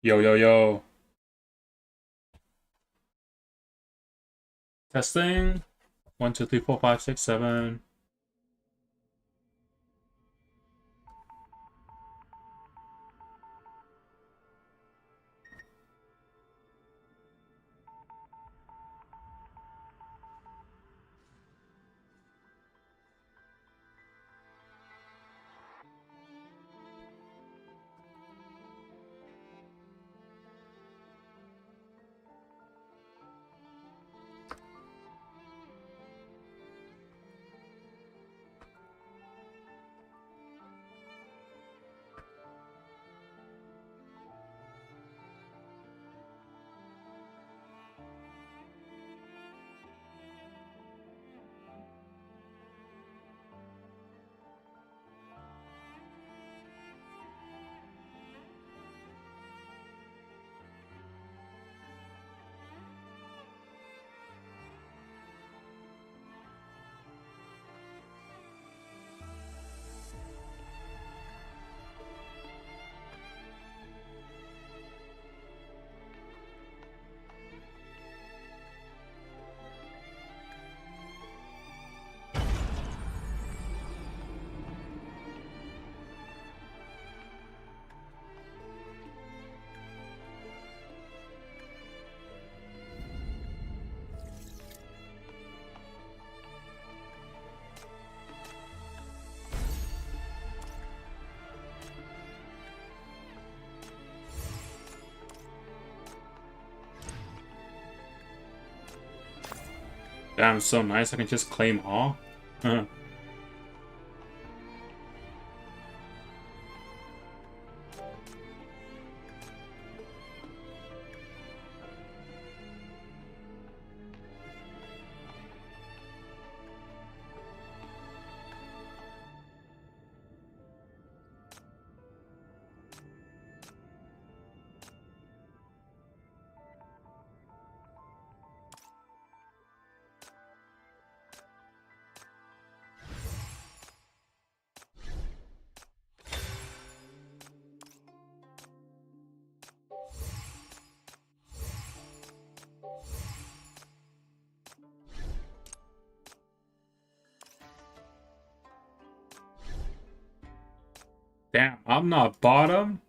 Yo, yo, yo. Testing. 1, 2, 3, 4, 5, 6, 7. Damn, so nice. I can just claim all. Damn, I'm not bottom.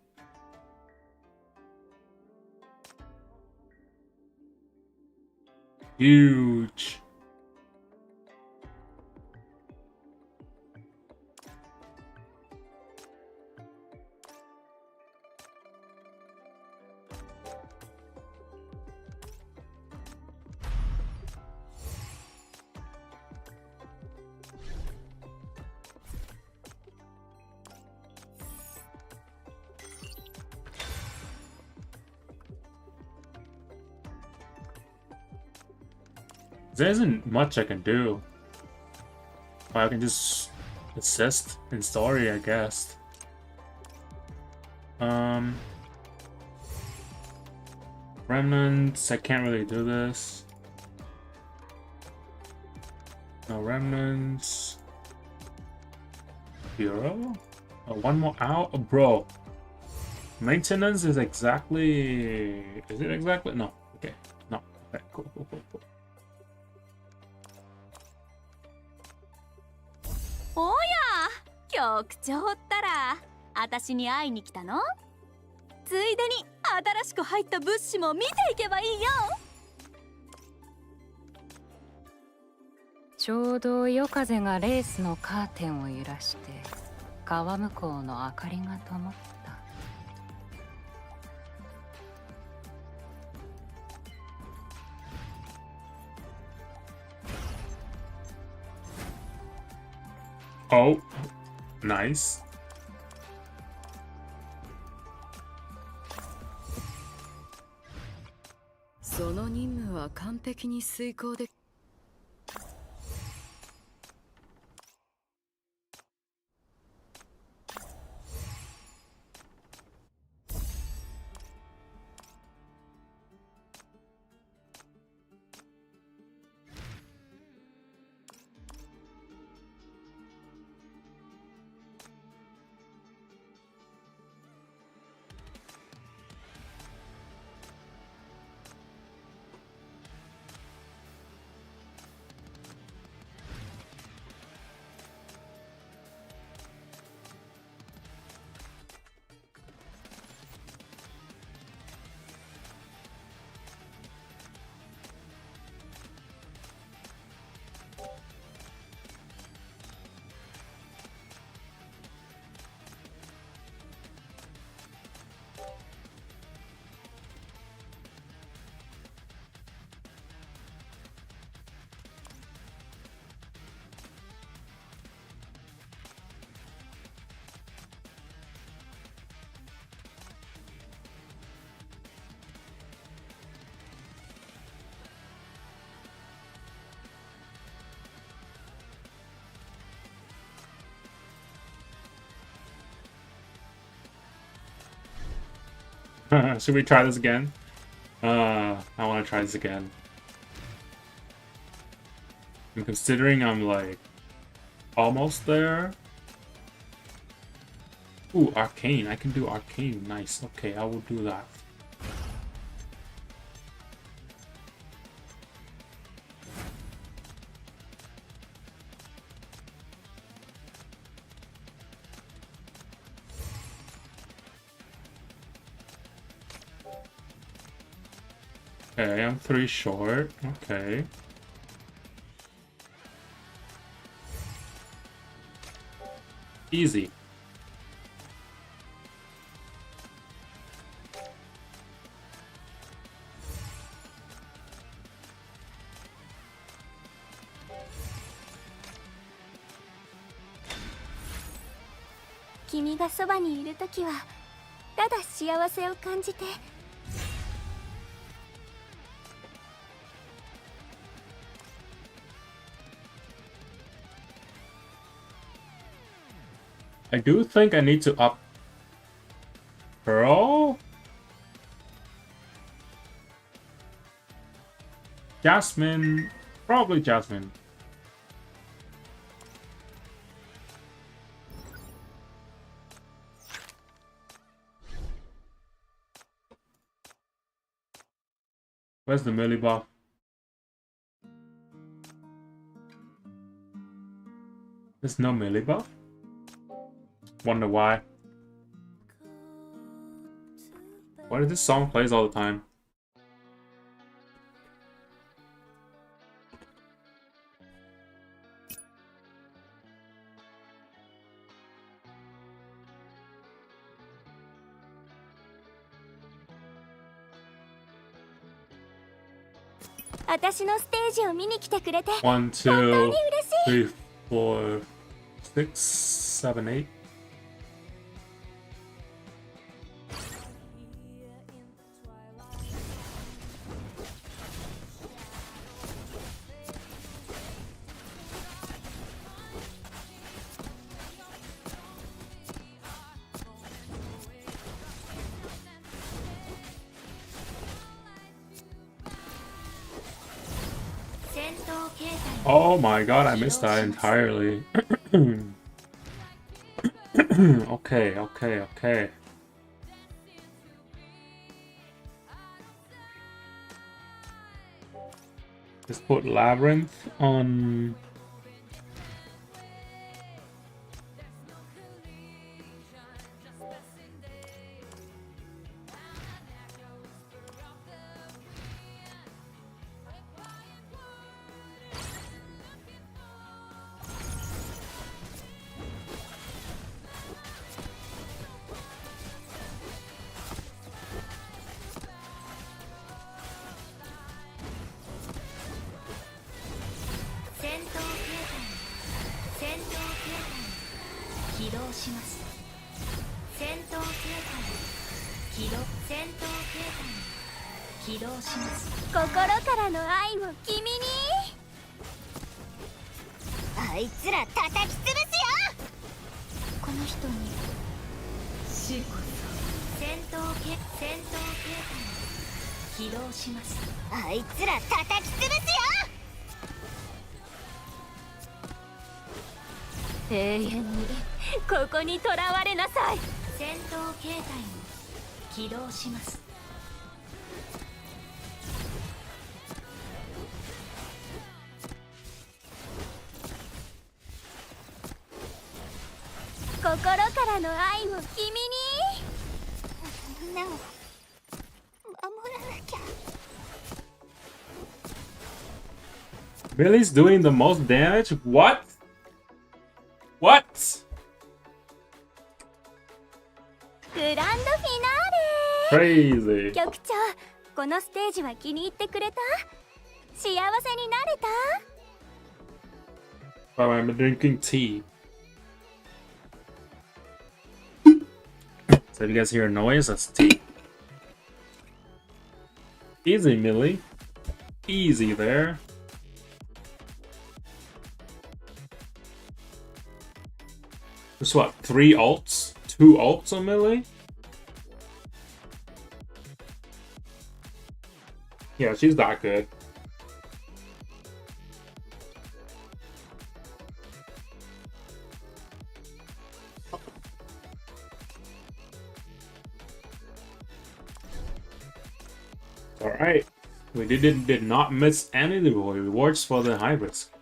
Huge. There isn't much I can do. I can just assist in story, I guess. Remnants, I can't really do this. No remnants. Bureau? Oh, one more out? Oh, bro. Maintenance is exactly... Is it exactly? No. Okay. No. Okay, cool, cool, cool, cool. おや、局長ったら、私に会いに来たの？ついでに新しく入った物資も見ていけばいいよ。ちょうど夜風がレースのカーテンを揺らして、川向こうの明かりが灯った。Oh, nice. その任務は完璧に遂行でき Should we try this again? I want to try this again. I'm considering I'm like almost there. Ooh, arcane. I can do arcane. Nice. Okay, I will do that. Okay, I'm 3 short. Okay. Easy.君がそばにいるときはただ幸せを感じて。I do think I need to up Pearl? Jasmine. Probably Jasmine. Where's the melee buff? There's no melee buff? Wonder why. Why does this song plays all the time? One, two, 3, 4, 6, 7, 8. Oh my god, I missed that entirely. Okay. Just put Labyrinth on... Billy's doing the most damage? What? What? Crazy. 局長、このステージは気に入ってくれた？幸せになれた？ Oh, I'm drinking tea. So if you guys hear a noise, that's tea. Easy, Millie. Easy there. Just what, 3 ults? 2 ults on Millie? Yeah, she's that good. Alright. We did not miss any rewards for the high risk.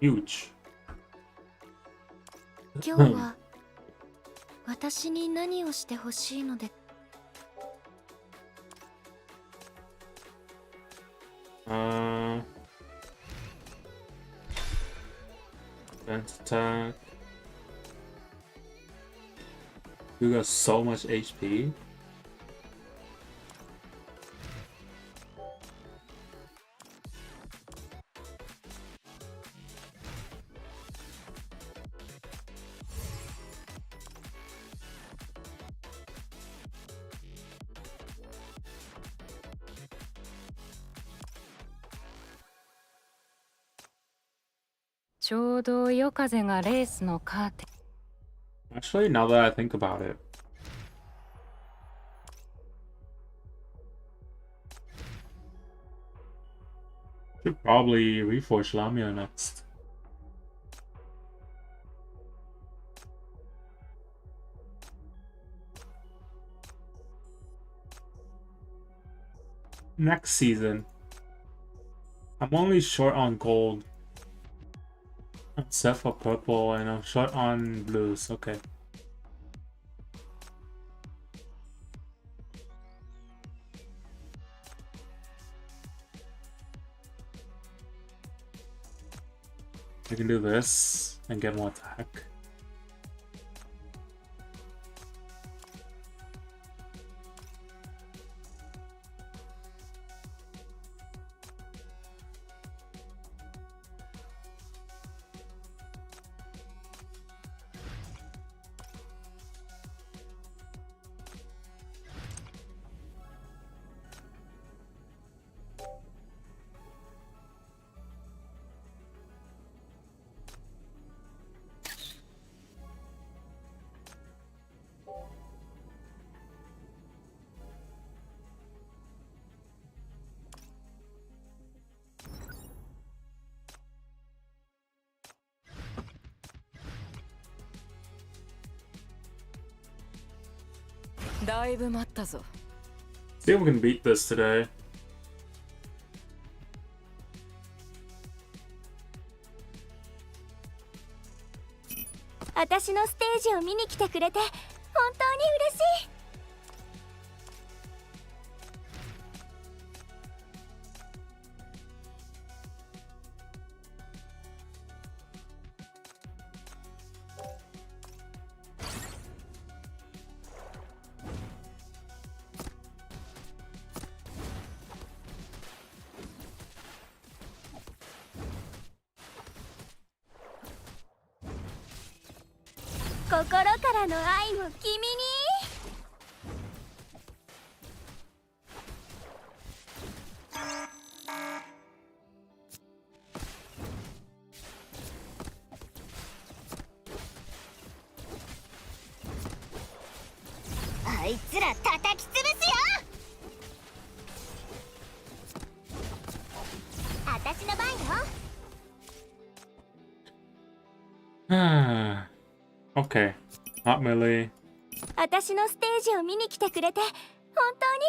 Huge. 今日は私に何をしてほしいので。Defense attack. You got so much HP. Actually, now that I think about it. Should probably reforge Lamia next. Next season. I'm only short on gold. Except for purple, and I'm short on blues. Okay. I can do this and get more attack. See if we can beat this today. 私のステージを見に来てくれて本当に嬉しい。心からの愛を君に。あいつら叩き潰すよ。私の番よ。Okay, not melee. 私のステージを見に来てくれて本当に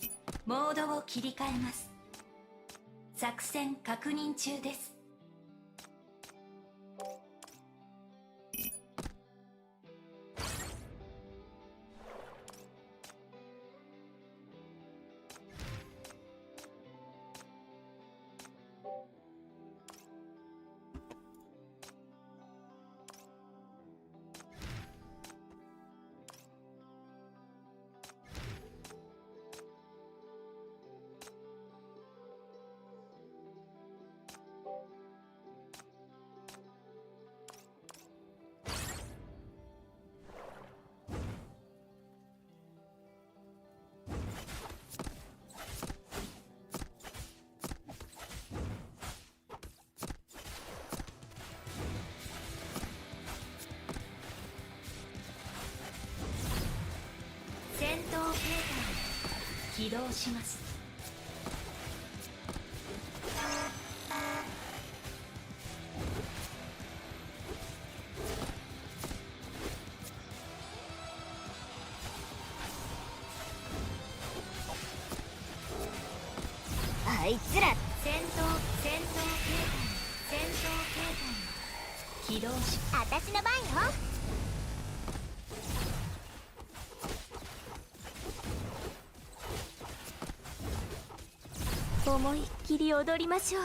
嬉しい。モードを切り替えます。作戦確認中です。戦闘形態起動します。あいつら戦闘形態起動し私の番よ。思いっきり踊りましょう。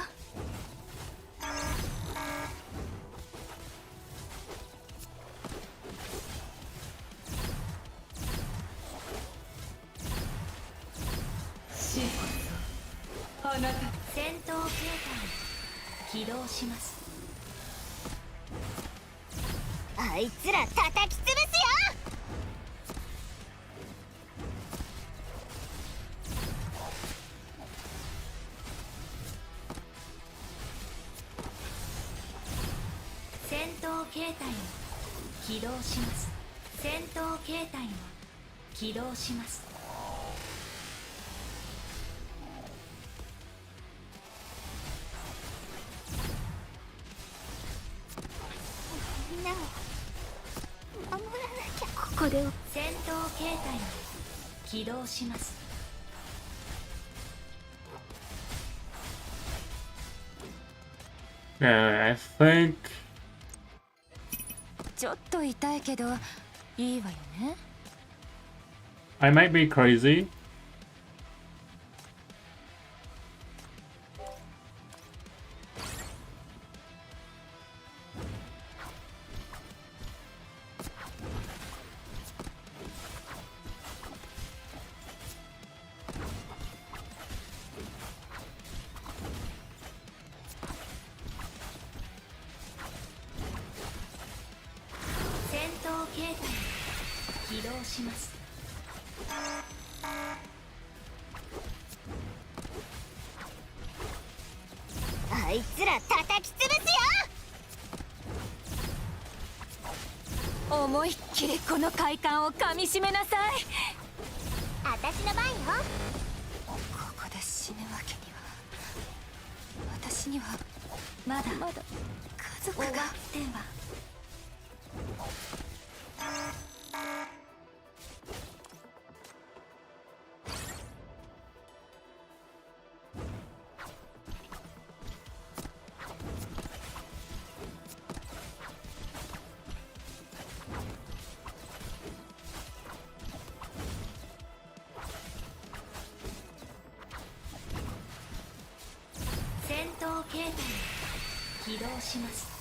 あなた戦闘形態起動します。あいつら叩き潰すよ。戦闘形態を起動します。戦闘形態を起動します。みんなを守らなきゃ。ここで戦闘形態を起動します。I think ちょっと痛いけどいいわよね。 I might be crazy.起動します。あいつら叩き潰すよ。思いっきりこの快感をかみしめなさい。私の番よ。ここで死ぬわけには。私にはまだ家族が。終わっては戦闘形態起動します。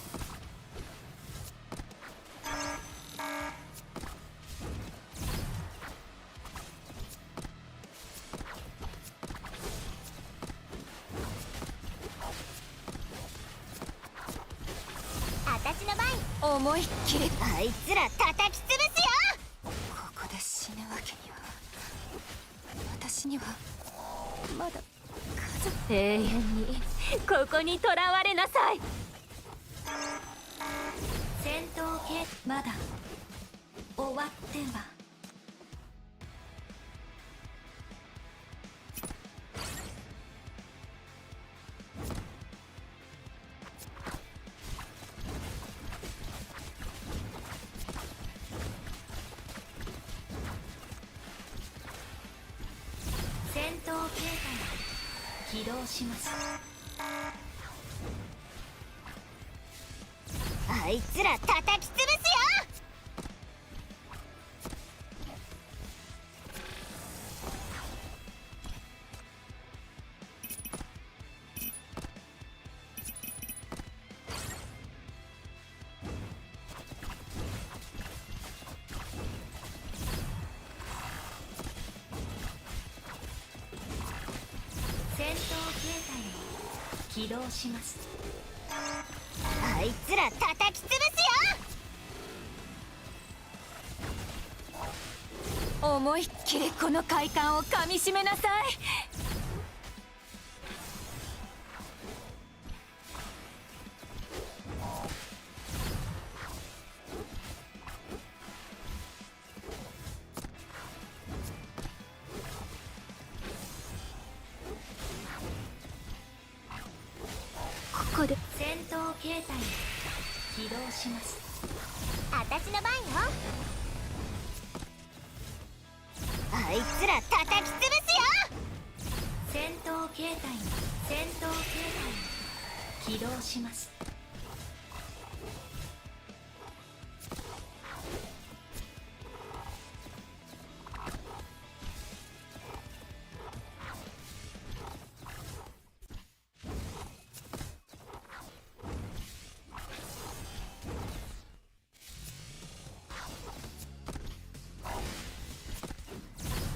私の番。思いっきりあいつら叩き潰すよ。ここで死ぬわけには。私にはまだ家族。永遠にここにとらわれなさい。戦闘形まだ終わっては戦闘形態起動します。あいつら叩き潰すよ。戦闘形態を起動します。あいつら叩き潰すよ。思いっきりこの快感をかみしめなさい。ここで戦闘形態起動します。私の番よ。あいつら叩き潰すよ。戦闘形態起動します。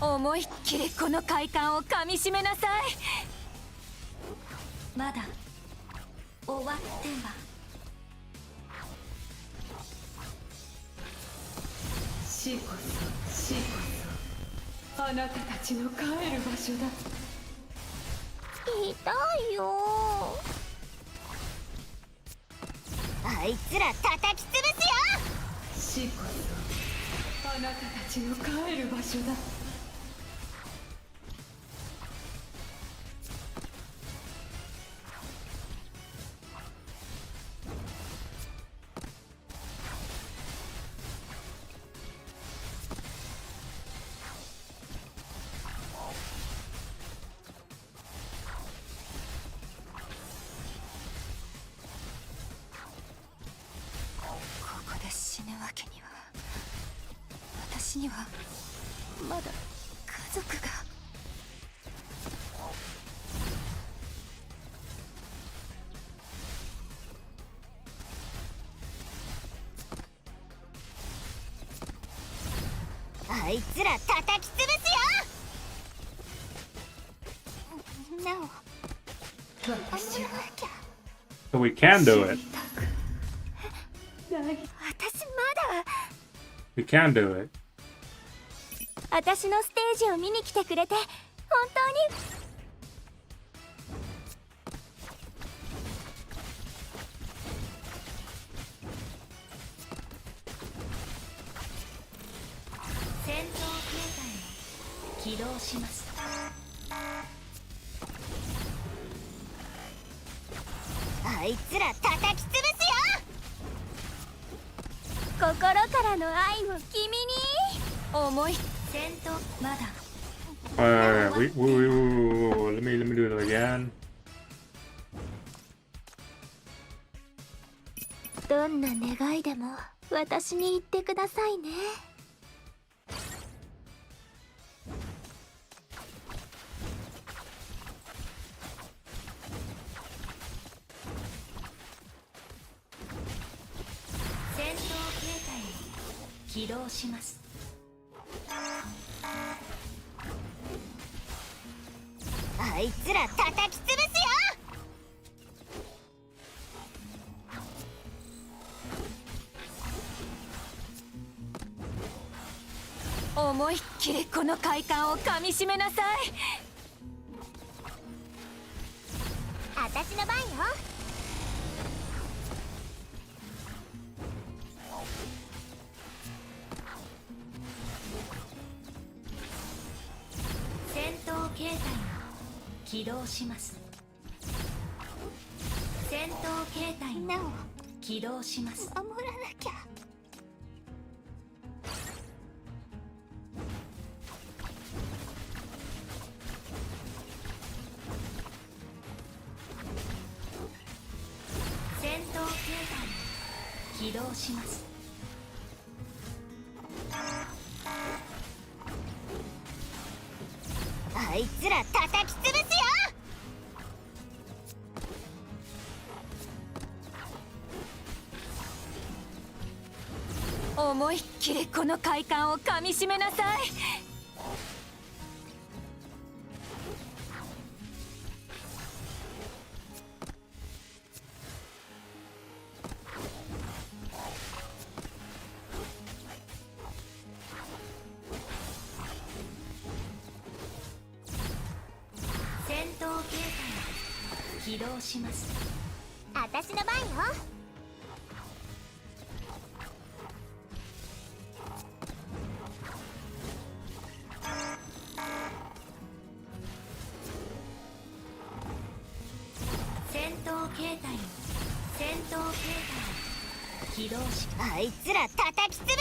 思いっきりこの快感をかみしめなさい。まだ終わっては。死こそ死こそあなたたちの帰る場所だ。痛いよ。あいつら叩き潰すよ。死こそあなたたちの帰る場所だ。ここで死ぬわけには。私にはまだ家族が。あいつら叩き潰すよ。みんなを私は So we can do it. 私まだ。We can do it. 私のステージを見に来てくれて本当に。戦闘形態を起動します。あいつら叩き潰すよ。心からの愛を君に。思い戦闘まだ。Let me do it again. どんな願いでも私に言ってくださいね。戦闘形態を起動します。あいつら叩き潰すよ。思いっきりこの快感をかみしめなさい。私の番よ。戦闘形態を起動します。戦闘形態を起動します。守らなきゃ。戦闘形態を起動します。あいつら叩き潰すよ。思いっきりこの快感をかみしめなさい。戦闘形態を起動します。私の番よ。戦闘形態を起動し。あいつら叩き潰すよ。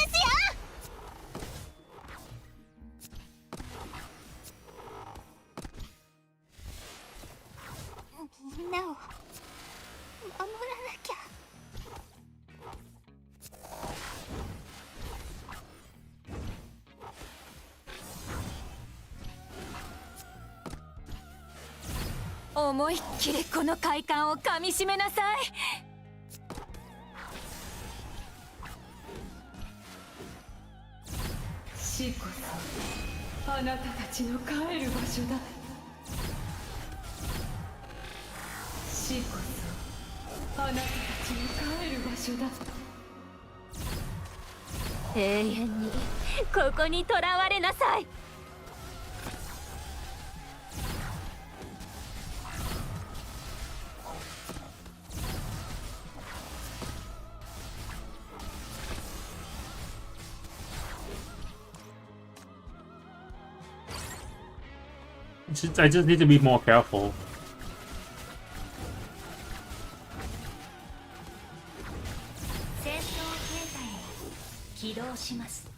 みんなを思いっきりこの快感をかみしめなさい。死こそあなたたちの帰る場所だ。死こそあなたたちの帰る場所だ。永遠にここにとらわれなさい。I just need to be more careful. 戦闘形態起動します。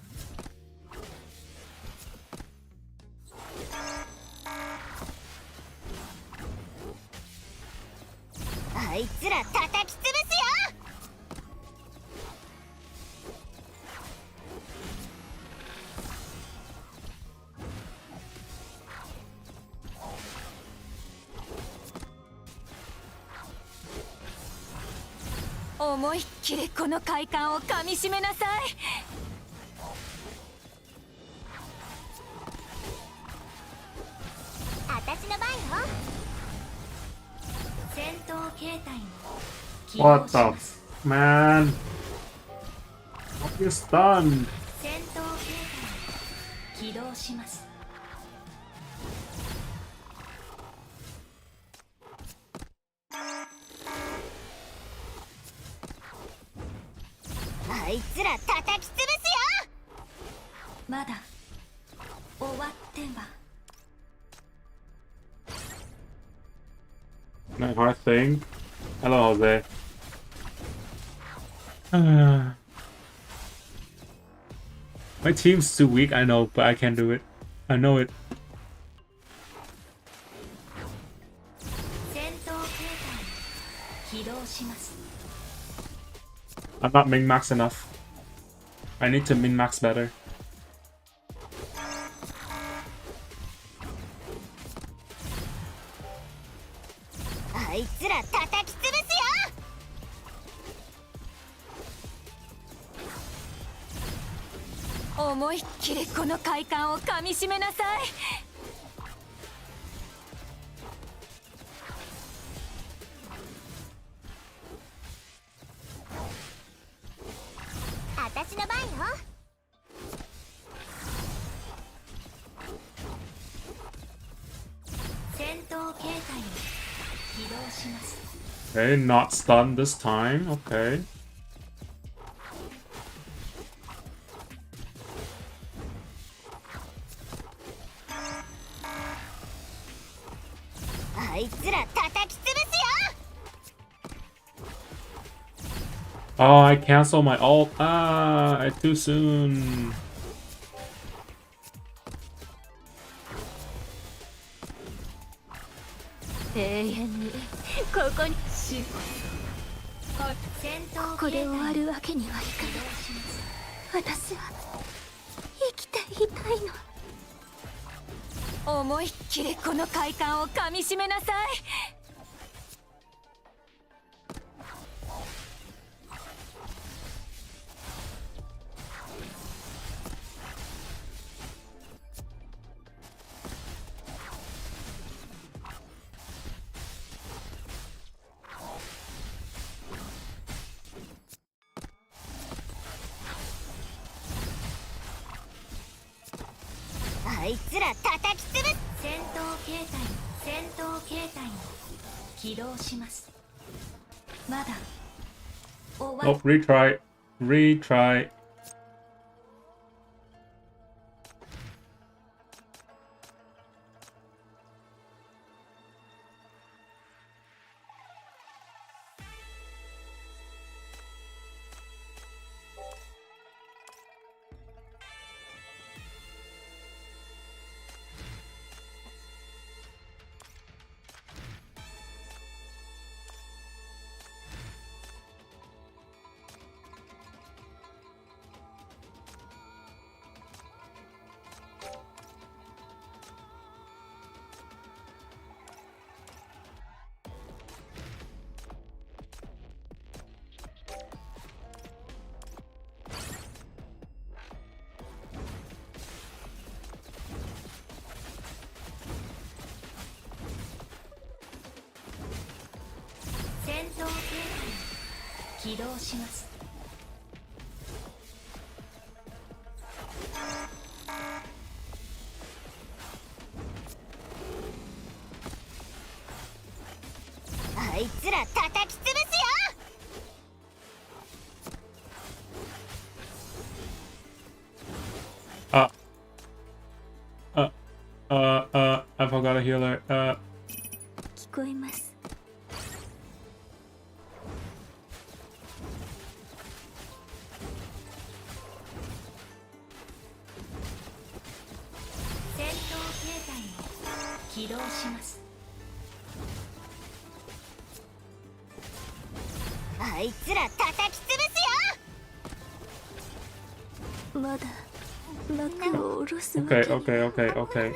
あいつら叩き潰すよ。思いっきりこの快感をかみしめなさい。私の番よ。戦闘形態に起動 What し the ます。 man? What you stunned? 戦闘形態に起動します。あいつら叩き潰すよ。まだ終わっては。 No hard thing. Hello, Jose. My team's too weak, I know, but I can't do it. I know it. 戦闘形態に起動します。 I'm not min-max enough. I need to min-max better. あいつら叩き潰すよ。思いっきりこの快感をかみしめなさい。私の番よ。戦闘形態に起動します。 Okay, not stunned this time. Okay. あいつら叩き潰すよ。 Oh, I cancel my ult. Ah, too soon. 永遠にここに死こそあ戦闘ここで形態に終わるわけにはいか起動します。ない。私は生きていたいの。思いっきりこの快感をかみしめなさい。あいつら叩き潰す。戦闘形態に戦闘形態に起動します。まだ終わ Oh, retry. Retry. 起動します。あいつら叩き潰すよ。あ。I forgot a healer. 聞こえます。戦闘形態を起動します。あいつら叩き潰すよ。まだ幕を下ろすわけ Okay.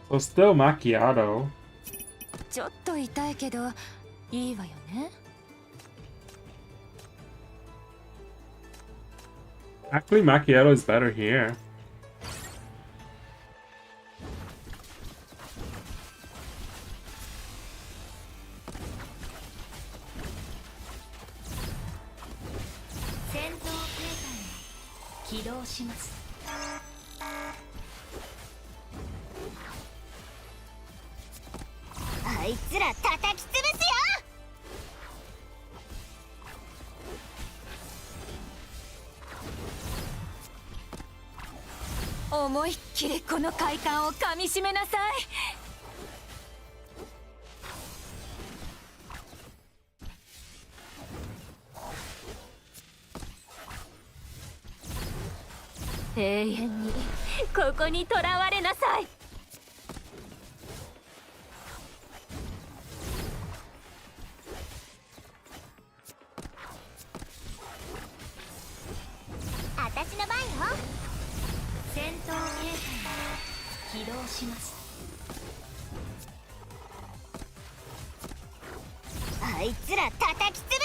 So still macchiato. ちょっと痛いけどいいわよね。Actually, macchiato is better here. 戦闘形態を起動します。あいつら叩き潰すよ。思いっきりこの快感をかみしめなさい。永遠にここにとらわれなさい。私の番よ。戦闘形態を起動します。あいつら叩き潰すよ。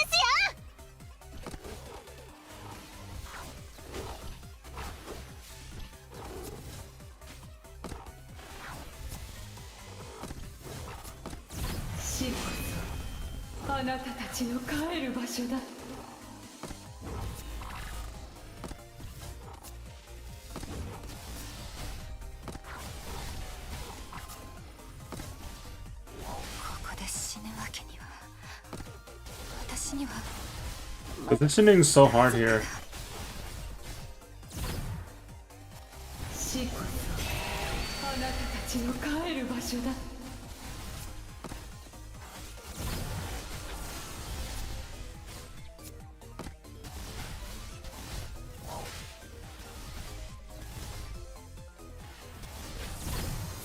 死こそあなたたちの帰る場所だ。Positioning is so hard here. 死こそあなたたちの帰る場所だ。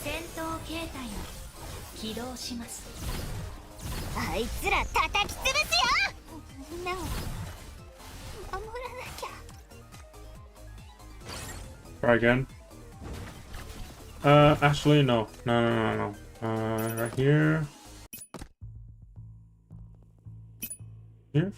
戦闘形態を起動します。あいつら叩き潰すよ。みんなを守らなきゃ。 Try again. Actually, no. No. Right here. Here?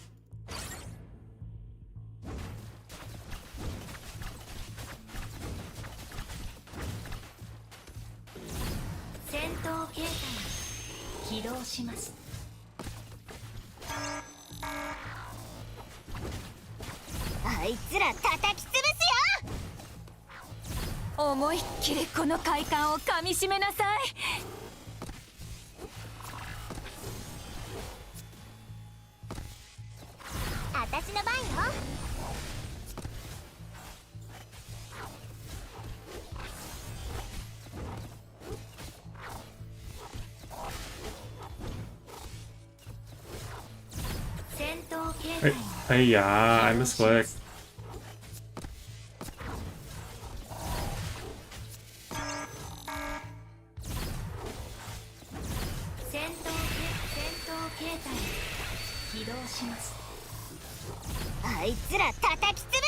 戦闘形態を起動します。あいつら叩き潰すよ。思いっきりこの快感をかみしめなさい。私の番よ。戦闘形態を Hey, yeah, I misclicked. 戦闘形態を起動します。あいつら叩き潰すよ。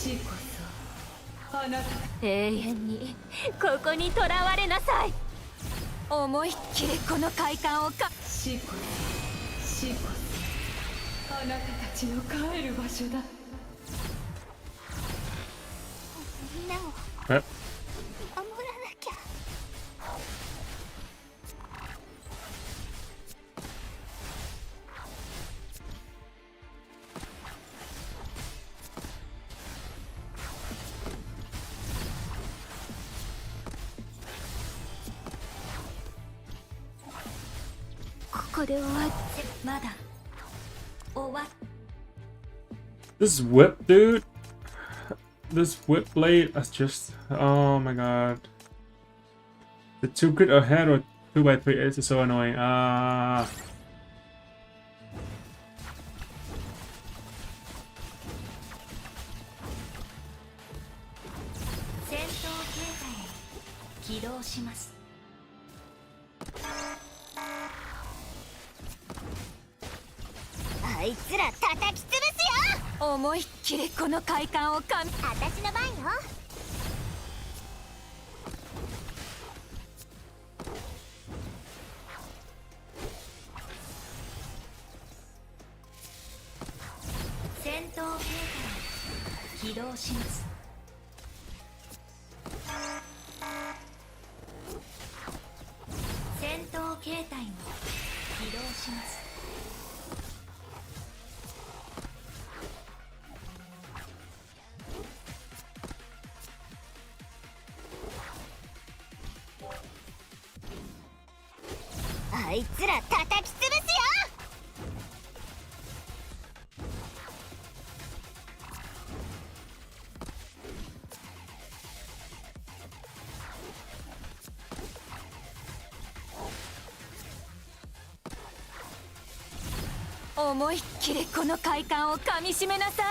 死こそあなた永遠にここにとらわれなさい。思いっきりこの快感をか死こそ死こそあなたたちの帰る場所だ。みんなをえ、守らなきゃ。ここで終わってまだ終わっ this whip, dude. This whip blade is just, oh my god. The 2 grit ahead or 2x3 is so annoying. Ah. 戦闘形態へ起動します。あいつら叩き潰すよ。思いっきりこの快感をかみ私の番よ。戦闘形態へ起動します。戦闘形態も起動します。あいつら叩き潰すよ。思いっきりこの快感をかみしめなさい。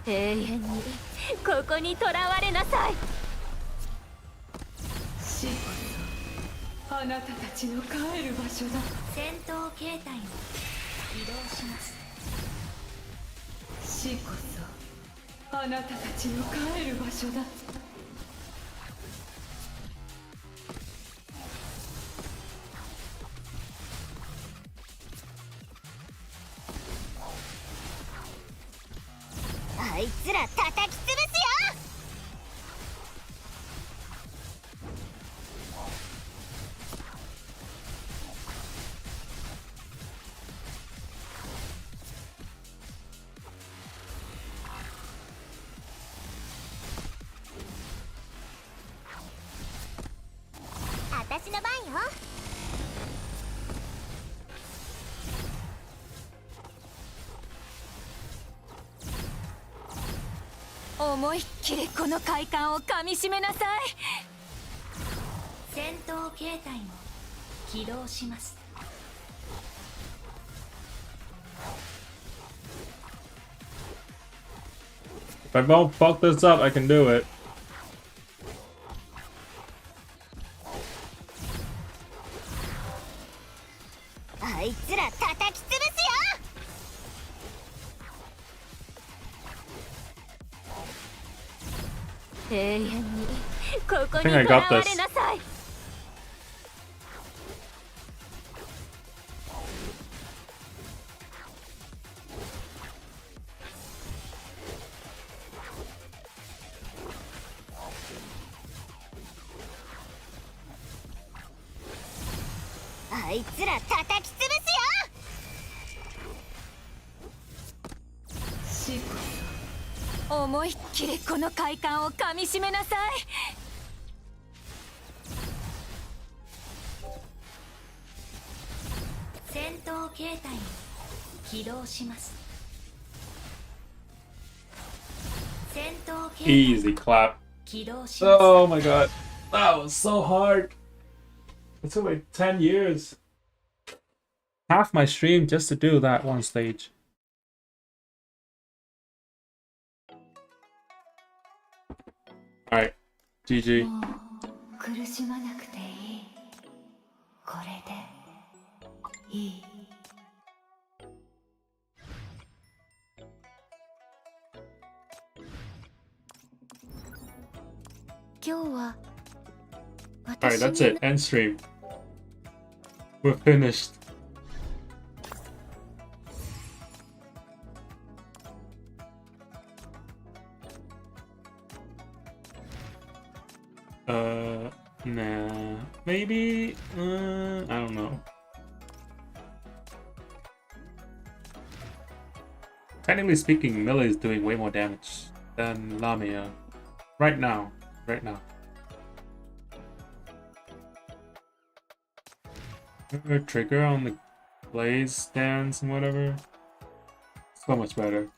永遠にここにとらわれなさい。死こそあなたたちの帰る場所だ。戦闘形態も移動します。死こそあなたたちの帰る場所だ。あいつら叩き潰すよ。私の番よ。思いっきりこの快感をかみしめなさい。戦闘形態も起動します。If I don't fuck this up, I can do it. あいつら叩き潰すよ。永遠にここ I に think I とら got わ this. れなさい。あいつら叩き潰すよ。死こ思いっきりこの快感をかみしめなさい。戦闘形態も起動します。戦闘形態 Easy clap. 起動します。 Oh my god. That was so hard. It took like 10 years. Half my stream just to do that one stage. Alright. GG. もう苦しまなくていい。これでいい。今日は Alright, that's it. End stream. We're finished. Nah. Maybe? I don't know. Technically speaking, Millie is doing way more damage than Lamia. Right now. Right now. Her trigger on the blaze stands and whatever. So much better.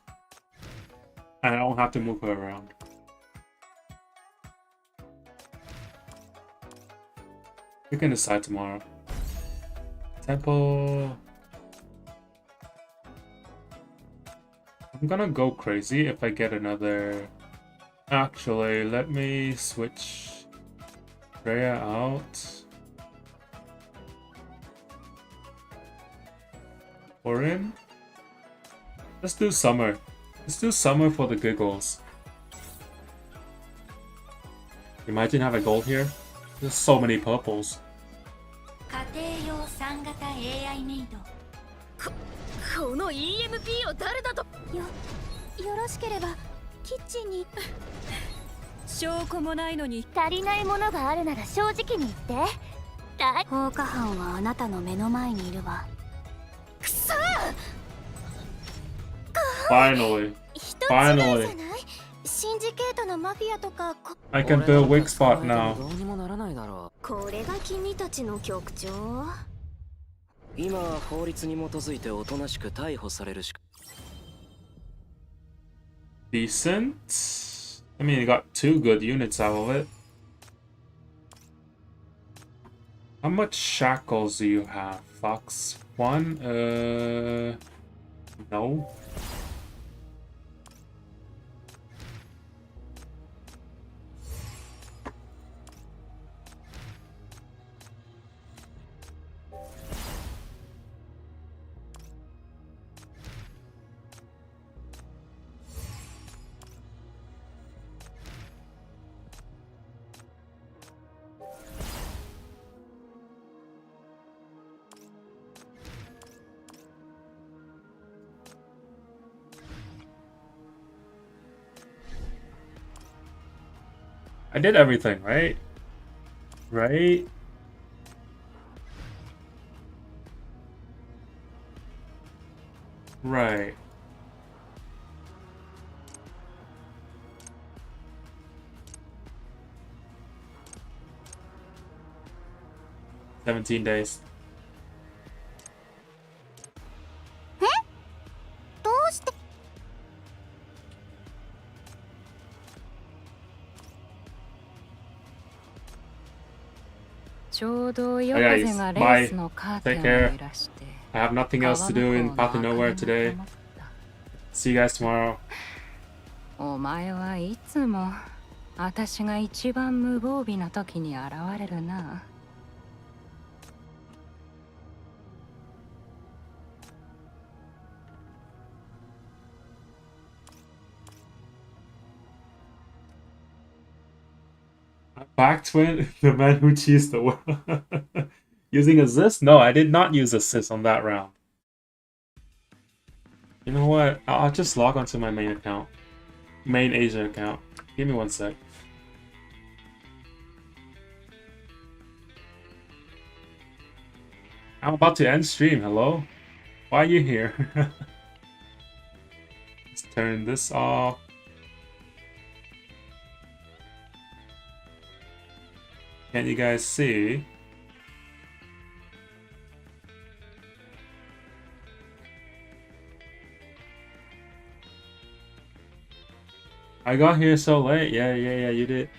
And I don't have to move her around. We can decide tomorrow. Temple. I'm gonna go crazy if I get another. Actually, let me switch Dreya out. Or in. Let's do summer. Let's do summer for the giggles. Imagine having gold here. There's so many purples. 家庭用3型 AI メイド。この EMP を誰だとよろしければキッチンに証拠もないのに足りないものがあるなら正直に言って。放火犯はあなたの目の前にいるわ。くそ Finally. 一つ違い Finally. じゃないシンジケートのマフィアとか I can build weak spot now. どうにもならないだろこれが君たちの局長う。今は法律に基づいておとなしく逮捕されるしか。Decent. I mean, you got 2 good units out of it. How much shackles do you have, Fox? 1? No. I did everything, right? Right? Right. "17 days." どうしてちょうど夜 Okay, 風がレ bye. ースのカーテン Take を care. 揺らして I have nothing else to do in Path of Nowhere today. See you guys tomorrow. お前はいつも私が一番無防備な時に現れるな。Back twin, the man who cheesed the world. Using assist? No, I did not use assist on that round. You know what? I'll just log onto my main account. Main Asia account. Give me 1 sec. I'm about to end stream. Hello? Why are you here? Let's turn this off. Can you guys see? I got here so late. Yeah, you did.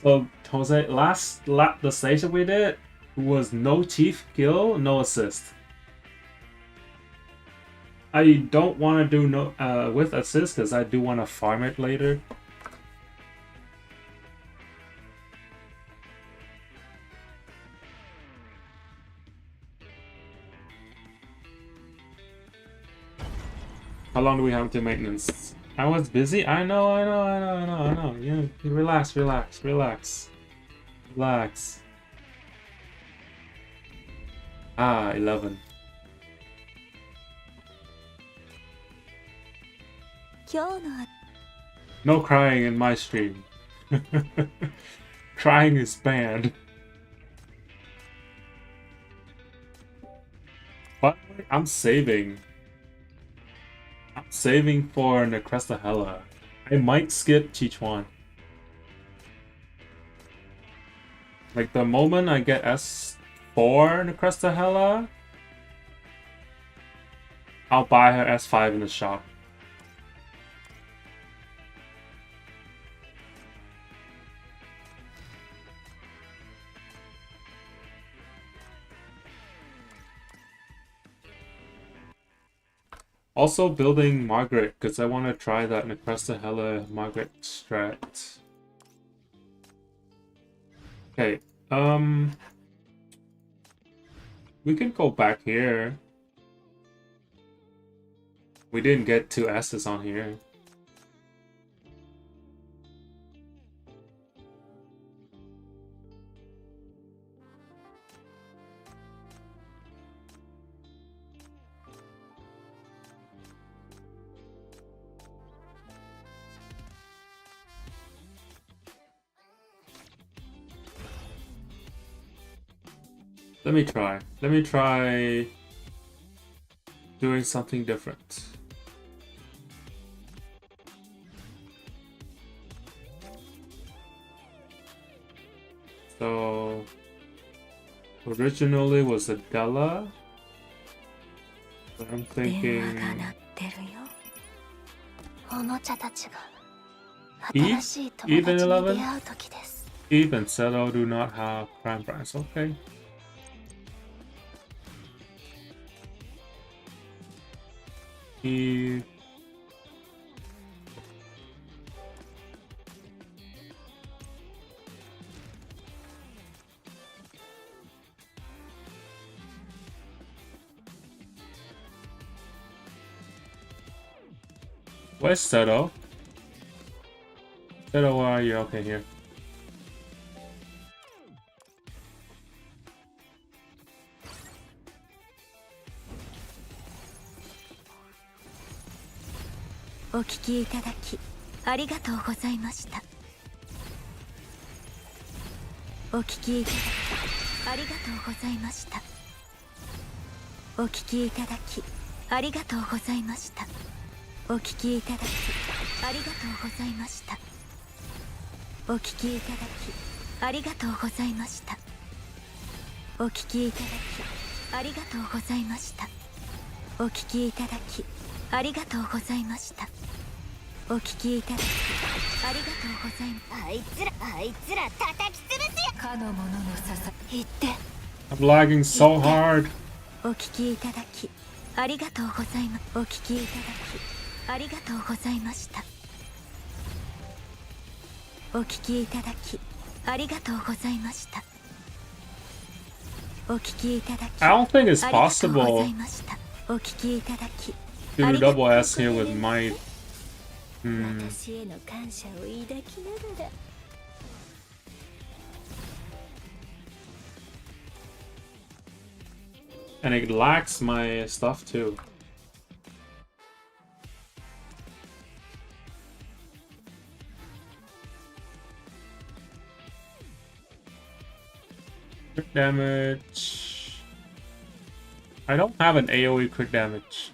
So, Jose, the station we did was no chief kill, no assist. I don't want to do no with assist because I do want to farm it later. How long do we have to maintenance? I was busy. I know. You relax. Ah, 11. 今日の No crying in my stream. Crying is banned. But I'm saving. I'm saving for Necresta Hella. I might skip Chichuan. Like the moment I get S4 Necresta Hella, I'll buy her S5 in the shop. Also building Margaret, because I want to try that Necresta Hella Margaret strat. Okay, we can go back here. We didn't get 2 S's on here. Let me try doing something different. So originally was a Della, but I'm thinking 電話が鳴ってるよ。おもちゃたちが Eve? 新しい友達 Even に 11? 出会う時です。 Eve and Settle do not have prime price. Okay. Eve. Where's Settle? Settle, where are you? Okay, here.お聞きいただきありがとうございました。お聞きいただきありがとうございました。お聞きいただきありがとうございました。お聞きいただきありがとうございました。お聞きいただきありがとうございました。お聞きいただきありがとうございました。お聞きいただきありがとうございました。お聞きいただきありがとうございます。あいつら叩き潰すよ。かの者のさ言って I'm lagging so hard. お聞きいただきありがとうございます。お聞きいただきありがとうございました。お聞きいただきありがとうございました。お聞きいただき I don't think it's ありがとうござ possible いました。お聞きいただき to あ do りがとう double S here with my. 私への感謝を抱きながら And it lacks my stuff too. Crit damage. I don't have an AoE crit damage.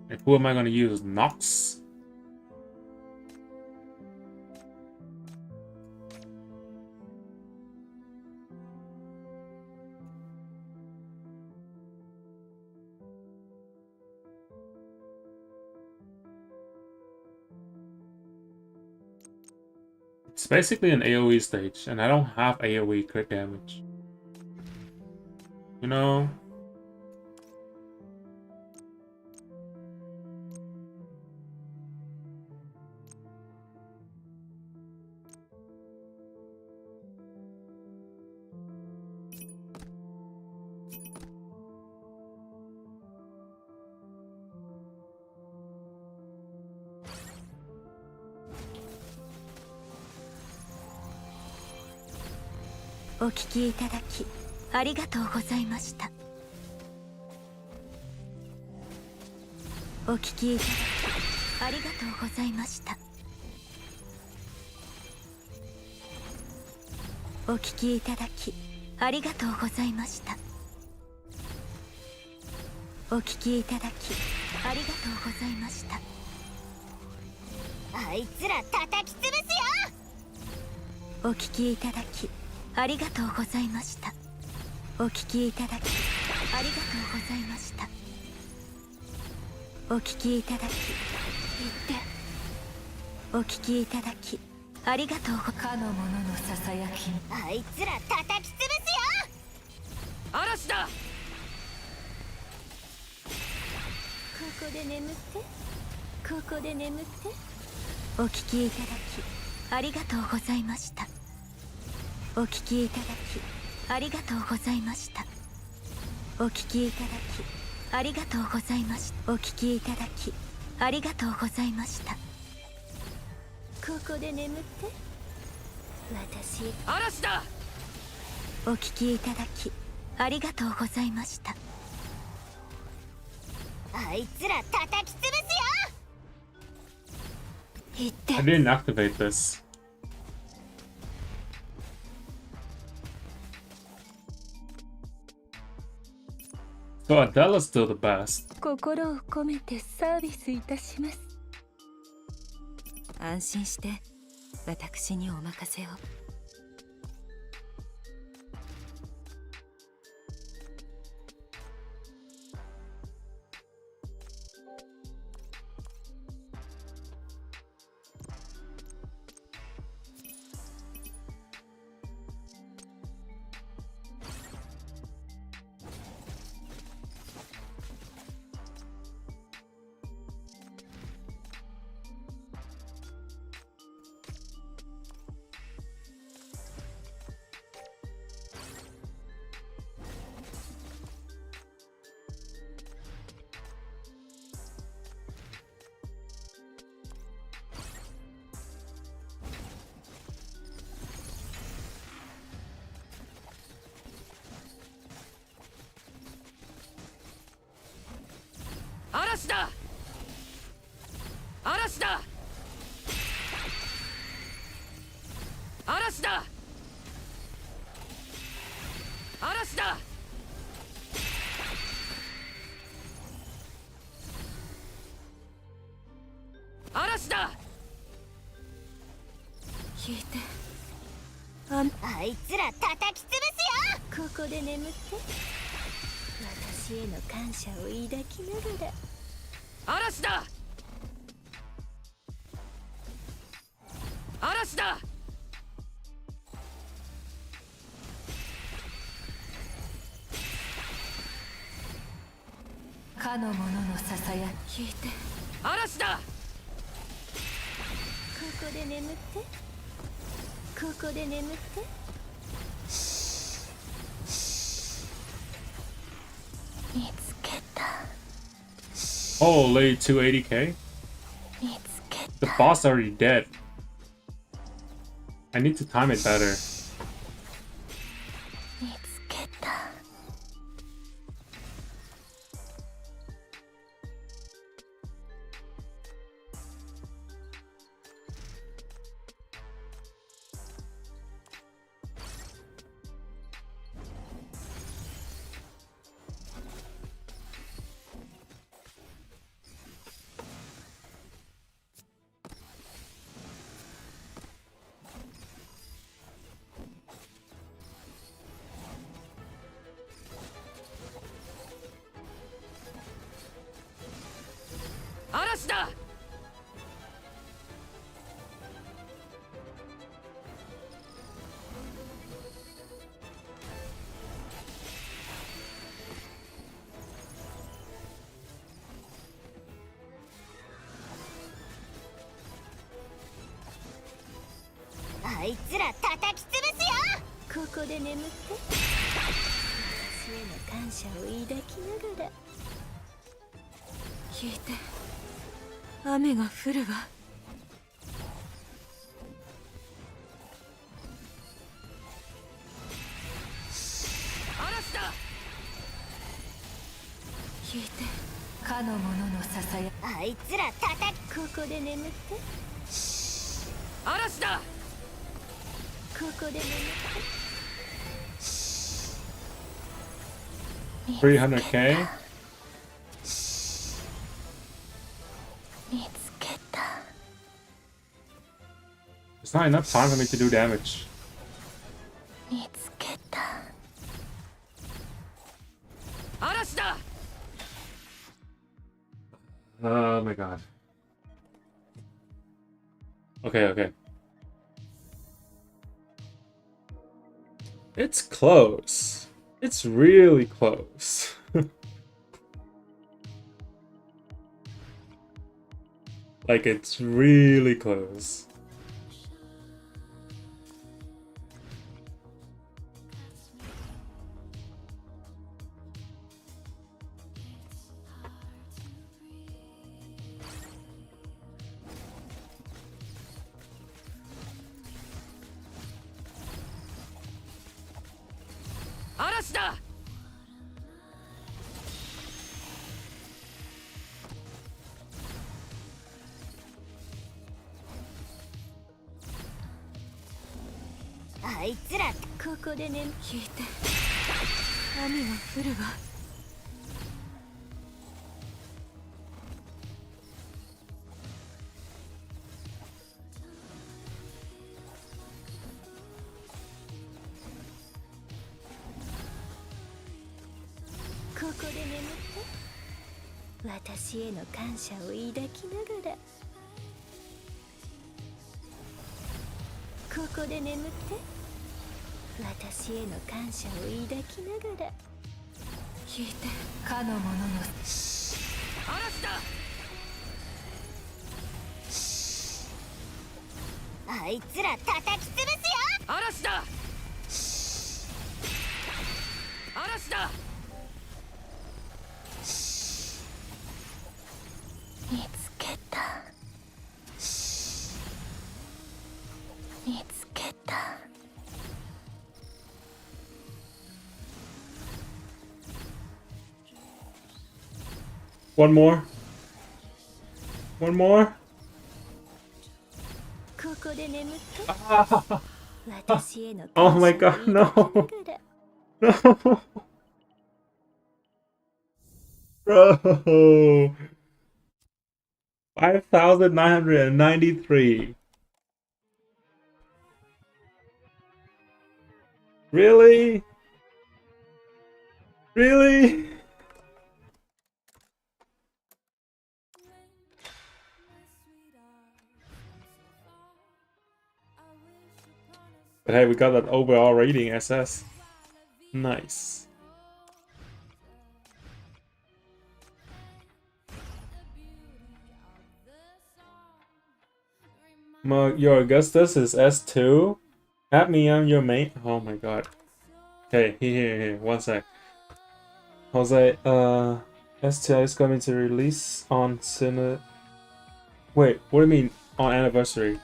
And who am I going to use? Nox? It's basically an AoE stage, and I don't have AoE crit damage. You know? お聞きいただきありがとうございました。お聞きいただきありがとうございました。お聞きいただきありがとうございました。お聞きいただきありがとうございました。あいつら叩き潰すよ。お聞きいただきありがとうございました。お聞きいただきありがとうございました。お聞きいただき言ってお聞きいただきありがとうごかの者のささやきあいつら叩き潰すよ。嵐だ。ここで眠ってここで眠ってお聞きいただきありがとうございました。お聞きいただきありがとうございました。お聞きいただきありがとうございました。お聞きいただきありがとうございました。ここで眠って私嵐だ。お聞きいただきありがとうございました。あいつら叩き潰すよ。言って I didn't activate this. So Adela's still the best. 心を込めてサービスいたします。安心して私にお任せを。嵐だ。嵐だ。嵐だ。嵐だ。嵐だ。聞いてあいつら叩き潰すよ。ここで眠って私への感謝を抱きながら。嵐だ。嵐だ。かの者のささや聞いて嵐だ。ここで眠ってここで眠って。 見つけた Holy 280k? 見つけ The boss already dead. I need to time it better. 見つけた 嵐だ。あいつら叩き潰すよ。ここで眠って私への感謝を抱きながら。聞いて雨が降るわ。聞いてかの者のささやあいつら叩きここで眠って嵐だ。ここで眠って 300k. 見つけた It's not enough time for me to do damage. 見つけた嵐だ。 Oh my god. Okay, okay. It's close. It's really close. Like, it's really close. Arrest da. あいつらここで眠聞いて雨が降るわここで眠って私への感謝を抱きながらここで眠って私への感謝を抱きながら聞いてかの者の嵐だ。あいつら叩き潰すよ嵐だ。嵐だ。見つけた見つけた One more. One more. ここで眠って Ah. 私への Oh 感 my 謝を god, no. 抱きながら No. Bro. 5,993. Really? Really? But hey, we got that overall rating SS. Nice. Your Augustus is S2. At me, I'm your mate. Oh my god. Okay, here. One sec. Jose, S2 is coming to release on cinema. Wait, what do you mean on anniversary?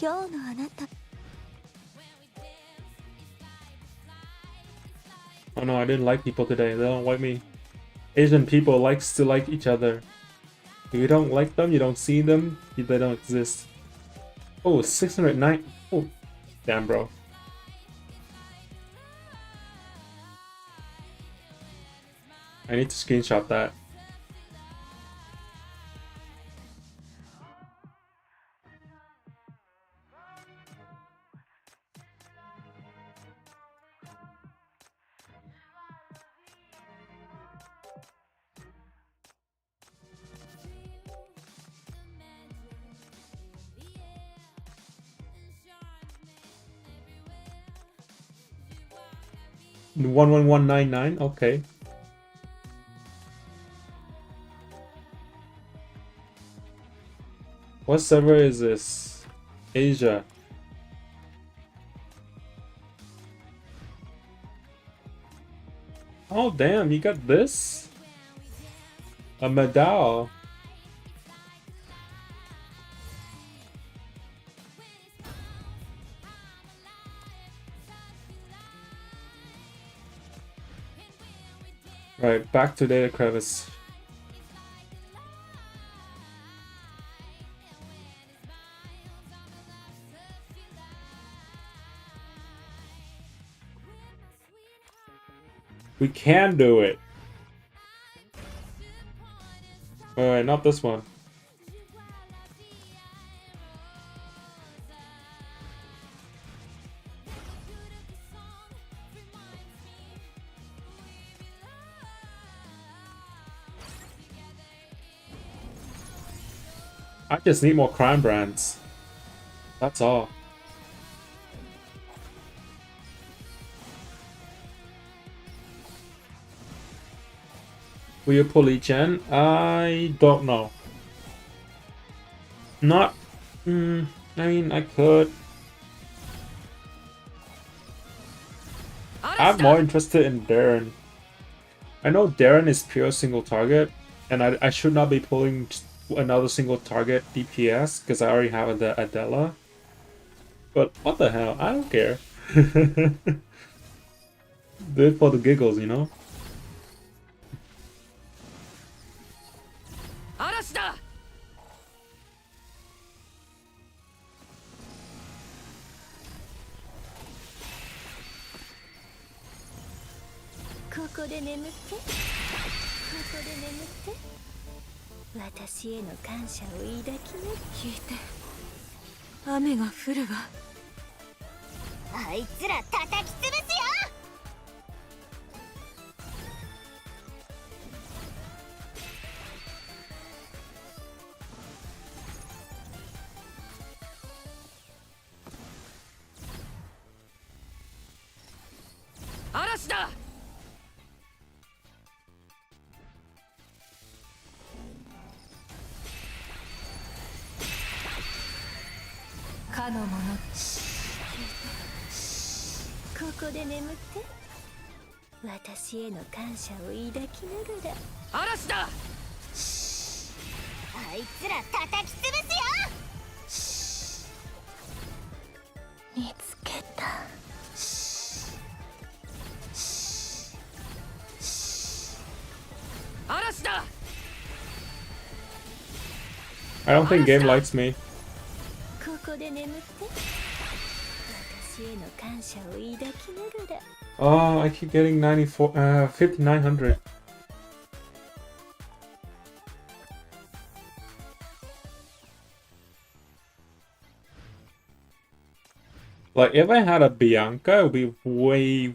Oh no, I didn't like people today. They don't like me. Asian people likes to like each other. If you don't like them, you don't see them, they don't exist. Oh, 609. Oh, damn, bro. I need to screenshot that. The 11199, okay. What server is this? Asia. Oh damn, you got this? A medal. Right, back to the crevice. We can do it. Alright, not this one. I just need more crime brands. That's all. Will you pull Chen? I don't know. Not. I mean, I could. I'm more interested in Darren. I know Darren is pure single target, and I should not be pulling another single target DPS because I already have the Adela. But what the hell? I don't care. Do it for the giggles, you know? Arrest! ここで眠って、ここで眠って。私への感謝を抱きな。聞いて、雨が降るわ。あいつら叩き潰すよ。嵐だ。かの者、ここで眠って。私への感謝を抱きながら。嵐だ。あいつら叩き潰すよ。見つけた。嵐だ。 I don't think game likes me. ここで眠って。私への感謝を抱きながら。Oh, I keep getting 5900. Like, if I had a Bianca, it would be way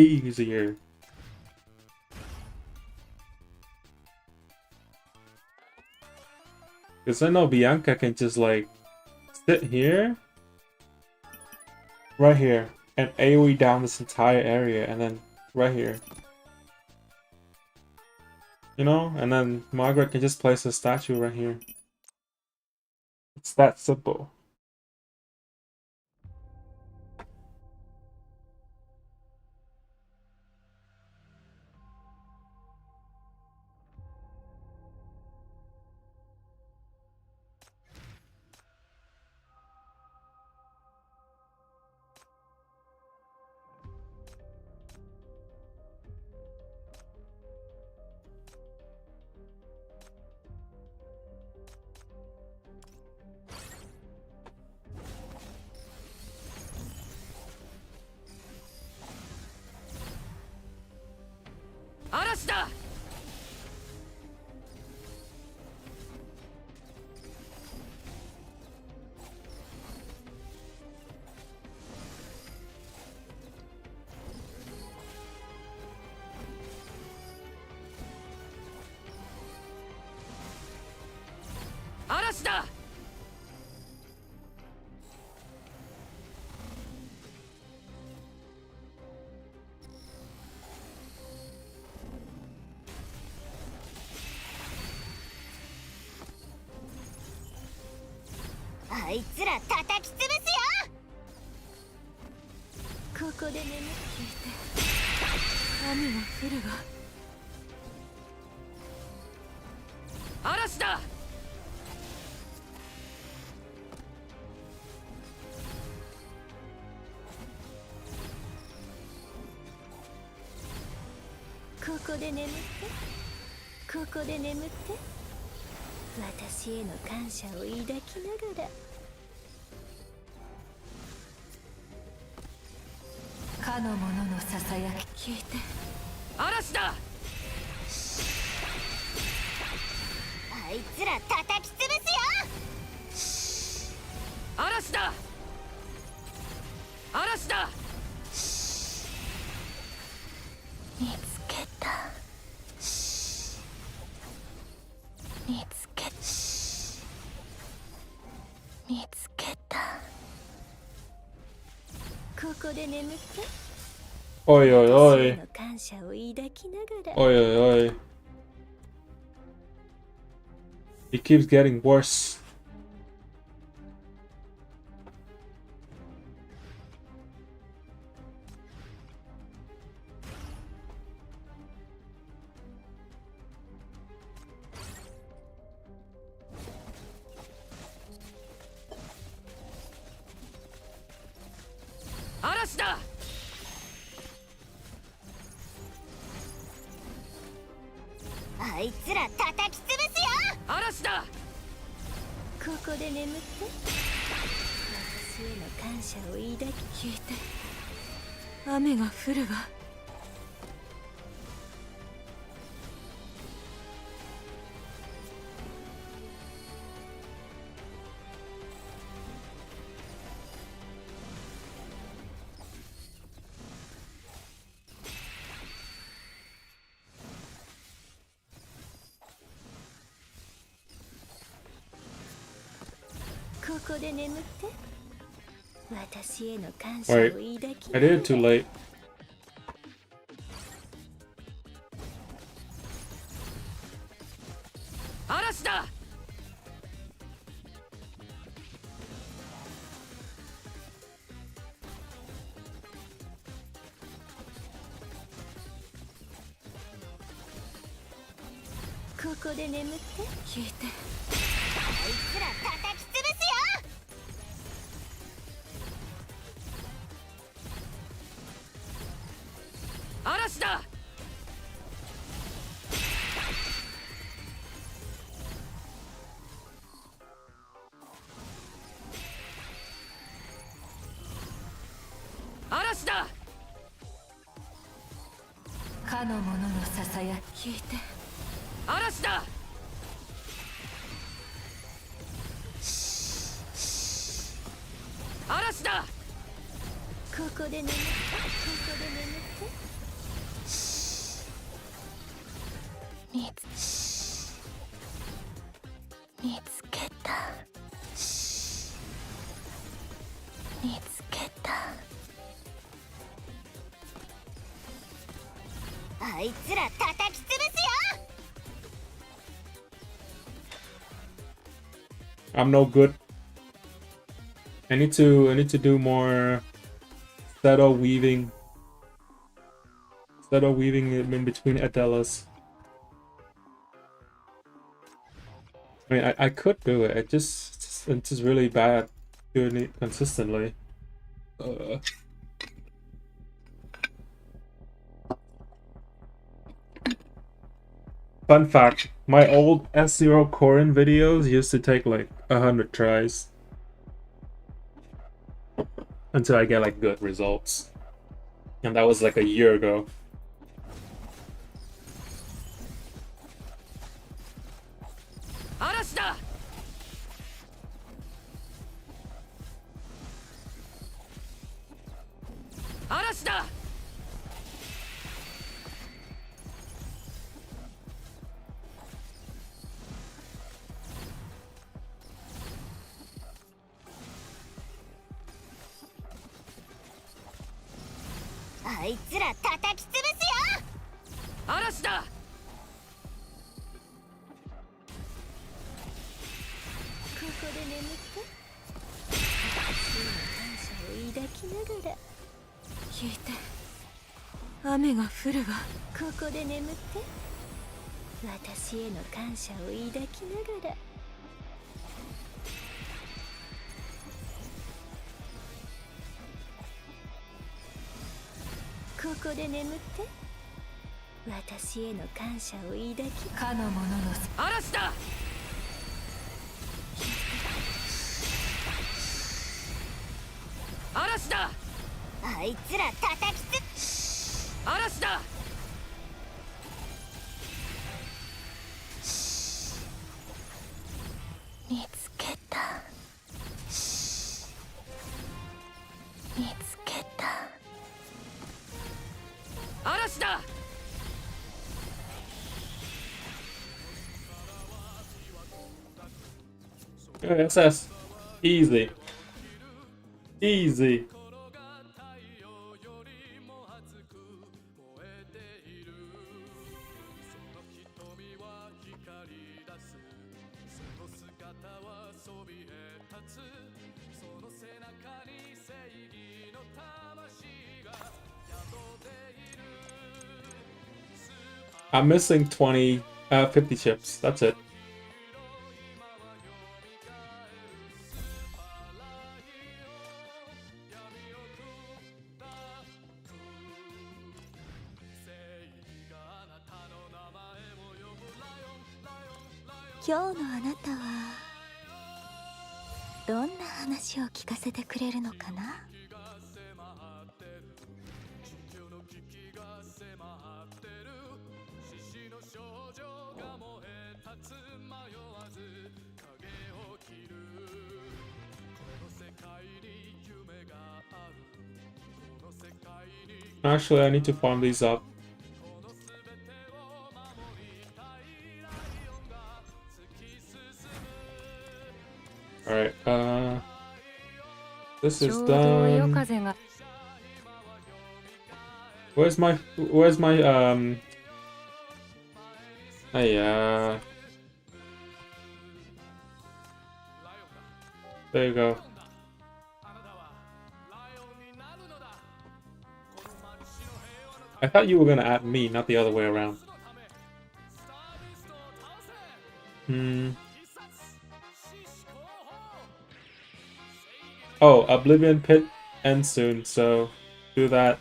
easier. Because I know Bianca can just, like, sit here, right here, and AoE down this entire area, and then right here. You know? And then Margaret can just place a statue right here. It's that simple.あいつら叩き潰すよ。ここで眠っていて。雨が降るわ。嵐だ。こここで眠ってここで眠って私への感謝を抱きながらかの者のささやき聞いて嵐だ。あいつら叩き潰すよ。嵐だ。嵐だ。見つけた。見つけ見つけた。ここで眠って Oi, oi, 私へ oi. の感謝を抱きながら Oi, oi, oi. It keeps getting worse. Arrest! あいつら叩き潰すよ。嵐だ。ここで眠って私への感謝を抱き聞いて雨が降るわ。ここで眠って私への感謝を Wait, 抱き I did it too late. 嵐だ。ここで眠って聞いてあいつら叩き潰すよ。嵐だ。嵐だ。かの者のささやき聞いて嵐だ。嵐だ。ここで眠ってここで眠って見つけた。見つけた。あいつら叩き潰すよ。 I'm no good. I need to do more shadow weaving in between Adelas. I mean, I could do it. It's just really bad doing it consistently. Fun fact, my old S0 Corin videos used to take like 100 tries until I get like good results. And that was like a year ago. Arrest! 嵐だ。あいつら叩き潰すよ。嵐だ。ここで眠って私への感謝を抱きながら聞いて雨が降るわ。ここで眠って私への感謝を抱きながらここで眠って私への感謝を抱きかの者の嵐だ。嵐だ。あいつら叩きつ嵐だ。見つけた見つけた嵐だ。SS. Easy. Easy. I'm missing 50 chips. That's it.「今日のあなたはどんな話を聞かせてくれるのかな?」Actually, I need to farm these up. Alright, this is done. Where's my, there you go. I thought you were gonna add me, not the other way around. Oh, Oblivion Pit ends soon, so do that.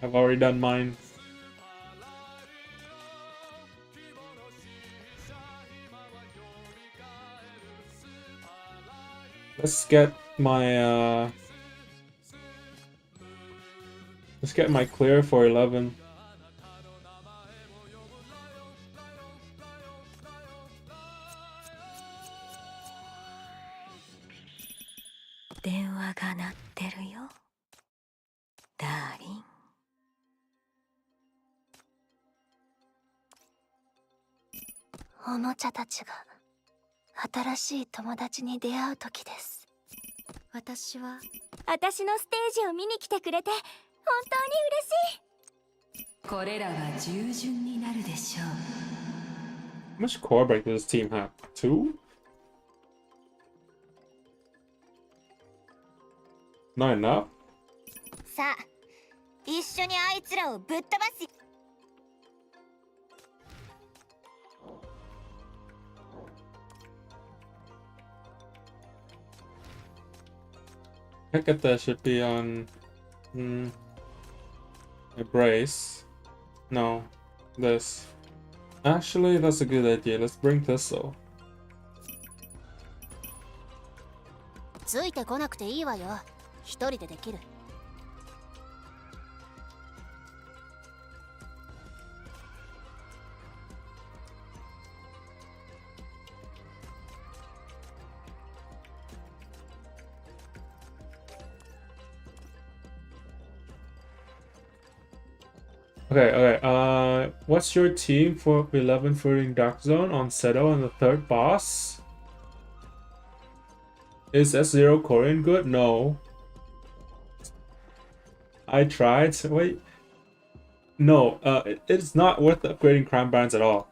I've already done mine. Let's get my clear for 11. "おもちゃたちが新しい友達に出会う時です。私は私のステージを見に来てくれて本当に嬉しい。これらは従順になるでしょう。 How much core break does this team have? 2? Not enough? さあ、一緒にあいつらをぶっ飛ばす。Hecata should be on a brace. No, this. Actually, that's a good idea. Let's bring Thistle. ついてこなくていいわよ。一人でできる。Okay, what's your team for 11 Fruiting Dark Zone on Seto and the third boss? Is S0 Korean good? No. I tried. Wait. No, it's not worth upgrading Crown Brands at all.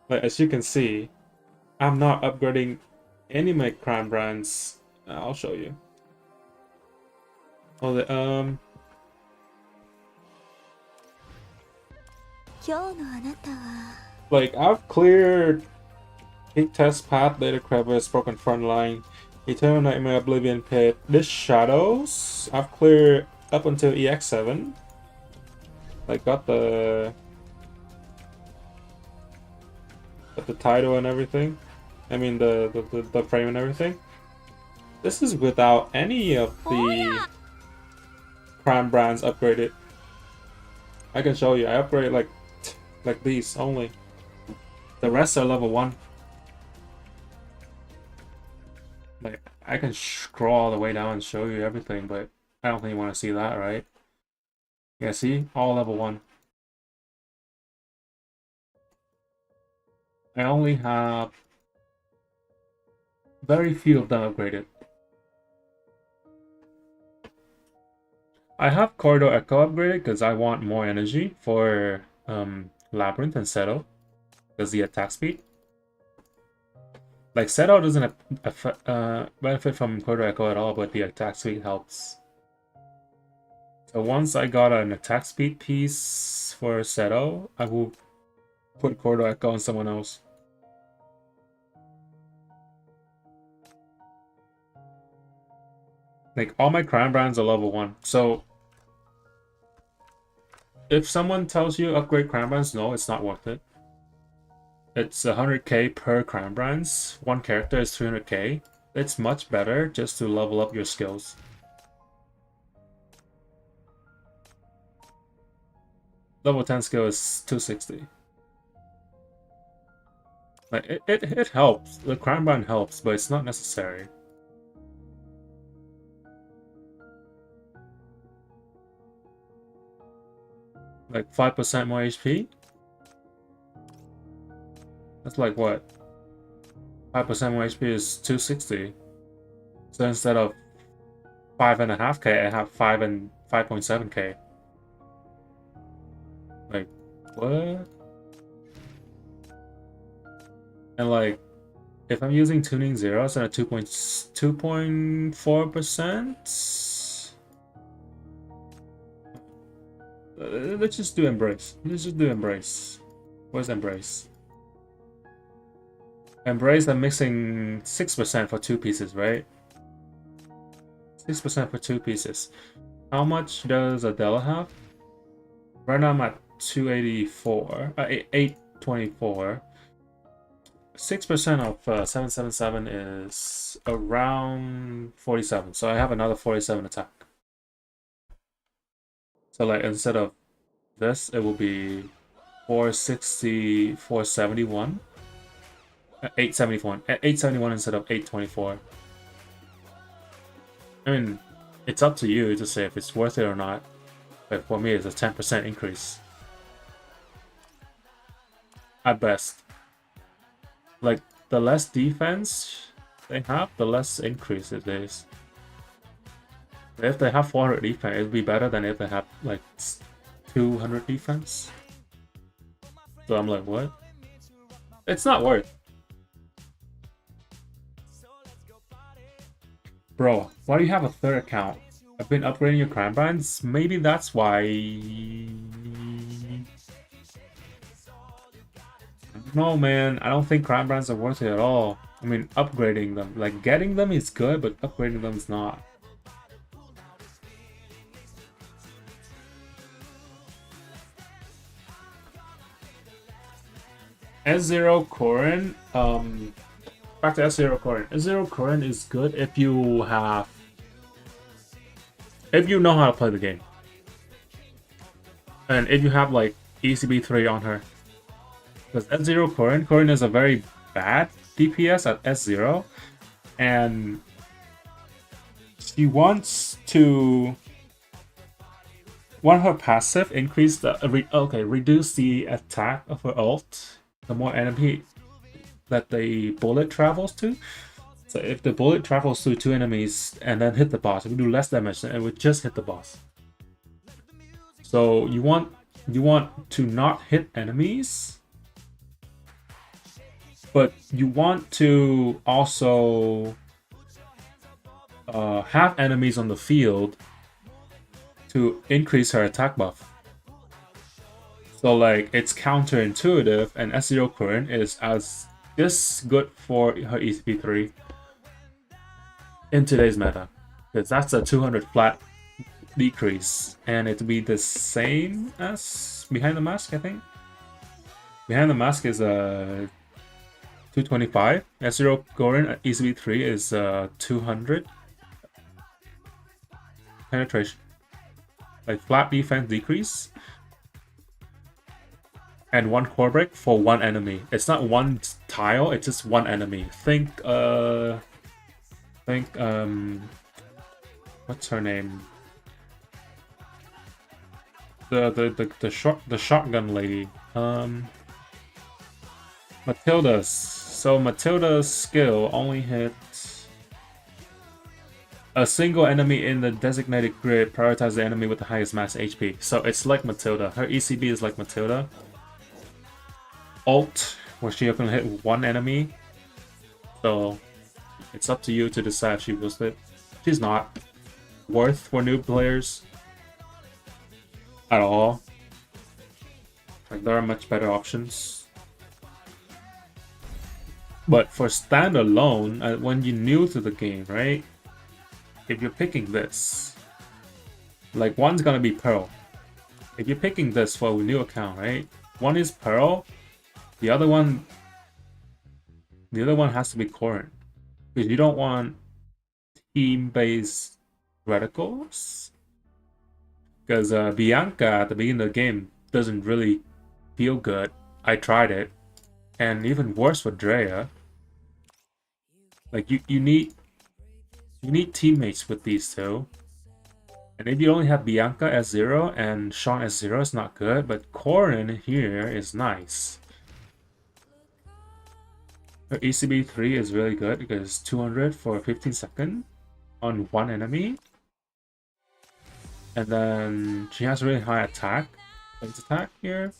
Like, as you can see, I'm not upgrading any of my Crown Brands. I'll show you. Oh, the, like, I've cleared Peak Test Path, Data Crevice, Broken Front Line, Eternal Nightmare, Oblivion Pit. This Shadows, I've cleared up until EX7. Like got the title and everything. I mean the frame and everything. This is without any of the Crown brands upgraded. I can show you. I upgraded like these only. The rest are level 1. Like I can scroll all the way down and show you everything, but I don't think you want to see that, right? Yeah, see? All level 1. I only have very few of them upgraded. I have Corridor Echo upgraded because I want more energy for Labyrinth and Settle because the attack speed. Like Settle doesn't benefit from Corridor Echo at all, but the attack speed helps. So once I got an attack speed piece for Settle, I will put Corridor Echo on someone else. Like all my Crown brands are level 1. So if someone tells you upgrade Crown brands, no, it's not worth it. It's 100k per Crown brands. One character is 300k. It's much better just to level up your skills. Level 10 skill is 260. Like it helps. The Crown brand helps, but it's not necessary. Like 5% more HP? That's like what? 5% more HP is 260. So instead of 5.5k, I have 5.7k. Like, what? And like, if I'm using tuning zeros and a 2.4%, let's just do Embrace. Let's just do Embrace. Where's Embrace? Embrace, I'm mixing 6% for 2 pieces, right? 6% for 2 pieces. How much does Adela have? Right now I'm at 284, 824. 6% of 777 is around 47, so I have another 47 attack. So like instead of this, it will be 460, 471, 871 instead of 824. I mean, it's up to you to say if it's worth it or not. But for me, it's a 10% increase. At best. Like, the less defense they have, the less increase it is. If they have 400 defense, it'd be better than if they have like 200 defense. So I'm like, what? It's not worth. Bro, why do you have a third account? I've been upgrading your Crown brands. Maybe that's why. No, man. I don't think Crown brands are worth it at all. I mean, upgrading them, like getting them is good, but upgrading them is not. S0 Corrin, back to S0 Corrin. S0 Corrin is good if you know how to play the game. And if you have like ECB3 on her. Because S0 Corrin is a very bad DPS at S0. And she wants her passive increase the reduce the attack of her ult. The more enemy that the bullet travels to. So if the bullet travels to 2 enemies and then hit the boss, it would do less damage than it would just hit the boss. So you want to not hit enemies, but you want to also have enemies on the field to increase her attack buff. So like it's counterintuitive, and S0 Corrin is as just good for her ECP3 in today's meta, because that's a 200 flat decrease, and it will be the same as Behind the Mask, I think. Behind the Mask is 225. S0 Gorin ECB3 is 200. Penetration. Like flat defense decrease. And 1 core break for 1 enemy. It's not 1 tile, it's just 1 enemy. Think what's her name? The shotgun lady. Matilda's. So Matilda's skill only hits a single enemy in the designated grid. Prioritize the enemy with the highest max HP. So it's like Matilda. Her ECB is like Matilda. Ult, where she can hit 1 enemy. So it's up to you to decide if she was it. She's not worth for new players at all. Like there are much better options. But for standalone, when you're new to the game, right? If you're picking this, like one's gonna be Pearl. If you're picking this for a new account, right? One is Pearl, the other one has to be Corrin. Because you don't want team-based reticles. Because Bianca at the beginning of the game doesn't really feel good. I tried it. And even worse for Dreya. Like you need teammates with these two. And if you only have Bianca S0 and Sean S0, it's not good. But Corrin here is nice. Her ECB3 is really good because it's 200 for 15 seconds on 1 enemy. And then she has really high attack. Attack here.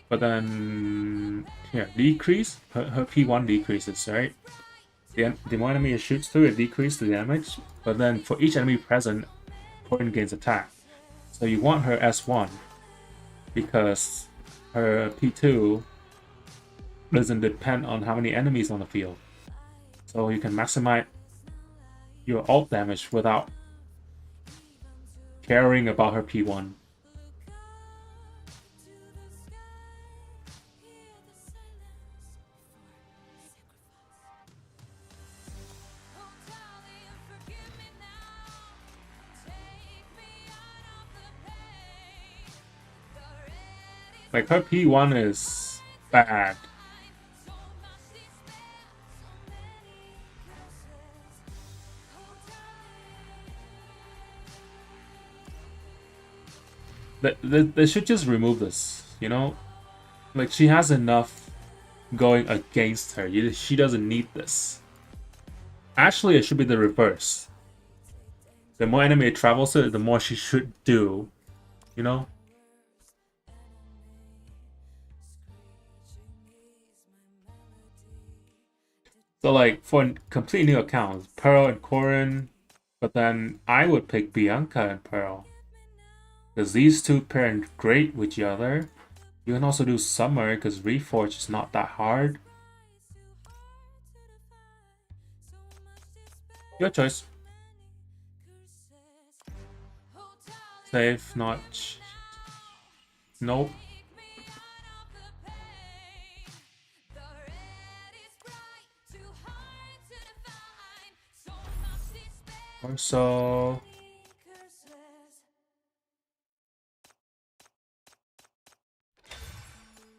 But then here, decrease. Her P1 decreases, right? The more enemy it shoots through, it decreases the damage. But then for each enemy present, Corrin gains attack. So you want her S1 because her P2 doesn't depend on how many enemies on the field. So you can maximize your ult damage without caring about her P1. Like her P1 is bad. They should just remove this, you know? Like she has enough going against her. She doesn't need this. Actually, it should be the reverse. The more enemy it travels to, the more she should do, you know? So like for a completely new account, Pearl and Corrin, but then I would pick Bianca and Pearl. Because these two pair great with each other. You can also do Summer because Reforge is not that hard. Your choice. Save, not... Nope. Also...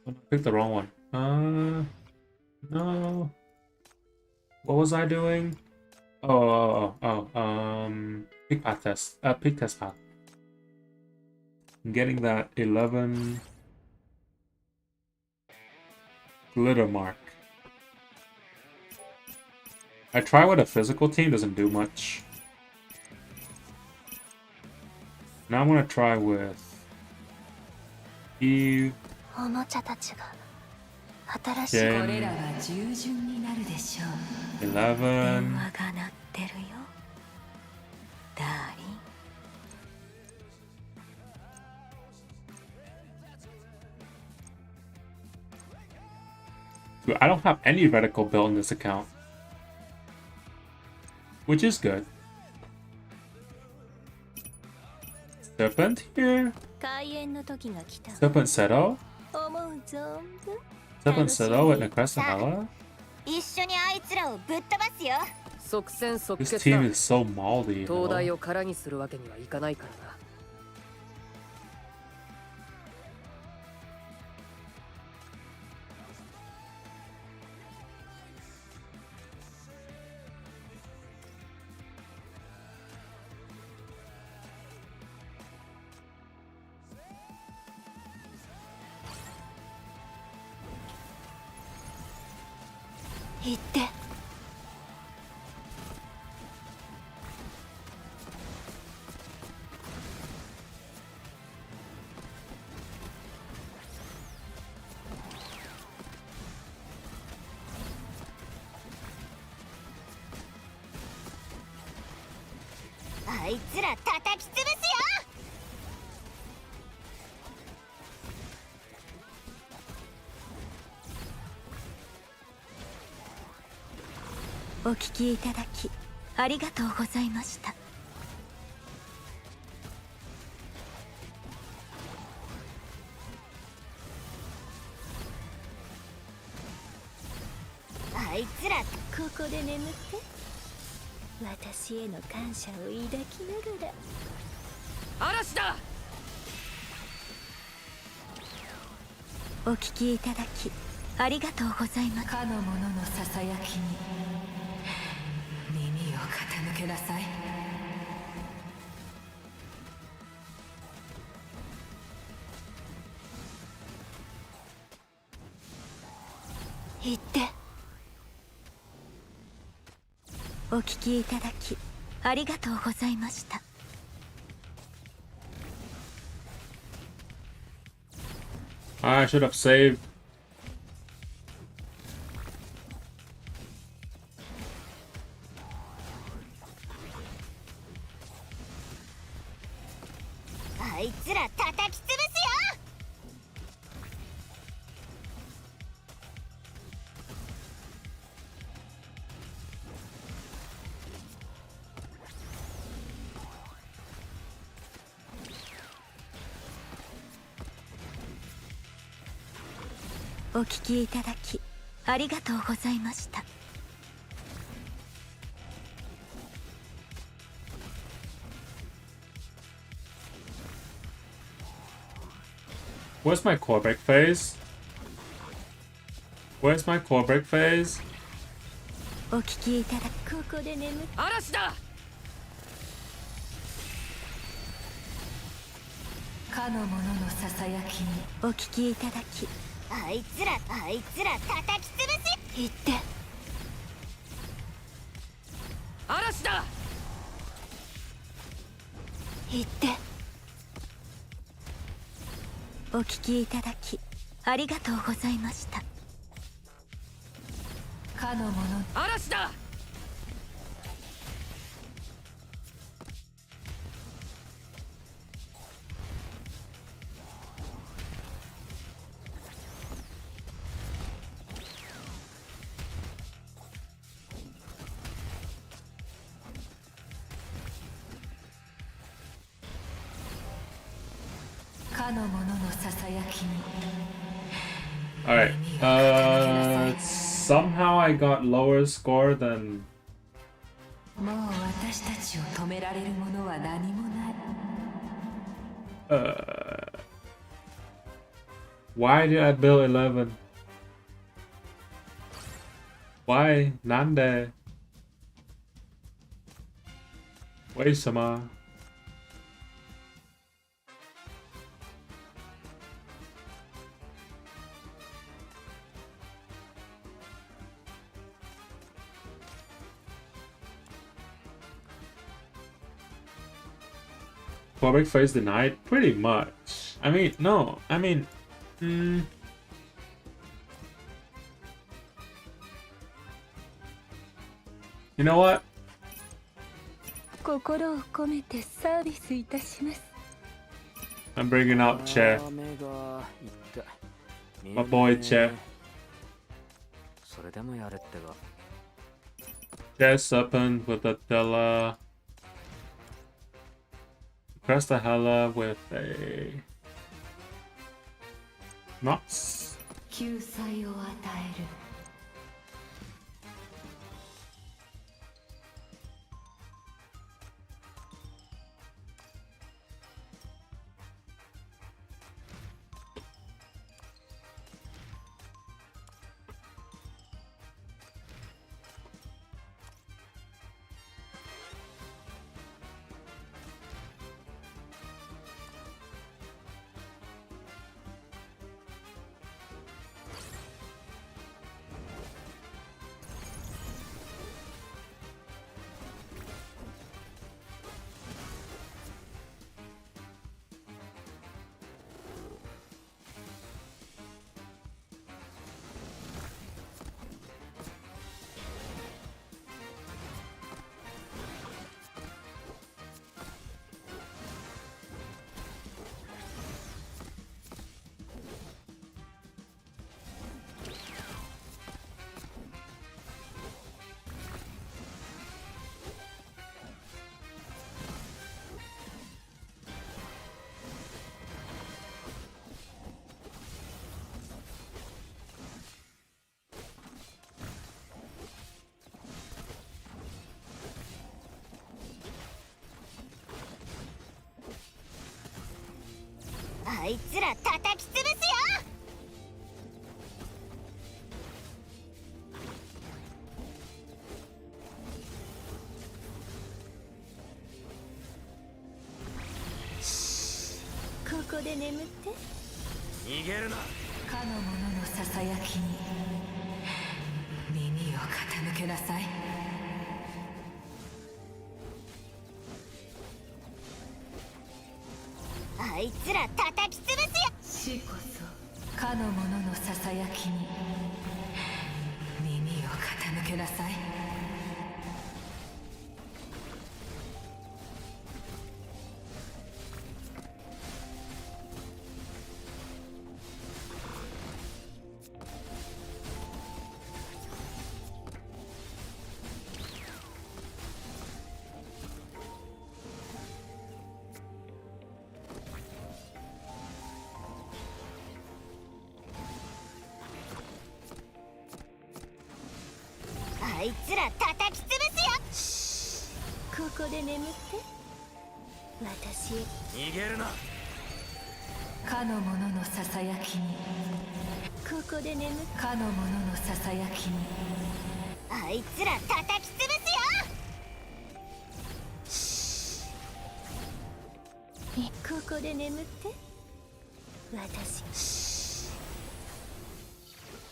I picked the wrong one. No. What was I doing? Pick path test. Pick test path. I'm getting that 11 glitter mark. I try with a physical team, doesn't do much. Now I'm gonna try with Eve. おもちゃたちが新しい Jen, これらは従順になるでしょう。 電 11. 話が鳴ってるよダーリン Dude, I don't have any reticle built in this account, which is good. Serpent here? 開演の時が来た。 Serpent Settle? 思う存分。 Serpent Settle with Necresta Hella? 一緒にあいつらをぶっ飛ばすよ。即戦即 This 決 team だ。 is so moldy. 東大を空にするわけにはいかないからな。行って。あいつら叩き潰すよ。お聞きいただきありがとうございました。あいつらここで眠って。私への感謝を抱きながら。嵐だ。お聞きいただきありがとうございます。かの者のささやきに耳を傾けなさい。言って。お聞きいただきありがとうございました。I should have saved. あいつら叩き潰すよ。お聞きいただきありがとうございました。Where's my core break phase? Where's my core break phase? お聞きいただきここで眠って。嵐だ。かの者のささやきにお聞きいただきあいつら叩き潰す。言って。嵐だ。言って。お聞きいただきありがとうございました。かの者嵐だ。かの者のささやきに Alright. Somehow I got lower score than. もう私たちを止められるものは何もない。Why did I build 11? Why? Nande? Wait, Sama. Public face denied? Pretty much. I mean, no. I mean, you know what? 心を込めてサービスいたします。 I'm bringing out Che. My boy Che. それでもやるってば。 Che Serpent with the Della. Necresta Hella with a Nox. 救済を与える。あいつら叩き潰すよ。ここで眠って。逃げるな。かの者のささやきに耳を傾けなさい。あいつら叩き潰すよ。死こそかの者のささやきに耳を傾けなさい。あいつら叩き潰すよ。ここで眠って。私逃げるな。かの者のささやきにここで眠って。かの者のささやきにあいつら叩き潰すよ。ここで眠って。私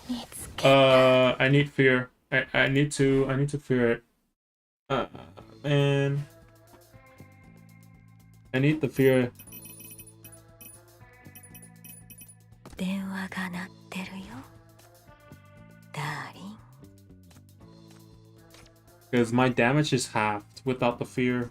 見つけ。I need fear. I need to fear it. Man. I need the fear. 電話が鳴ってるよ、ダーリン。 Because my damage is halved without the fear.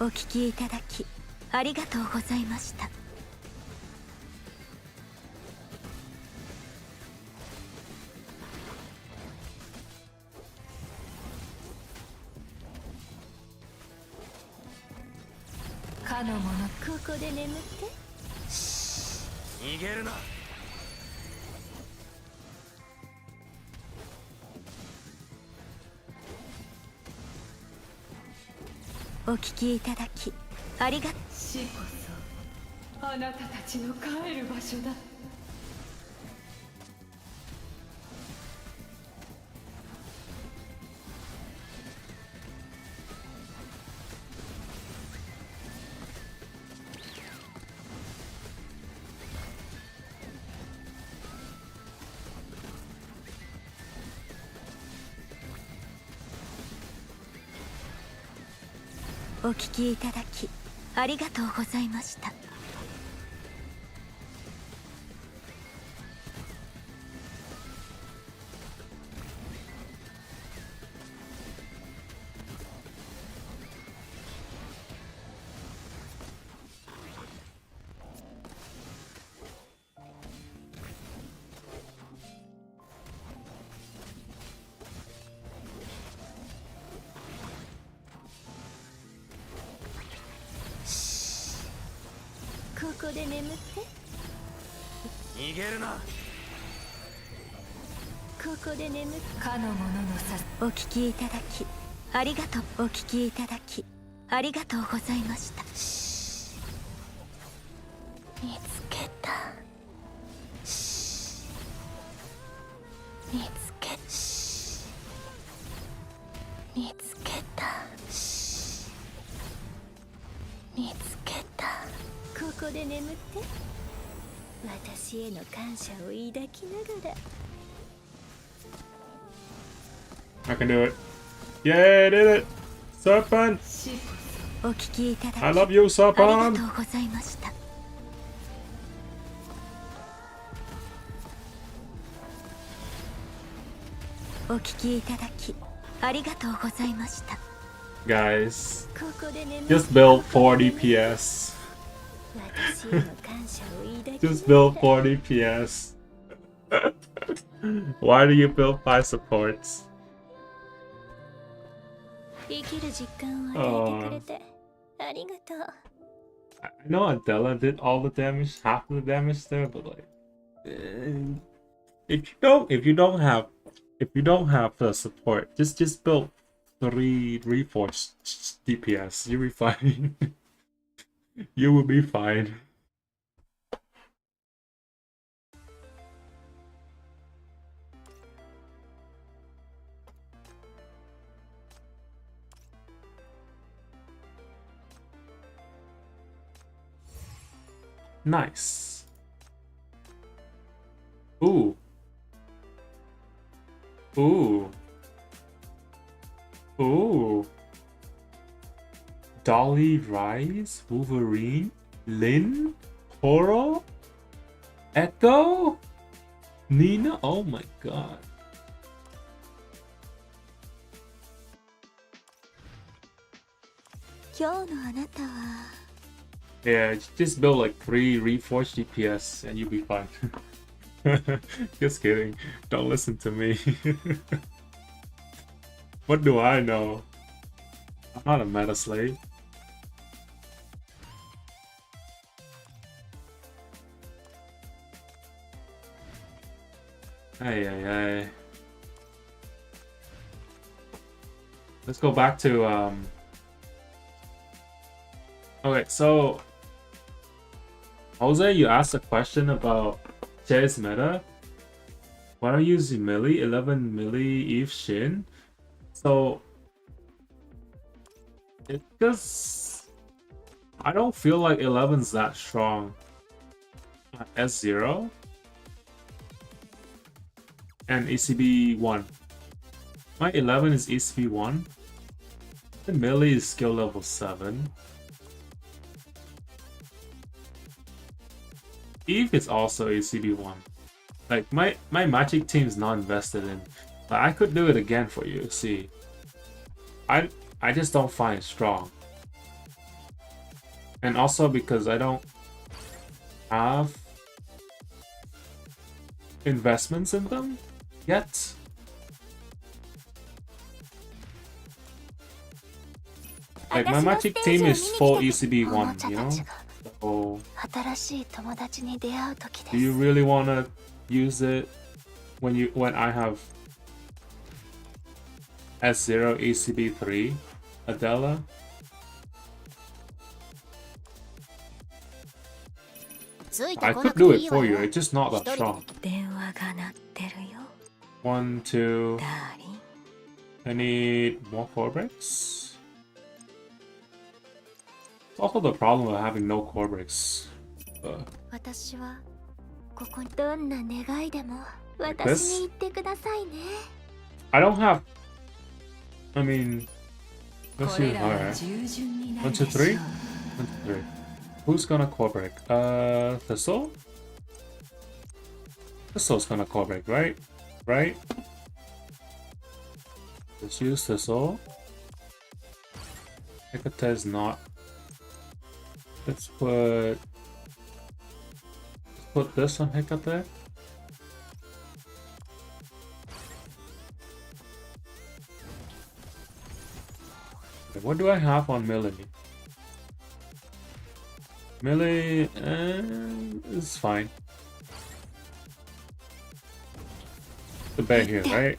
お聞きいただきありがとうございました。かの者ここで眠って。逃げるな。お聞きいただきありがとう。死こそあなたたちの帰る場所だ。お聞きいただきありがとうございました。ここで眠って。逃げるな。ここで眠って。かの者のさお聞きいただきありがとう。お聞きいただきありがとうございました。見つけた。見つけ見つけた。見つけた。ここで眠って。私への感謝を抱きながら。I can do it. Yay, I did it! Serpent! お聞きいただき I love you, ありがと Serpent! うございました。お聞きいただきありがとうございました。 Guys, ここで眠って。 just build 40 PS. 私への感謝を抱き Just な build がら。 40 PS. Why do you build 5 supports? 生きる実感を与えてくれてありがとう。 I know Adela did all the damage, half of the damage there, but like, if you don't have the support, just build 3 reforged DPS. You'll be fine. You will be fine. Nice. Ooh. Ooh. Ooh. Dolly Rise, Wolverine, Lynn, Toro, Echo, Nina. Oh my god. Yeah, just build like 3 reforged DPS and you'll be fine. Just kidding. Don't listen to me. What do I know? I'm not a meta slave. Ay, ay, ay. Let's go back to okay, so Jose, you asked a question about Jay's meta. Why don't you use melee 11 melee Eve Shin? So it's just I don't feel like 11's that strong. S0 and ECB 1. My 11 is ECB 1. The melee is skill level 7. Eve is also ECB 1. Like my magic team is not invested in. Like I could do it again for you. See, I just don't find it strong. And also because I don't have investments in them yet. Like my magic team is full ECB 1, you know? So do you really wanna use it when I have S0 ECB 3 Adela? I could do it for you, it's just not that strong. 1, 2. I need more core bricks. It's also the problem of having no core bricks. I don't have. I mean, Let's use her. 1, 2, 3. 1, 2, 3. Who's gonna core break? Thistle? Thistle's gonna core break, right? Right? Let's use Thistle. Necresta not. Let's put this on Hecate. Okay, what do I have on melee? Melee is fine. The bear here, right?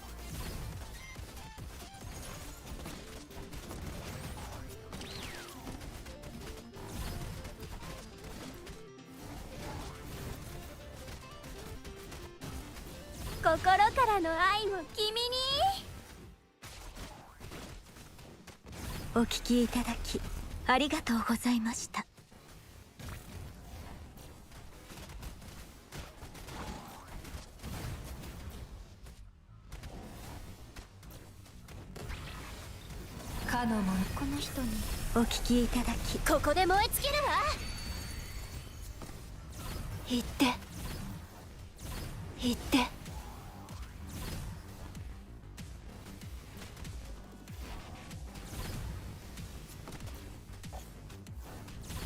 お聞きいただきありがとうございました。かの者この人にお聞きいただきここで燃え尽きるわ。言って言って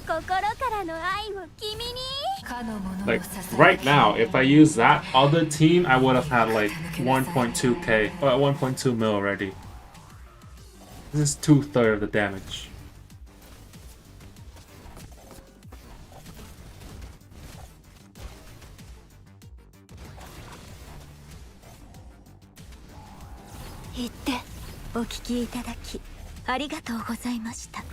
心からの愛を君に。 Like right now, if I use that other team, I would have had like 1.2k or 1.2 mil already. This is 2/3 of the damage.言ってお聞きいただきありがとうございました。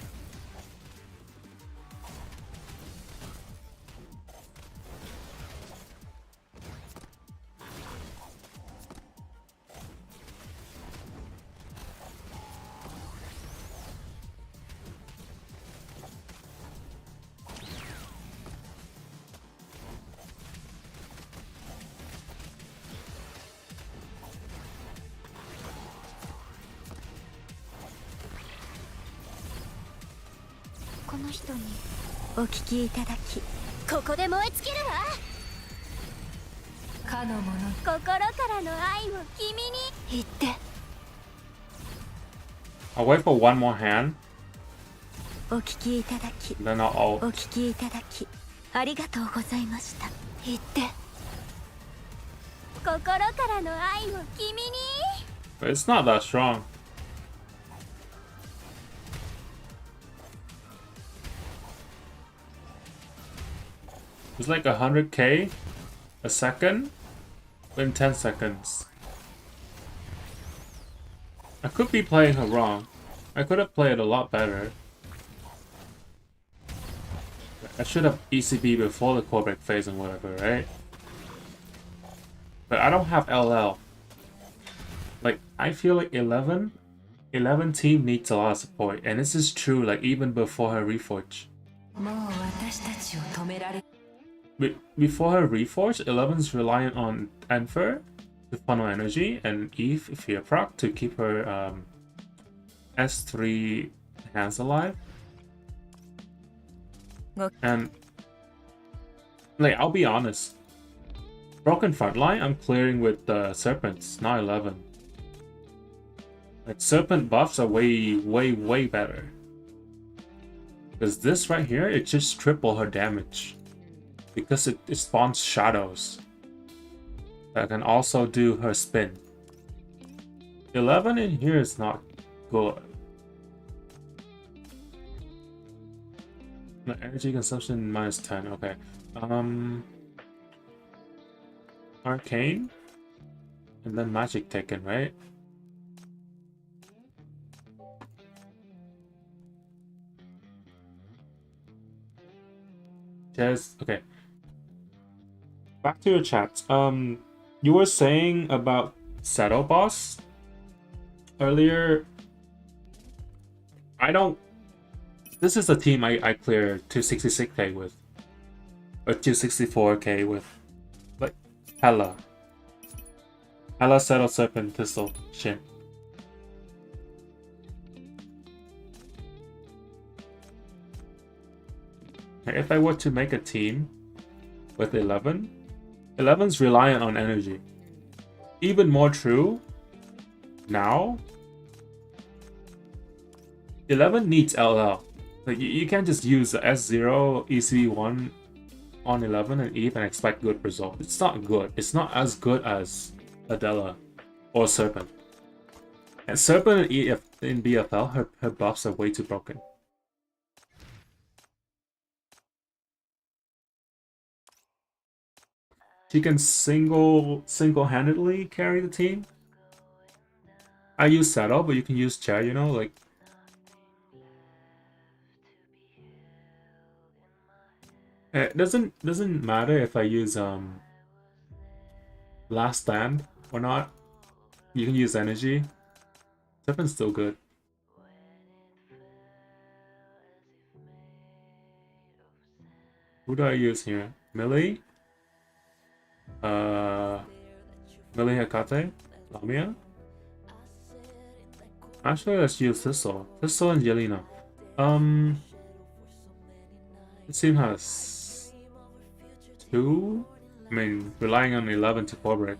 この人にお聞きいただきここで燃え尽きるわ。かの者心からの愛を君に。言って I'll wait for one more hand, お聞きいただき then I'll お ult. 聞きいただきありがとうございました。言って心からの愛を君に。 But it's not that strong. It's like 100k a second in 10 seconds. I could be playing her wrong. I could have played a lot better. I should have ECB before the core break phase and whatever, right? But I don't have LL. Like, I feel like 11 team needs a lot of support, and this is true like even before her reforge. Before her reforge, 11's reliant on Enfer to funnel energy and Eve via proc to keep her S3 hands alive. And like, I'll be honest, broken frontline I'm clearing with serpents, not 11. Like, serpent buffs are way better. Because this right here, it just triple her damage. Because it spawns shadows that can also do her spin. 11 in here is not good. The energy consumption minus 10, okay. Arcane? And then magic taken, right? Yes, okay. Back to your chat. You were saying about Shadow Boss earlier. This is a team I clear 266k with, or 264k with, like Hella, Shadow Serpent, Thistle, Shin. If I were to make a team with 11, 11's reliant on energy. Even more true now, 11 needs LL. Like you can't just use the S0 EC1 on 11 and Eve and expect good result. It's not good. It's not as good as Adela or Serpent. And Serpent in BFL, her buffs are way too broken. She can single-handedly carry the team. I use Saddle, but you can use Chair, you know, like. It doesn't matter if I use Last Stand or not. You can use Energy. Serpent's still good. Who do I use here? Millie? Millie Hekate? Lamia? Actually, let's use Thistle. Thistle and Yelena. This team has 2? I mean, relying on 11 to core break.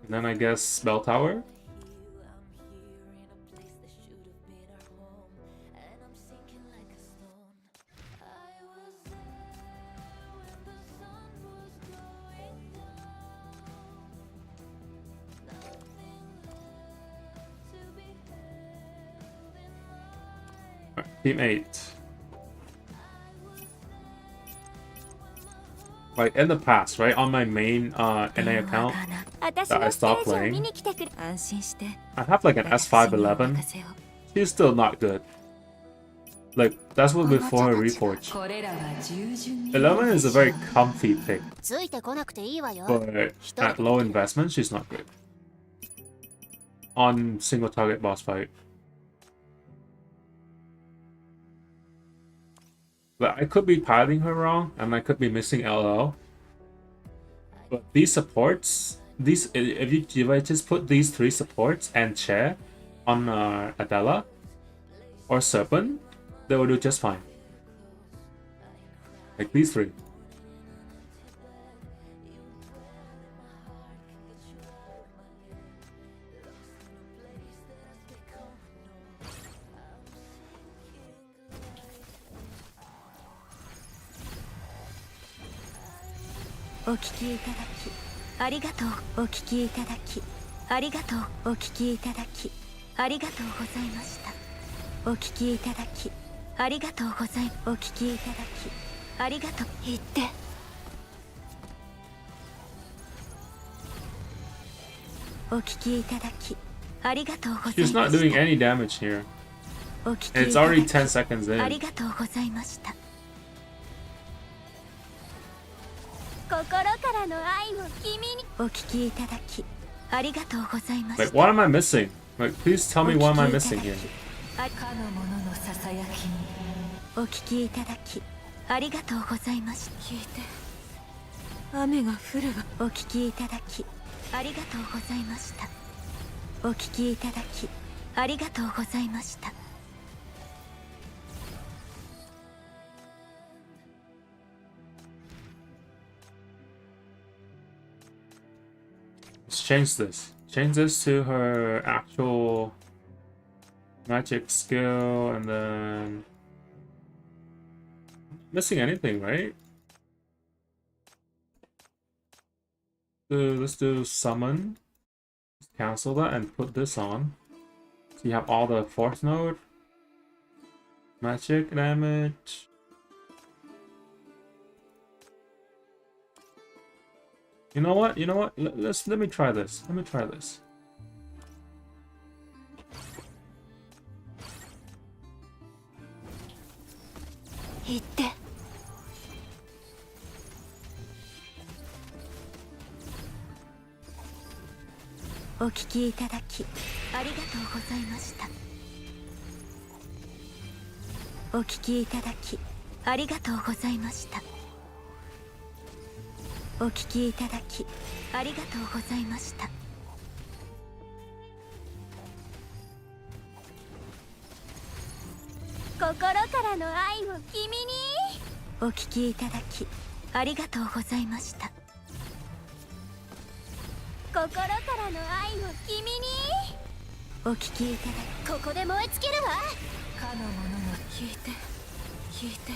And then I guess Bell Tower. Team 8. Like in the past, right, on my main NA account that I stopped playing, I have like an S5-11. She's still not good. Like, that's what before her reforge. 11 is a very comfy pick, but at low investment, she's not good. On single target boss fight. But I could be piloting her wrong, and I could be missing LL. But these supports, if I just put these 3 supports and Chair on Adela or Serpent, they will do just fine. Like these 3.お聞きいただきありがとう。お聞きいただきありがとう。お聞きいただきありがとうございました。お聞きいただきありがとうございお聞きいただきありがとう。言ってお聞きいただきありがとうございました。 She's not doing any damage here. お聞き It's いただ already き 10 seconds あり in. がとうございました。心からの愛を君にお聞きいただきありがとうございました。 Like, what am I missing? Like, please tell me what am I missing here? かの者のささやきにお聞きいただきありがとうございました。聞いて雨が降るわ。お聞きいただきありがとうございました。お聞きいただきありがとうございました。 Let's change this. Change this to her actual magic skill, and then missing anything, right? Let's do summon. Let's cancel that and put this on. So you have all the 4th node, magic damage. You know what? You know what? Let me try this. Let me try this. O 聞きいただきありがとうございました。お聞きいただきありがとうございました。お聞きいただきありがとうございました。心からの愛を君に。お聞きいただきありがとうございました。心からの愛を君に。お聞きいただここで燃え尽きるわ。かの者の聞いて聞いて。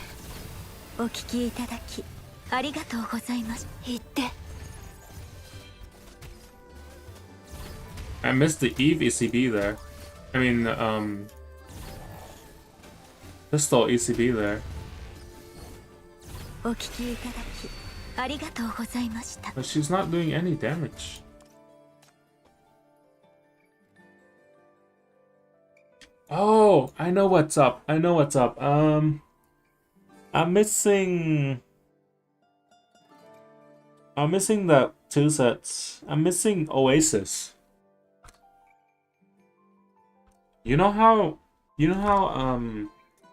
お聞きいただきありがとうございます。言って。 I missed the Eve ECB there. I mean, Pistol ECB there. お聞きいただきありがとうございました。 But she's not doing any damage. Oh, I know what's up. I know what's up. I'm missing the two sets. I'm missing Oasis. You know how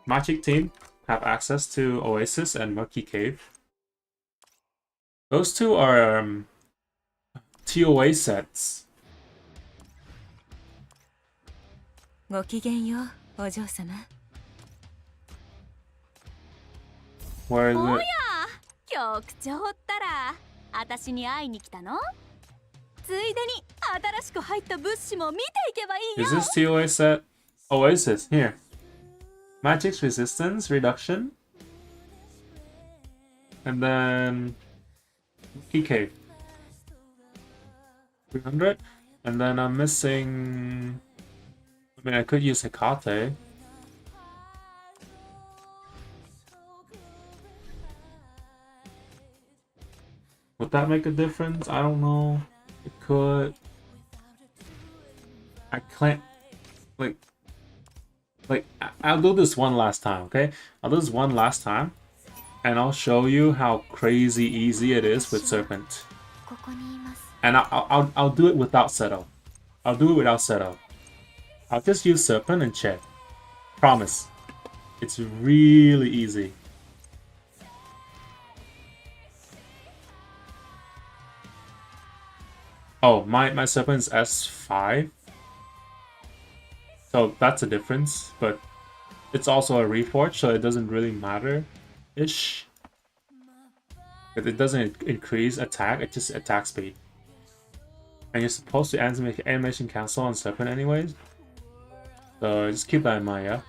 Magic Team have access to Oasis and Murky Cave? Those two are TOA sets. ごきげんようお嬢様。 Where is お it? や局長ったら私に会いに来たの。ついでに新しく入った物資も見ていけばいいよ。 Is this TOA set? Oasis, here. Magic's resistance reduction. And then Key Cave. 300. And then I'm missing. I mean, I could use Hecate. Would that make a difference? I don't know. It could. I can't. I'll do this one last time, okay? I'll do this one last time, and I'll show you how crazy easy it is with Serpent. ここにいます。 And I'll do it without Seto. I'll do it without Seto. I'll just use Serpent and check. Promise. It's really easy. Oh, my Serpent is S5. So that's a difference, but it's also a reforge, so it doesn't really matter-ish. But it doesn't increase attack, it just attack speed. And you're supposed to animation cancel on Serpent anyways. So just keep that in mind, yeah?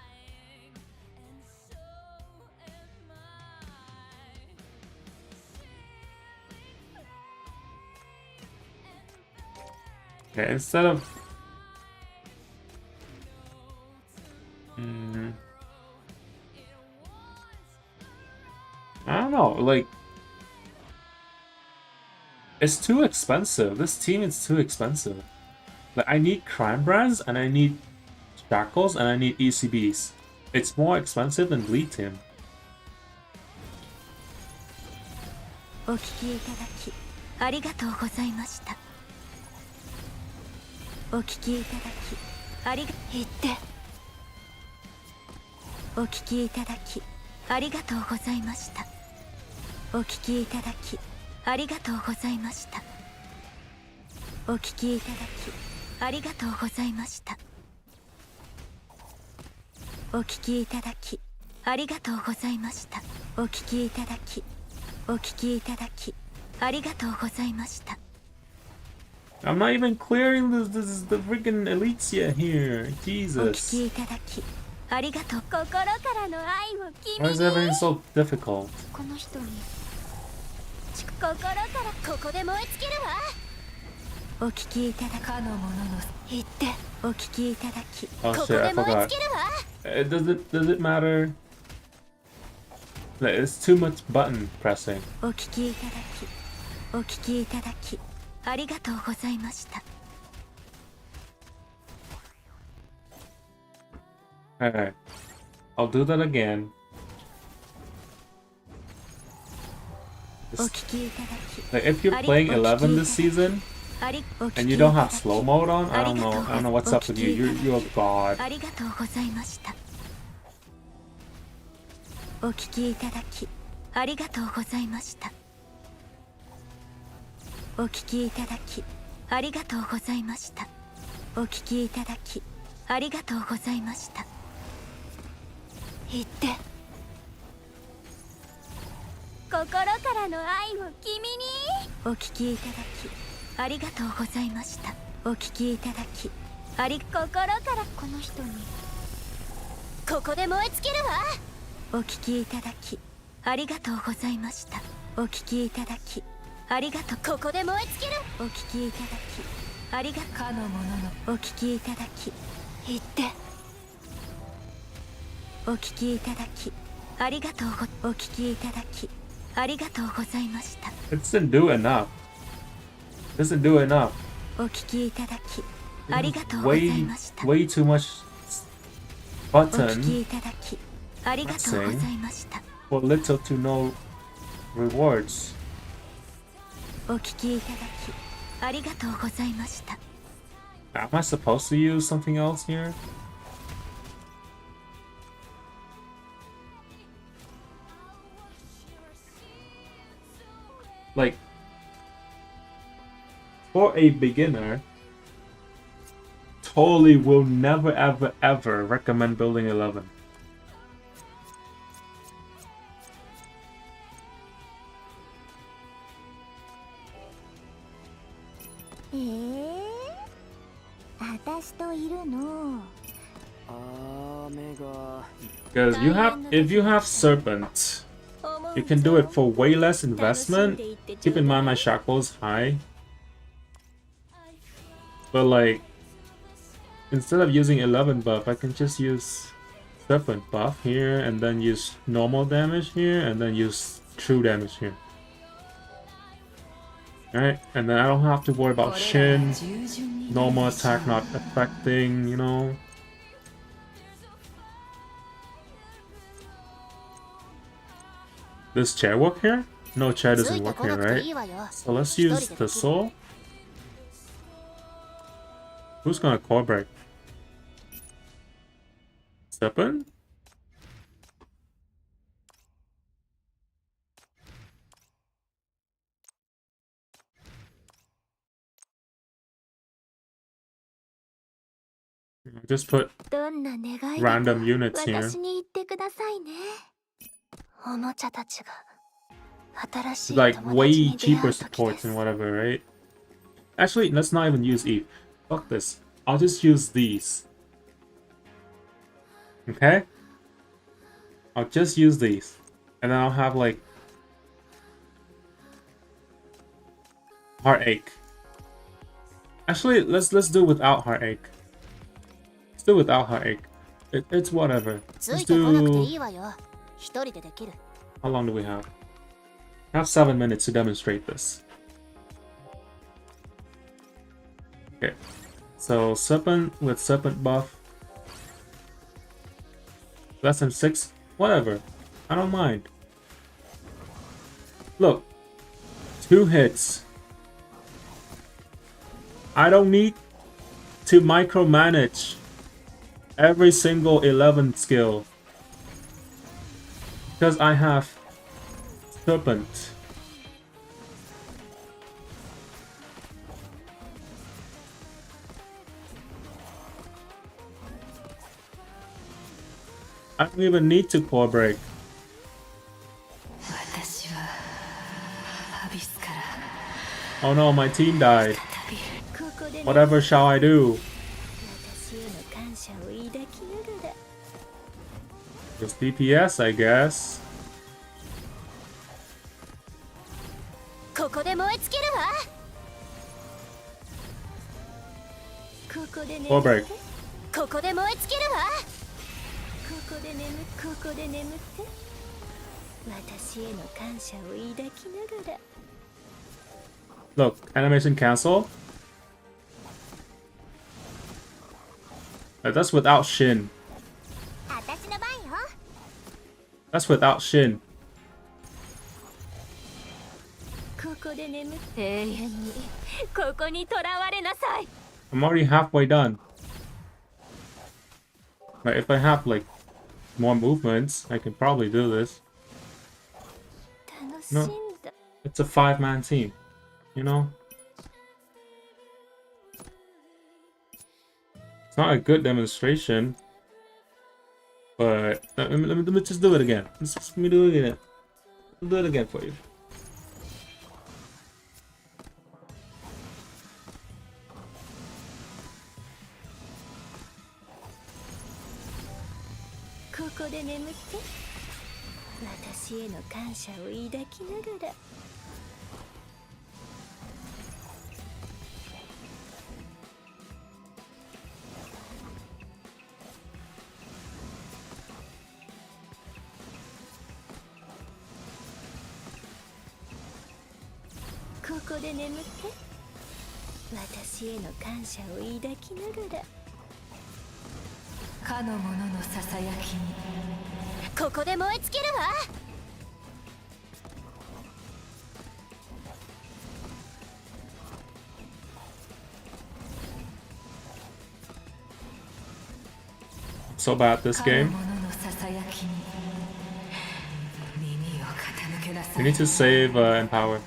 Okay, instead of... I don't know, like... It's too expensive. This team is too expensive. Like, I need crime brands, and I need shackles, and I need ECBs. It's more expensive than Bleed Team. お聞きいただきありがとうございました。お聞きいただきありが言って。お聞きいただきありがとうございました。お聞きいただきありがとうございました。お聞きいただきありがとうございました。お聞きいただきありがとうございました。お聞きいただきお聞きいただきありがとうございました。 I'm not even clearing the freaking elites yet here. お Jesus. 聞きいただきありがとう。心からの愛を君 Why is に。 everything so difficult? この人に心からここで燃え尽きるわ。お聞きいただきかの者の言ってお聞きいただき Oh ここ shit, I で燃え forgot. 尽きるわ。Does it matter? Like, it's too much button pressing. お聞きいただきお聞きいただきありがとうございました。 Alright. I'll do that again. お聞きいただき Like, if you're playing 11 this season ありお聞き and い you た don't だ have き slow mode on, I don't know what's up with you. You're a god. ありがとうございました。お聞きいただきありがとうございました。お聞きいただきありがとうございました。お聞きいただきありがとうございました。言って心からの愛を君にお聞きいただきありがとうございました。お聞きいただき心からこの人にここで燃え尽きるわ。お聞きいただきありがとうございました。お聞きいただきありがとう。ここで燃え尽きる。お聞きいただきありがとう。かの者のお聞きいただき言ってお聞きいただきありがとうお聞きいただきありがとうございました。 It doesn't do enough. Doesn't do enough. お聞きいただきありがとうございました。 Way too much お聞 button きいただきありがとうございました。 for little to no rewards. お聞きいただきありがとうございました。 Am I supposed to use something else here? Like, for a beginner, totally will never ever ever recommend building 11. Because if you have Serpent, you can do it for way less investment. Keep in mind my shackle is high. But like, instead of using 11 buff, I can just use Serpent buff here, and then use normal damage here, and then use true damage here. Alright, and then I don't have to worry about Shin, normal attack not affecting, you know. Does chair work here? No, chair doesn't work here, right? So let's use the soul. Who's gonna core break? Serpent? Just put random units here. It's like way cheaper supports and whatever, right? Actually, let's not even use Eve. Fuck this. I'll just use these. Okay? I'll just use these. And then I'll have like Heartache. Actually, let's do without Heartache. Let's do without Heartache. It's whatever. Let's do... How long do we have? I have 7 minutes to demonstrate this. Okay. So Serpent with Serpent buff. Less than 6? Whatever. I don't mind. Look. 2 hits. I don't need to micromanage every single 11 skill. Because I have Serpent. I don't even need to core break. Oh no, my team died. Whatever shall I do? Just DPS, I guess. Core break. Look, animation cancel. That's without Shin. That's without Shin. I'm already halfway done. But if I have like more movements, I can probably do this. No, it's a 5-man team, you know? It's not a good demonstration. But let me just do it again. Let me do it again. I'll do it again for you. So bad this game. We need to save and power.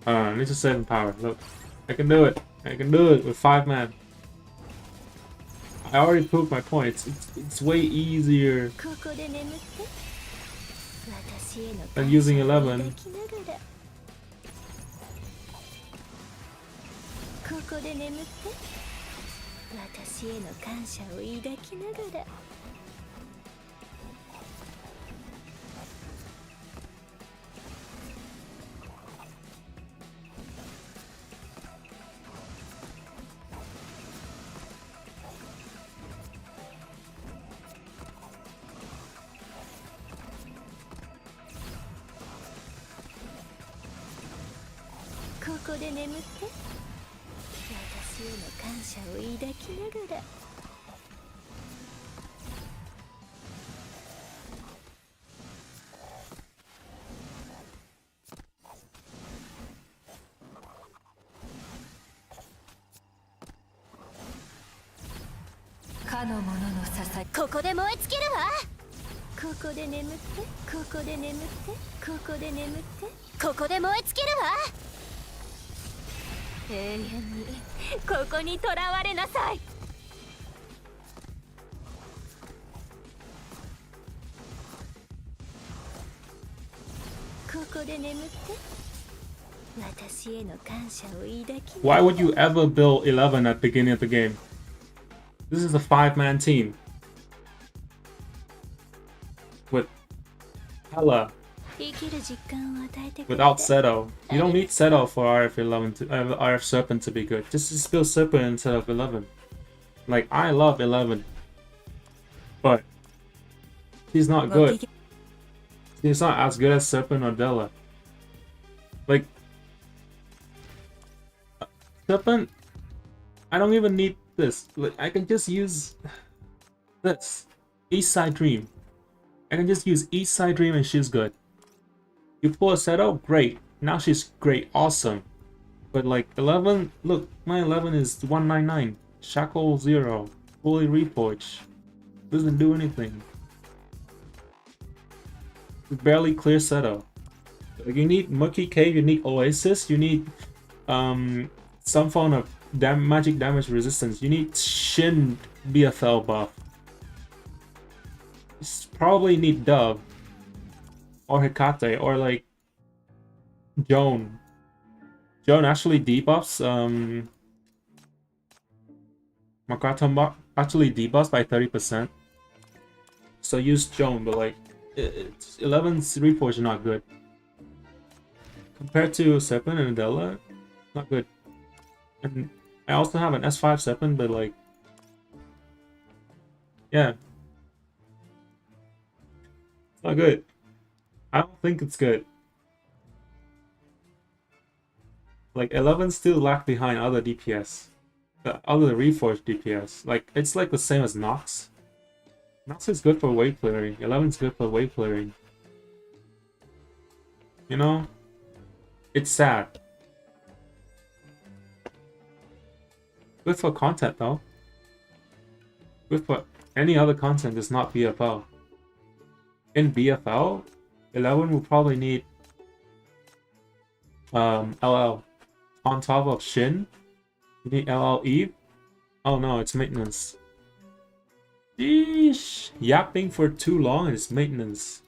I need to save and power. Look, I can do it. I can do it with 5 man. I already proved my points. It's way easier than using 11. Why would you ever build 11 at the beginning of the game? This is a 5-man team with Hela without Seto. You don't need Seto for RF11 to RF Serpent to be good. Just build Serpent instead of 11. Like, I love 11, but she's not good. She's not as good as Serpent or Della. Like, Serpent, I don't even need this. Like, I can just use this East Side Dream. I can just use East Side Dream and she's good. You pull a Seto, great. Now she's great, awesome. But like 11, look, my 11 is 199. Shackle 0. Fully Reforge. Doesn't do anything. Barely clear Seto. Like, you need Murky Cave, you need Oasis, you need some form of magic damage resistance. You need Shin BFL buff. You probably need Dove. Or Hecate, or like Joan. Joan actually debuffs Margaret actually debuffs by 30%. So use Joan, but like 11's Reforge is not good. Compared to Serpent and Adela, not good. And I also have an S5 Serpent, but like, yeah, it's not good. I don't think it's good. Like 11 still lag behind other DPS, the other Reforged DPS. Like, it's like the same as Nox. Nox is good for wave clearing. 11's good for wave clearing. You know, it's sad. Good for content though. Good for any other content that's not BFL. In BFL, 11 will probably need LL. On top of Shin, you need LL Eve. Oh no, it's maintenance. Sheesh. Yapping for too long is maintenance.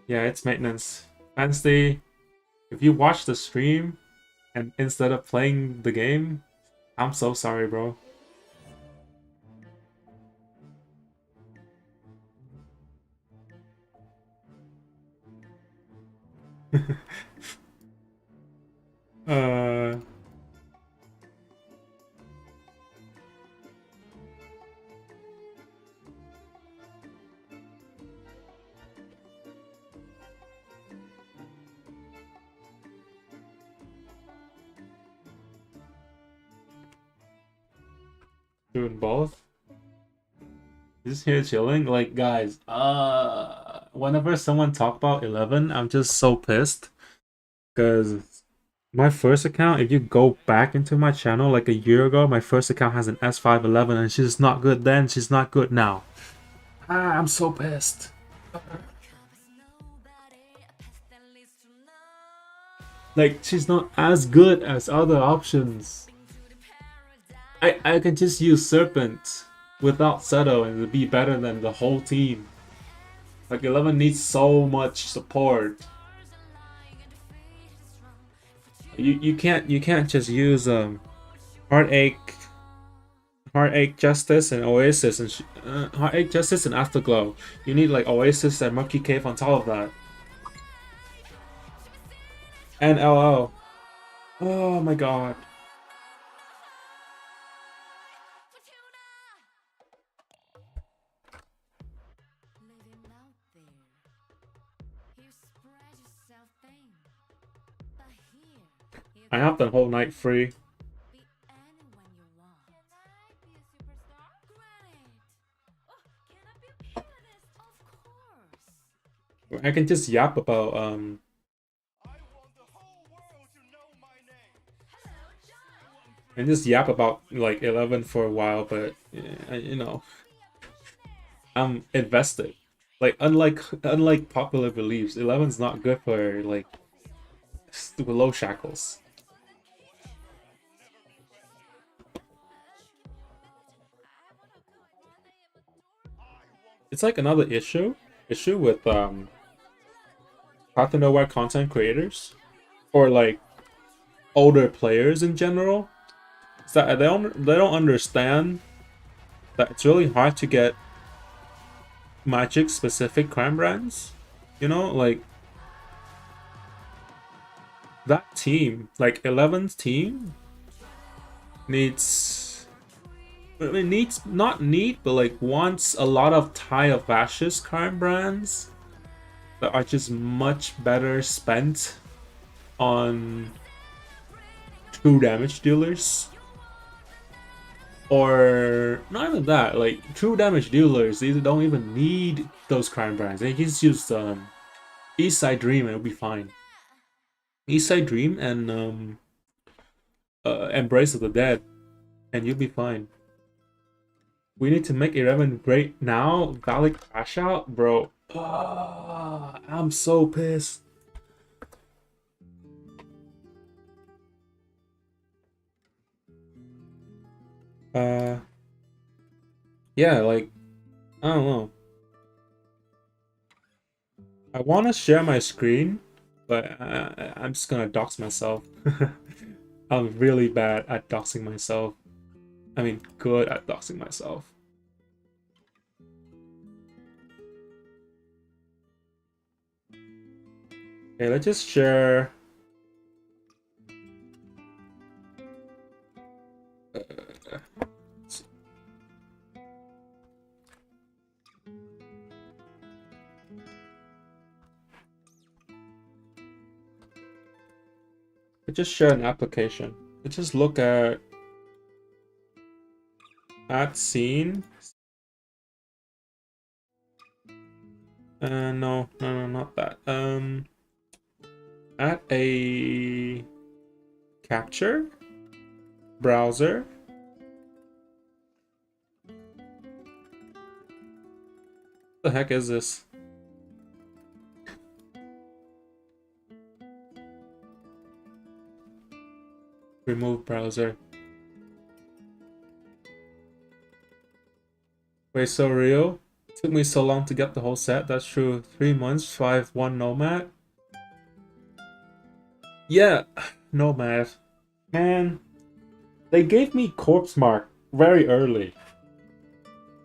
Yeah, it's maintenance. Fancy, if you watch the stream and instead of playing the game, I'm so sorry, bro. uh doing both. Just here chilling. Like, guys, whenever someone talk about 11, I'm just so pissed. Because my first account, if you go back into my channel like a year ago, my first account has an S511 and she's not good then, she's not good now. I'm so pissed. Like, she's not as good as other options. I can just use Serpent without Seto and it'd be better than the whole team. Like, 11 needs so much support. You can't just use Heartache Justice and Oasis and Heartache Justice and Afterglow. You need like Oasis and Murky Cave on top of that. And LO. Oh my god. I have the whole night free. I can just yap about and just yap about like 11 for a while, but you know, I'm invested. Like unlike popular beliefs, 11's not good for like low shackles. It's like another issue with Path Nowhere content creators or like older players in general. Is that they don't understand that it's really hard to get Magic specific crime brands. You know, like that team, like 11's team needs not need, but like wants a lot of Tide of Ashes crime brands that are just much better spent on true damage dealers. Or not even that, like true damage dealers, they don't even need those crime brands. They can just use Eastside Dream and it'll be fine. Eastside Dream and Embrace of the Dead, and you'll be fine. We need to make 11 great now. Valid crash out, bro. I'm so pissed. Yeah, like I don't know. I want to share my screen, but I'm just gonna dox myself. I'm really bad at doxing myself. I mean, good at doxing myself. Okay, let's just share. Just share an application. Let's just look at scene. No, not that. At a capture browser. What the heck is this? Remove browser. Wait, so real? It took me so long to get the whole set. That's true. 3 months, 5-1 Nomad. Yeah, Nomad. Man, they gave me Corpse Mark very early.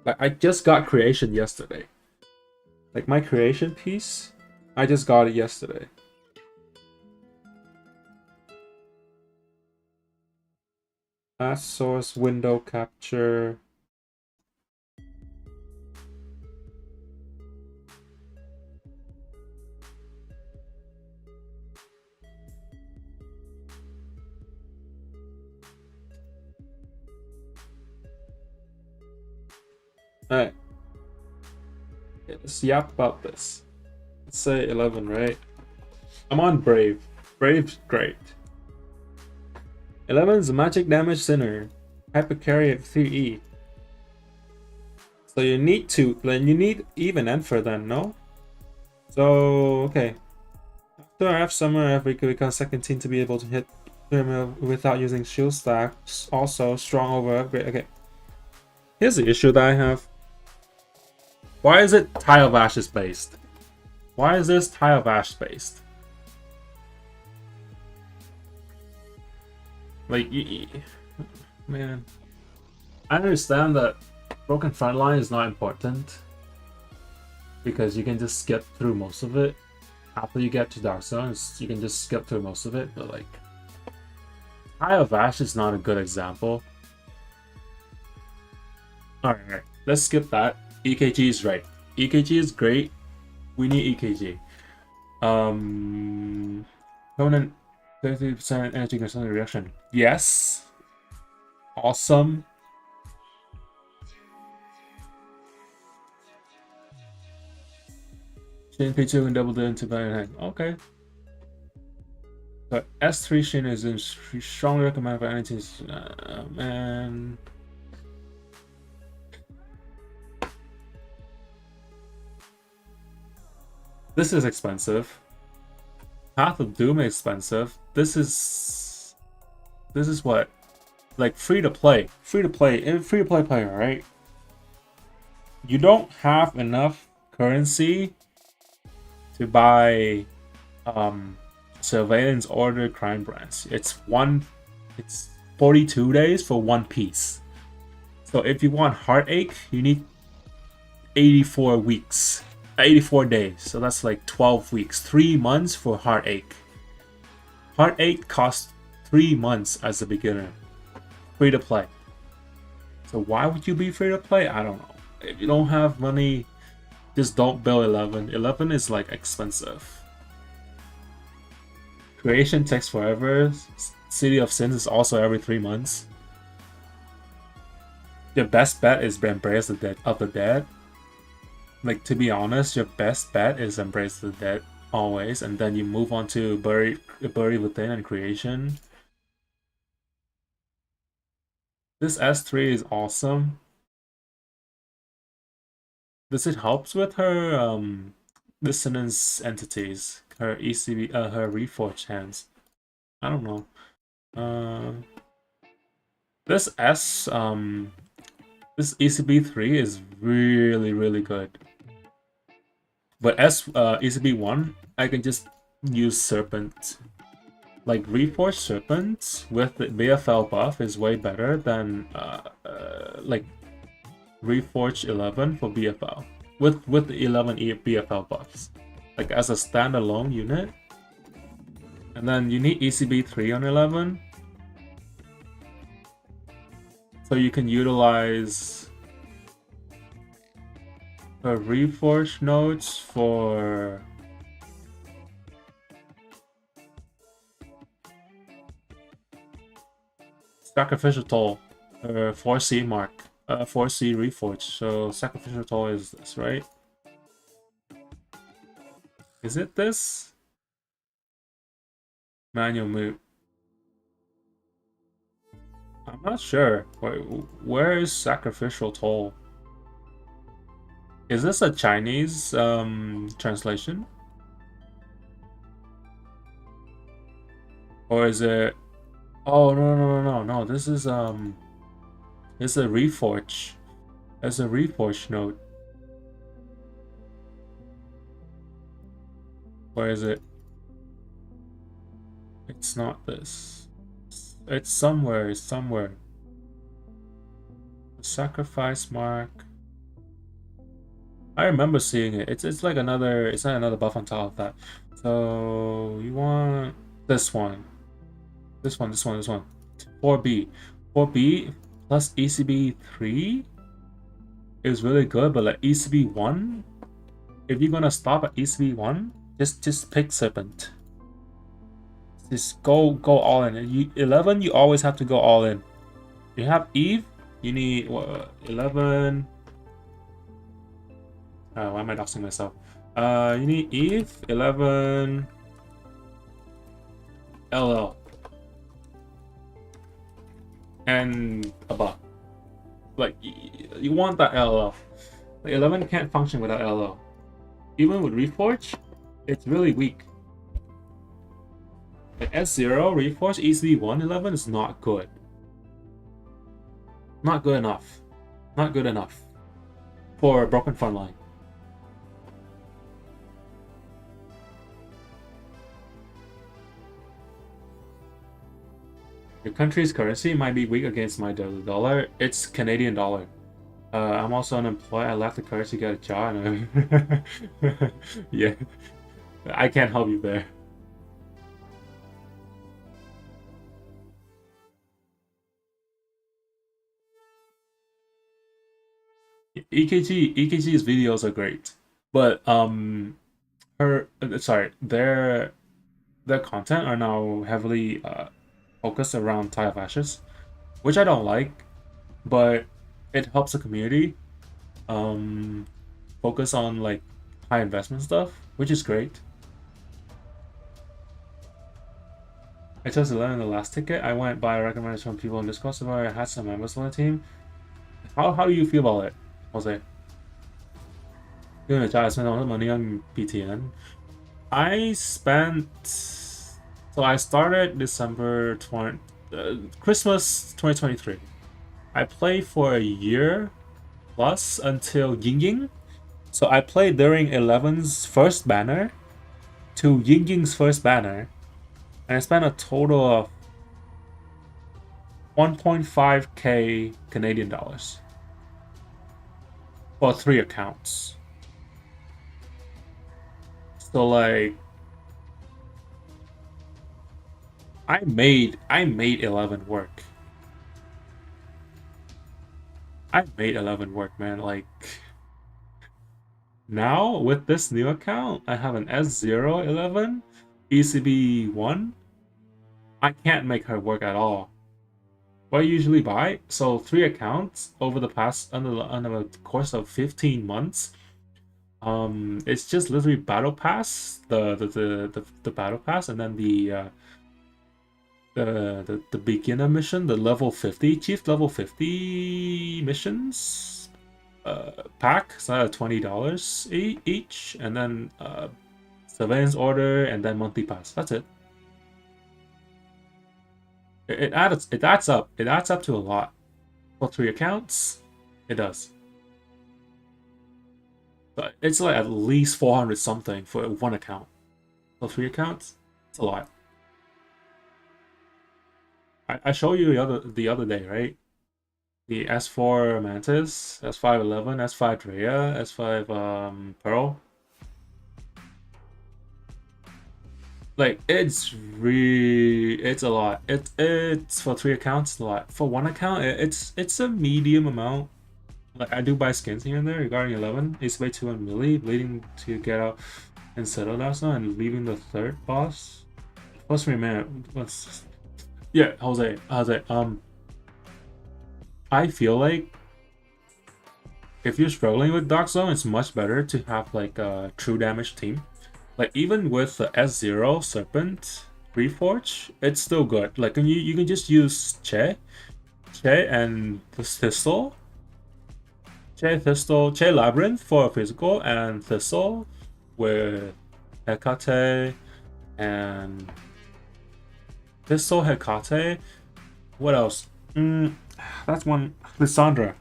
Like, I just got creation yesterday. Like, my creation piece, I just got it yesterday. Last source, window capture. Alright. Let's yap about this. Let's say 11, right? I'm on Brave. Brave's great. 11 is a magic damage sinner. Hyper carry at 3E. So you need to, then you need even Enfer then, no? So, okay. After I have Summer, if we could become second team to be able to hit without using shield stacks. Also, strong over upgrade. Okay. Here's the issue that I have. Why is it Tile Ashes based? Why is this Tile Ash based? Like, man. I understand that broken frontline is not important. Because you can just skip through most of it. After you get to Dark Zones, you can just skip through most of it. But like, Tile of Ash is not a good example. Alright, let's skip that. EKG is right. EKG is great. We need EKG. Permanent 30% energy consumption reaction. Yes. Awesome. Shin P2 and double the into hand. Okay. But S3 Shin is strongly recommended for anything. Man. This is expensive. Path of Doom is expensive. This is what? Like free to play. Free to play player, right? You don't have enough currency to buy surveillance order crime brands. It's 42 days for one piece. So if you want Heartache, you need 84 weeks. 84 days, so that's like 12 weeks. 3 months for Heartache. Heartache costs 3 months as a beginner. Free to play. So why would you be free to play? I don't know. If you don't have money, just don't build 11. 11 is like expensive. Creation takes forever. City of Sins is also every 3 months. Your best bet is Embrace of the Dead. Like, to be honest, your best bet is Embrace the Dead always, and then you move on to Bury Within and Creation. This S3 is awesome. This it helps with her dissonance entities, her ECB, her Reforged hands. I don't know. This this ECB3 is really good. But ECB1, I can just use Serpent. Like, Reforged Serpent with the BFL buff is way better than like Reforged 11 for BFL. With the 11 BFL buffs. Like, as a standalone unit. And then you need ECB3 on 11. So you can utilize Reforged nodes for Sacrificial Toll, 4C mark, 4C Reforged. So Sacrificial Toll is this, right? Is it this? Manual move. I'm not sure. Wait, where is Sacrificial Toll? Is this a Chinese translation? Or is it... Oh no. This is it's a reforge. It's a reforge node. Where is it? It's not this. It's somewhere. It's somewhere. The sacrifice mark. I remember seeing it. It's like another. It's not another buff on top of that. So you want this one. This one. 4B. 4B plus ECB 3 is really good, but like ECB 1, if you're gonna stop at ECB 1, just pick Serpent. Just go all in. 11, you always have to go all in. You have Eve, you need 11. Why am I doxing myself? You need Eve, 11, LL, and above. Like you want that LL. Like 11 can't function without LL. Even with Reforge, it's really weak. The S0 Reforge ECB1 11 is not good. Not good enough. Not good enough for a broken front line. Your country's currency might be weak against my dollar. It's Canadian dollar. I'm also unemployed. I left the currency to get a job. And yeah, I can't help you there. EKG's videos are great, but their content are now heavily focused around Tide of Ashes, which I don't like, but it helps the community focus on like high investment stuff, which is great. I chose 11 the last ticket. I went by recommendation from people in Discord server. I had some members on the team. How do you feel about it, Jose? Doing a job, I spent all the money on BTN. I started December 20, Christmas 2023. I played for a year plus until Ying. So I played during 11's first banner to Ying's first banner, and I spent a total of 1.5k Canadian dollars for 3 accounts. So like I made 11 work. I made 11 work, man. Like now with this new account, I have an S0 11 ECB 1. I can't make her work at all. What I usually buy, so 3 accounts over the past under the course of 15 months. It's just literally battle pass, the battle pass, and then the beginner mission, the level 50 chief level 50 missions pack. So $20 each, and then surveillance order, and then monthly pass. That's it. It adds up to a lot for 3 accounts. It does. But it's like at least 400 something for 1 account. For 3 accounts, it's a lot. I showed you the other day, right? The S4 Mantis, S5 11, S5 Dreya, S5 Pearl. Like it's a lot. It's for 3 accounts, a lot. For 1 account, it's a medium amount. Like I do buy skins here and there regarding 11. Ace by 2 and Millie, bleeding to get out and settle down now, and leaving the 3rd boss. Plus 3 man. Yeah, Jose. I feel like if you're struggling with Dark Zone, it's much better to have like a true damage team. Like even with the S0 Serpent Reforge, it's still good. Like you can just use Che and the Thistle. Che Labyrinth for physical, and Thistle with Hecate and Pistol Hecate. What else? That's one. Lissandra.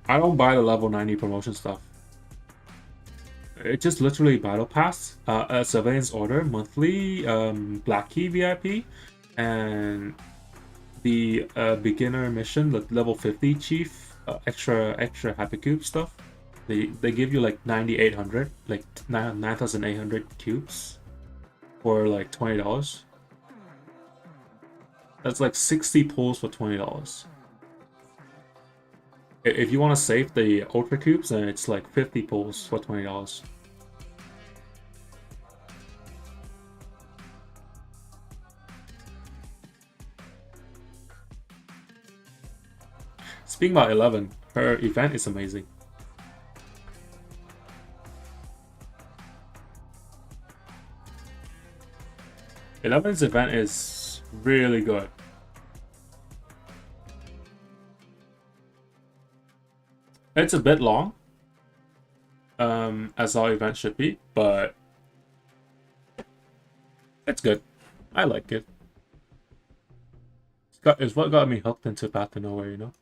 I don't buy the level 90 promotion stuff. It's just literally Battle Pass, a Surveillance Order, monthly, Black Key VIP, and the beginner mission, like level 50 Chief, extra Hypercube stuff. They give you like 9,800, like 9,800 cubes for like $20. That's like 60 pulls for $20. If you want to save the Ultra Cubes, then it's like 50 pulls for $20. Speaking about 11, her event is amazing. Eleven's event is really good. It's a bit long, as our event should be, but it's good. I like it. It's what got me hooked into Path to Nowhere, you know?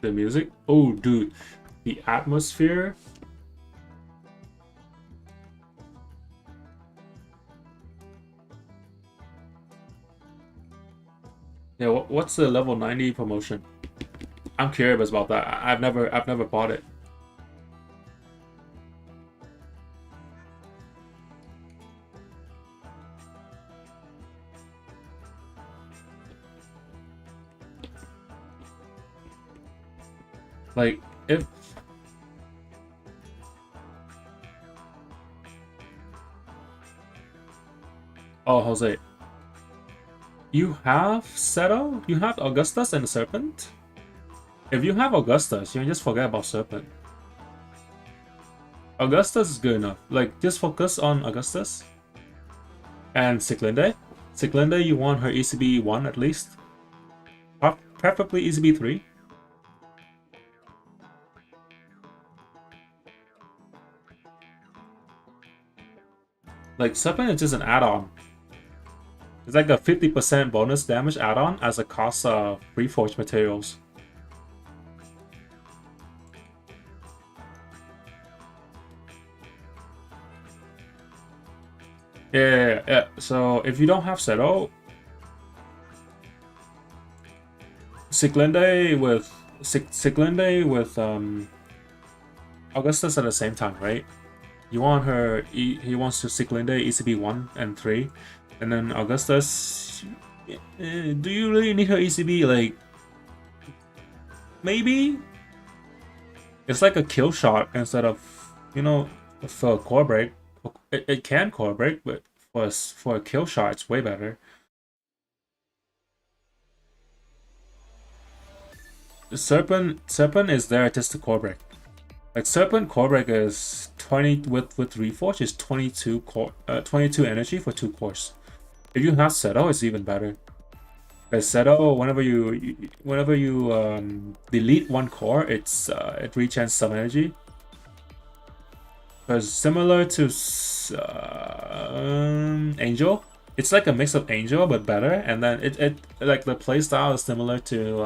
The music, oh dude, the atmosphere. Yeah, what's the level 90 promotion? I'm curious about that. I've never bought it. Like, if... Oh, Jose. You have Seto? You have Augustus and Serpent? If you have Augustus, you can just forget about Serpent. Augustus is good enough. Like, just focus on Augustus. And Siglinde. Siglinde, you want her ECB 1 at least. Preferably ECB 3. Like, Serpent is just an add-on. It's like a 50% bonus damage add-on as a cost of Reforged materials. Yeah. So, if you don't have Seto, Siglinde with Augustus at the same time, right? You want her, he wants to Siglinde ECB 1 and 3, and then Augustus, do you really need her ECB? Like, maybe? It's like a kill shot instead of, you know, for a core break. It can core break, but for a kill shot, it's way better. Serpent is there just to core break. Like, Serpent core break is 20 with Reforge is 22 energy for 2 cores. If you have Seto, it's even better. Because Seto, whenever you delete 1 core, it regens some energy. Because similar to Angel, it's like a mix of Angel but better, and then it like the playstyle is similar to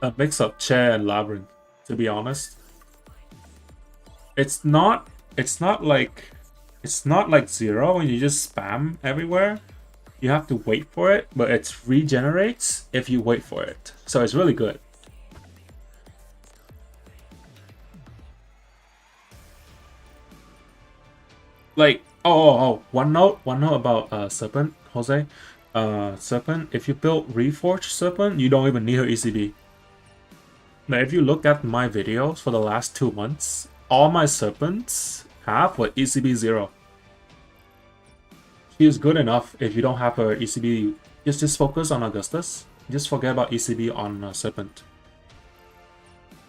a mix of Chair and Labyrinth. To be honest, it's not like Zero when you just spam everywhere. You have to wait for it, but it regenerates if you wait for it. So it's really good. Like, one note about Serpent, Jose. Serpent, if you build Reforged Serpent, you don't even need her ECB. Now, if you look at my videos for the last 2 months, all my Serpents have what ECB 0. She is good enough if you don't have her ECB. Just focus on Augustus. Just forget about ECB on Serpent.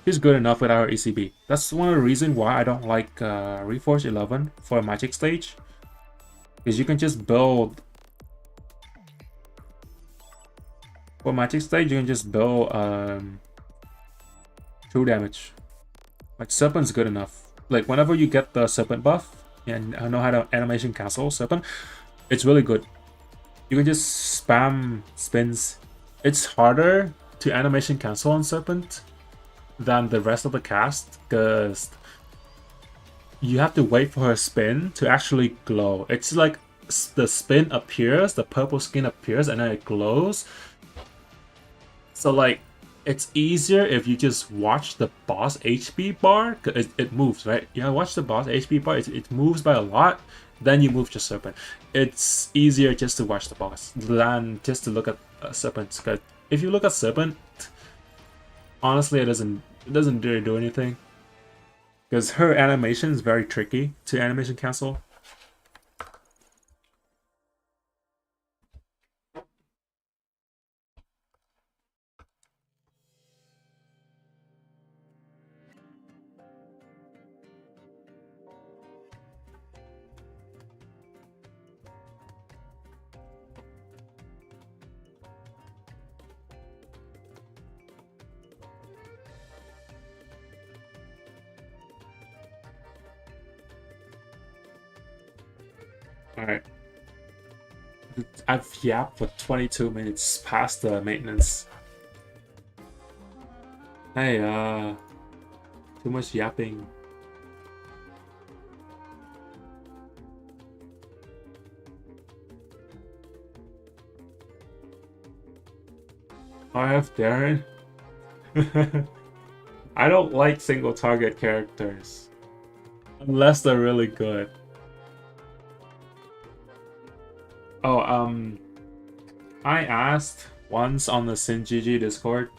She's good enough without her ECB. That's one of the reasons why I don't like Reforge 11 for a Magic stage. Because you can just build... For Magic stage, you can just build true damage. Like Serpent's good enough. Like whenever you get the Serpent buff, and I know how to animation cancel Serpent, it's really good. You can just spam spins. It's harder to animation cancel on Serpent than the rest of the cast because you have to wait for her spin to actually glow. It's like the spin appears, the purple skin appears, and then it glows. So like it's easier if you just watch the boss HP bar, cause it moves, right? Yeah, watch the boss HP bar, it moves by a lot, then you move to Serpent. It's easier just to watch the boss than just to look at Serpent. Cause if you look at Serpent, honestly, it doesn't really do anything. Because her animation is very tricky to animation cancel. Alright. I've yapped for 22 minutes past the maintenance. Hey, too much yapping. I have Darren. I don't like single target characters. Unless they're really good. Oh, I asked once on the SinGG Discord,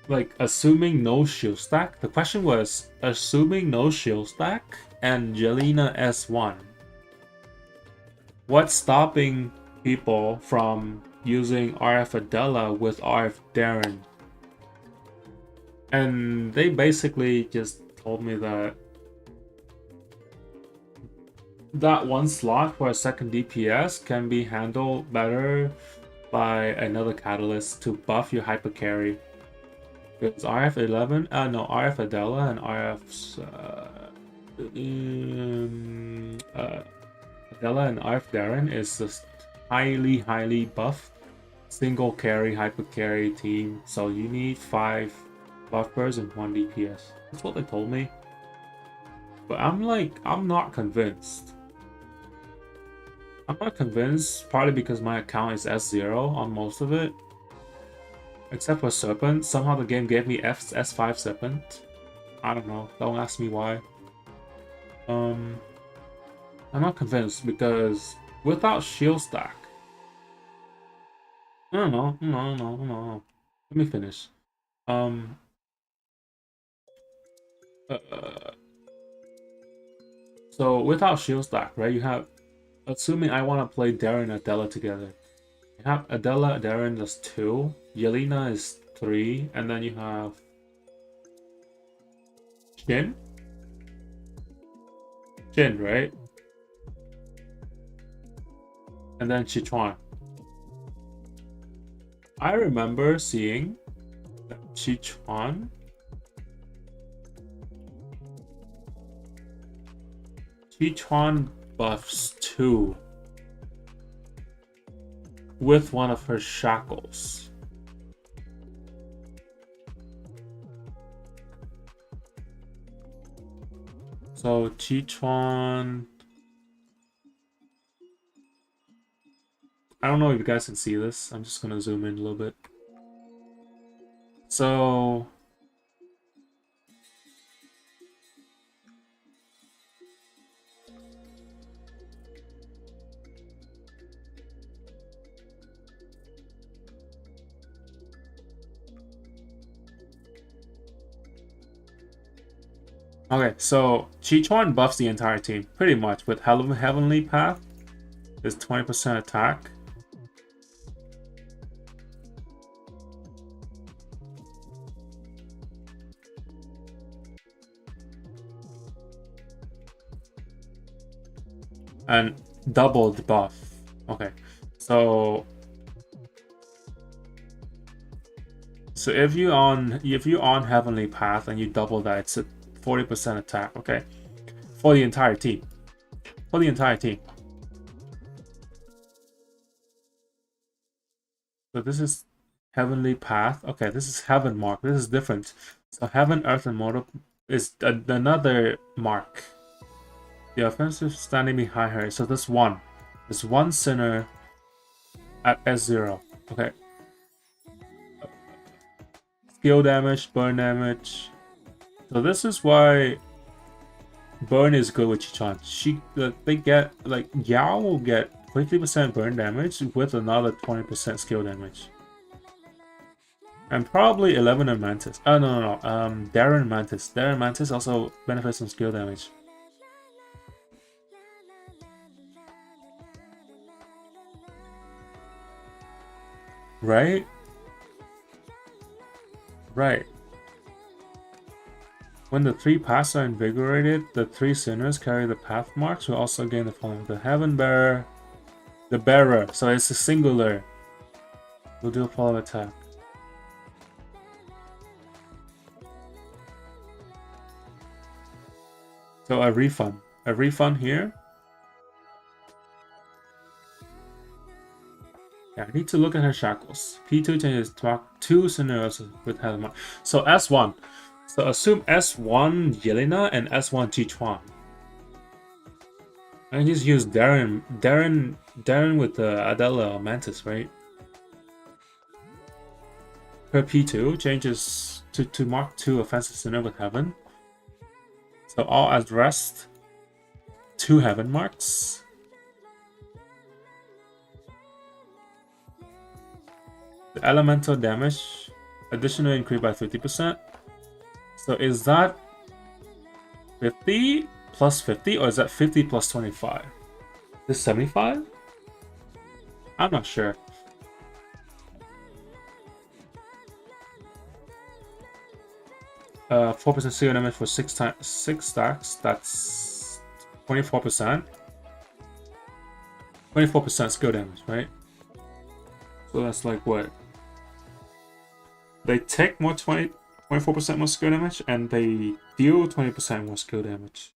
like, assuming no shield stack. The question was, assuming no shield stack and Jelena S1, what's stopping people from using RF Adela with RF Darren? And they basically just told me that that one slot for a second DPS can be handled better by another catalyst to buff your hyper carry. It's RF11, RF Adela and Adela and RF Darren is just highly buffed single carry hyper carry team. So you need 5 buffers and 1 DPS. That's what they told me. But I'm not convinced. I'm not convinced, partly because my account is S0 on most of it. Except for Serpent. Somehow the game gave me S5 Serpent. I don't know. Don't ask me why. I'm not convinced because without shield stack... No. Let me finish. So without shield stack, right, you have... Assuming I want to play Darren and Adela together. You have Adela, Darren, that's 2. Jelena is 3. And then you have... Shin, right? And then Sichuan. I remember seeing that Sichuan buffs 2 with one of her shackles. So Sichuan, I don't know if you guys can see this. I'm just gonna zoom in a little bit. So okay, so Sichuan buffs the entire team, pretty much, with Heavenly Path is 20% attack. and double the buff. Okay, so if you on Heavenly Path and you double that, it's a 40% attack. Okay, for the entire team. For the entire team. So this is Heavenly Path. Okay, this is Heaven mark. This is different. So Heaven, Earth, and Mortal is another mark. The offensive standing behind her. So this one. There's one sinner at S0. Okay. Skill damage, burn damage. So this is why burn is good with Chichan. They get, like, Yao will get 50% burn damage with another 20% skill damage. And probably 11 and Mantis. Oh, no. Darren Mantis. Darren Mantis also benefits from skill damage. Right? Right. When the 3 paths are invigorated, the 3 sinners carry the path marks will also gain the following. The Heaven Bearer, the Bearer, so it's a singular, will do a follow attack. So a refund here. Yeah, I need to look at her shackles. P2 changes to mark 2 scenarios with Heaven mark. So S1. So assume S1 Yelena and S1 Jichuan. I can just use Darren with Adela or Mantis, right? Her P2 changes to mark 2 offensive sinner with Heaven. So all Arrest 2 Heaven marks. The elemental damage additionally increased by 50%. So is that 50 plus 50 or is that 50 plus 25? Is 75? I'm not sure. Uh, 4% skill damage for 6 stacks. That's 24%. 24% skill damage, right? So that's like what? They take more 24% more skill damage, and they deal 20% more skill damage.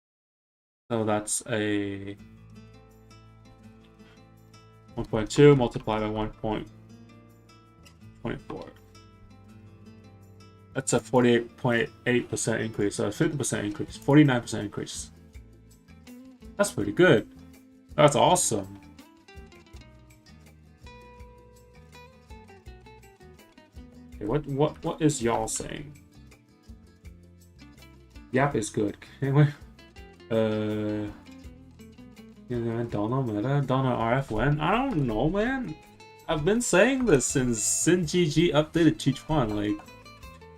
So that's a 1.2 multiplied by 1.24. That's a 48.8% increase, so a 50% increase, 49% increase. That's pretty good. That's awesome. Okay, what is y'all saying? Yap is good. Anyway, Donna Meta, Donna RF when? I don't know, man. I've been saying this since Sin GG updated Chichuan. Like,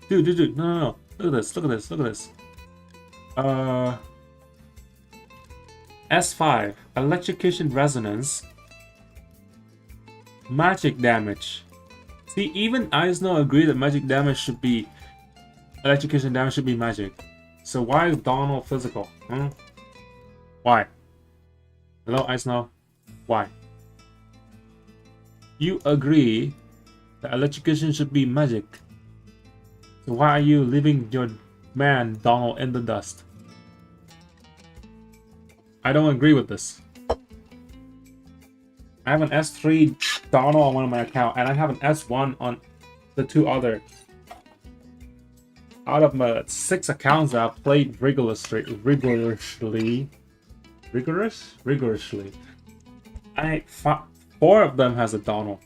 dude, no. Look at this. S5 Electrocution Resonance, magic damage. See, even Eisner agreed that magic damage should be electrocution damage should be magic. So why is Donald physical? Why? Hello, Eisner. Why? You agree that electrocution should be magic. So why are you leaving your man Donald in the dust? I don't agree with this. I have an S3 Donald on one of my account, and I have an S1 on the 2 other. Out of my 6 accounts that I've played rigorously, 4 of them has a Donald.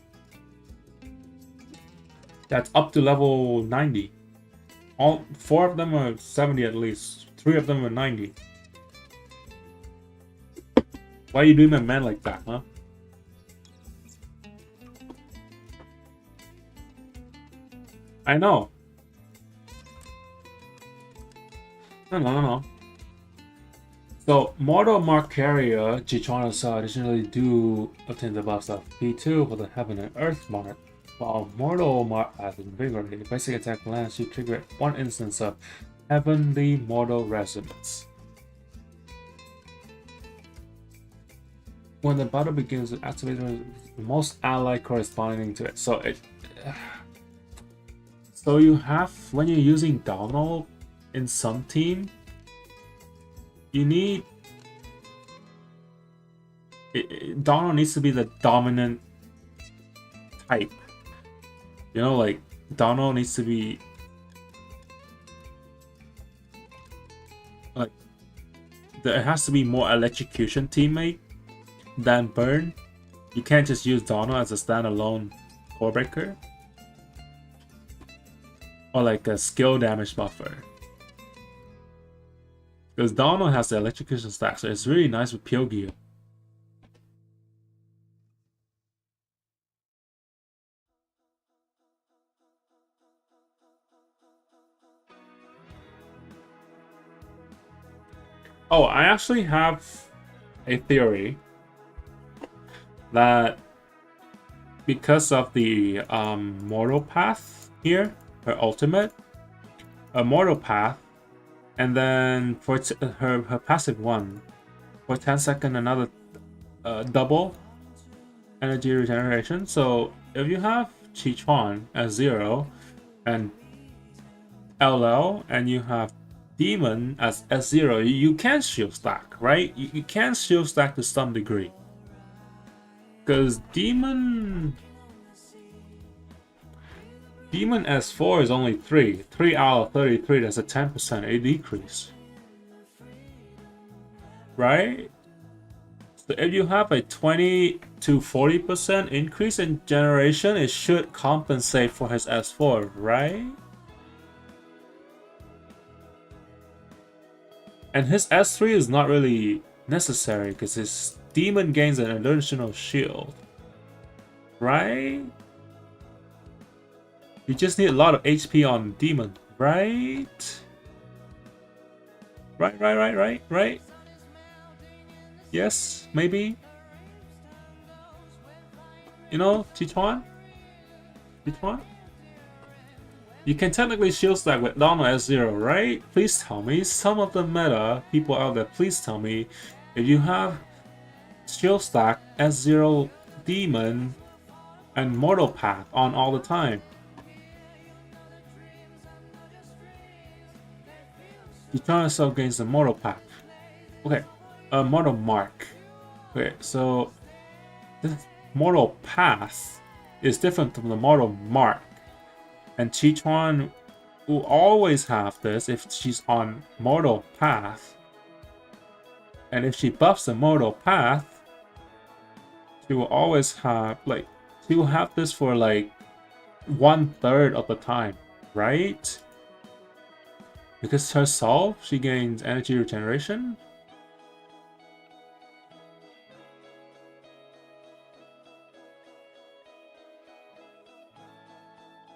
That's up to level 90. All 4 of them are 70 at least. 3 of them are 90. Why are you doing my man like that, huh? I know. No. So, Mortal Mark Carrier, Jichuan Sa additionally do obtain the buffs of P2 for the Heaven and Earth Mark, while Mortal Mark has invigorated. Basic attack lands, you trigger 1 instance of Heavenly Mortal Resonance. when the battle begins, it activates the most ally corresponding to it. So you have, when you're using Donald in some team, you need Donald needs to be the dominant type. You know, like Donald needs to be like there has to be more electrocution teammate than burn. You can't just use Donald as a standalone core breaker or like a skill damage buffer. Because Donald has the electrocution stack, so it's really nice with Pure Gear. Oh, I actually have a theory that because of the mortal path here, her ultimate, a mortal path, and then for her passive one, for 10 seconds another double energy regeneration. So if you have Chi-Chuan as 0 and LL and you have Demon as S0, you can shield stack, right? You can shield stack to some degree. Because Demon S4 is only 3. 3 out of 33, that's a 10% a decrease. Right? So if you have a 20 to 40% increase in generation, it should compensate for his S4, right? And his S3 is not really necessary because his demon gains an additional shield. Right? You just need a lot of HP on demon, right? Right? Yes, maybe? You know, Chi-Chuan? You can technically shield stack with Donald S0, right? Please tell me, some of the meta people out there, please tell me if you have shield stack S0 Demon and Mortal Path on all the time. You turn yourself against the Mortal Path. Okay, Mortal Mark. Okay, so this Mortal Path is different from the Mortal Mark. And Chi-Chuan will always have this if she's on Mortal Path. And if she buffs the Mortal Path, she will always have, like, she will have this for like 1/3 of the time, right? Because her solve, she gains energy regeneration.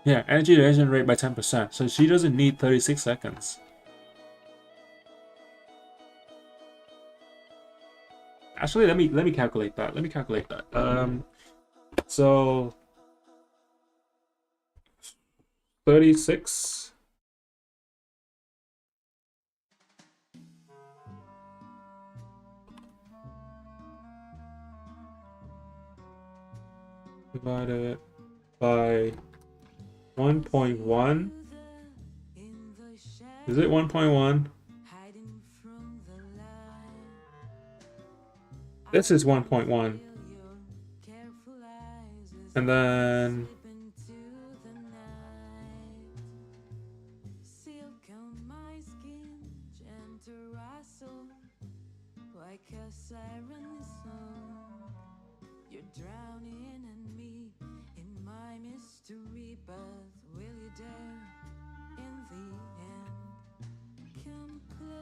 Yeah, energy regeneration rate by 10%, so she doesn't need 36 seconds. Actually, let me calculate that. So 36 divided by 1.1. Is it 1.1? This is 1.1. And then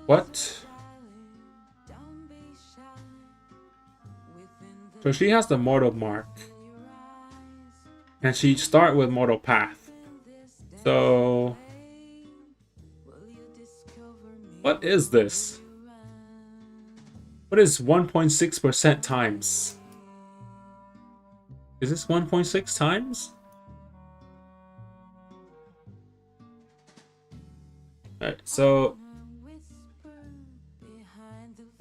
what? So she has the Mortal Mark. And she start with Mortal Path. So what is this? What is 1.6% times? Is this 1.6 times? Alright, so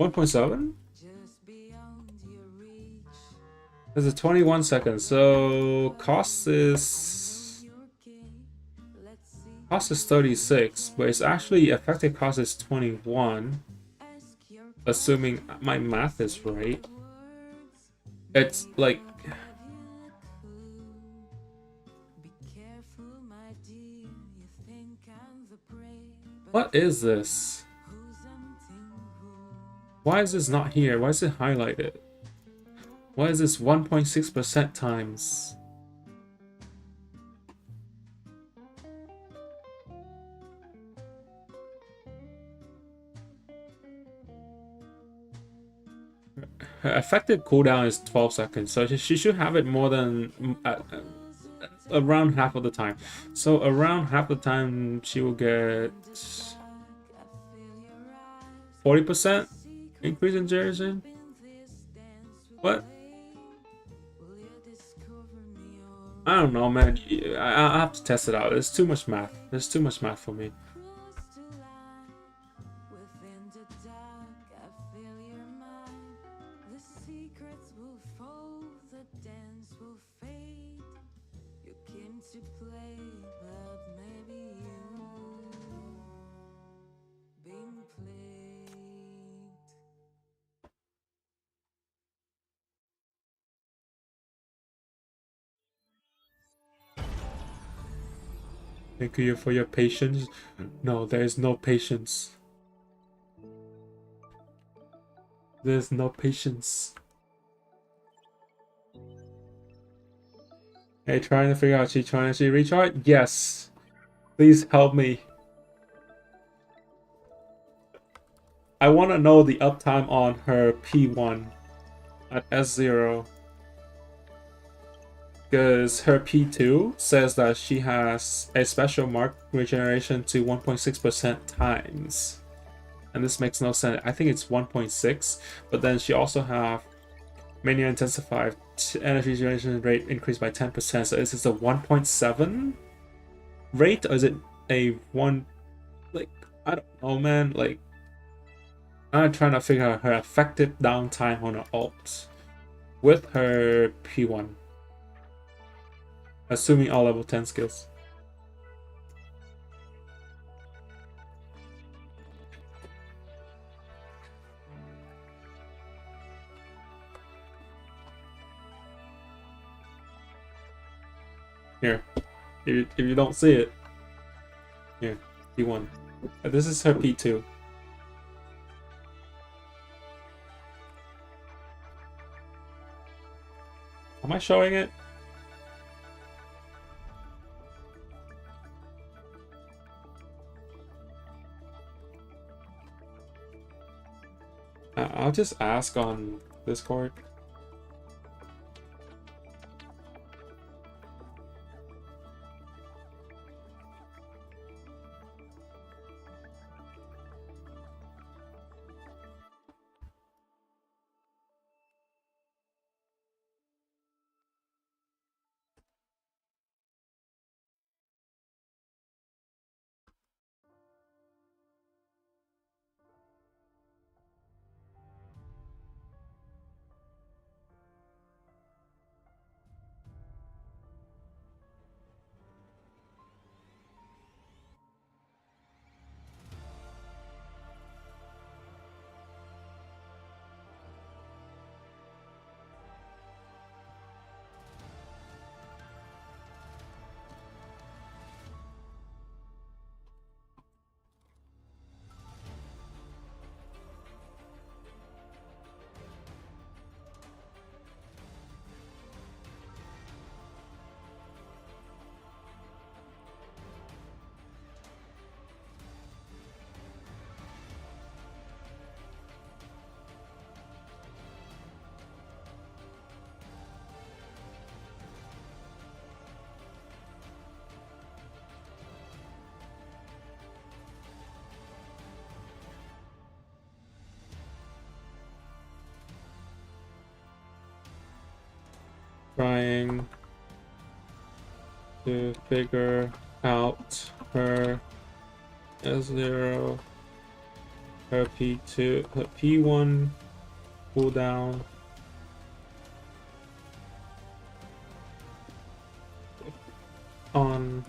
1.7? There's a 21 seconds, so cost is 36, but it's actually effective cost is 21, assuming my math is right. It's like what is this? Why is this not here? Why is it highlighted? Why is this 1.6% times? Her effective cooldown is 12 seconds, so she should have it more than around half of the time. So around half the time she will get 40% increase in duration. What? I don't know, man. I have to test it out. There's too much math. There's too much math for me. Thank you for your patience. No, there is no patience. There's no patience. Hey, trying to figure out, she trying to recharge? Yes. Please help me. I want to know the uptime on her P1 at S0. Because her P2 says that she has a special mark regeneration to 1.6% times. And this makes no sense. I think it's 1.6, but then she also have mania intensified energy generation rate increased by 10%. So is this a 1.7 rate, or is it a 1? Like, I don't know, man. Like, I'm trying to figure out her effective downtime on her ult with her P1. Assuming all level 10 skills. Here, if you don't see it, here, P1. This is her P2. Am I showing it? I'll just ask on Discord. Trying to figure out her S0, her P2, her P1 cooldown, on.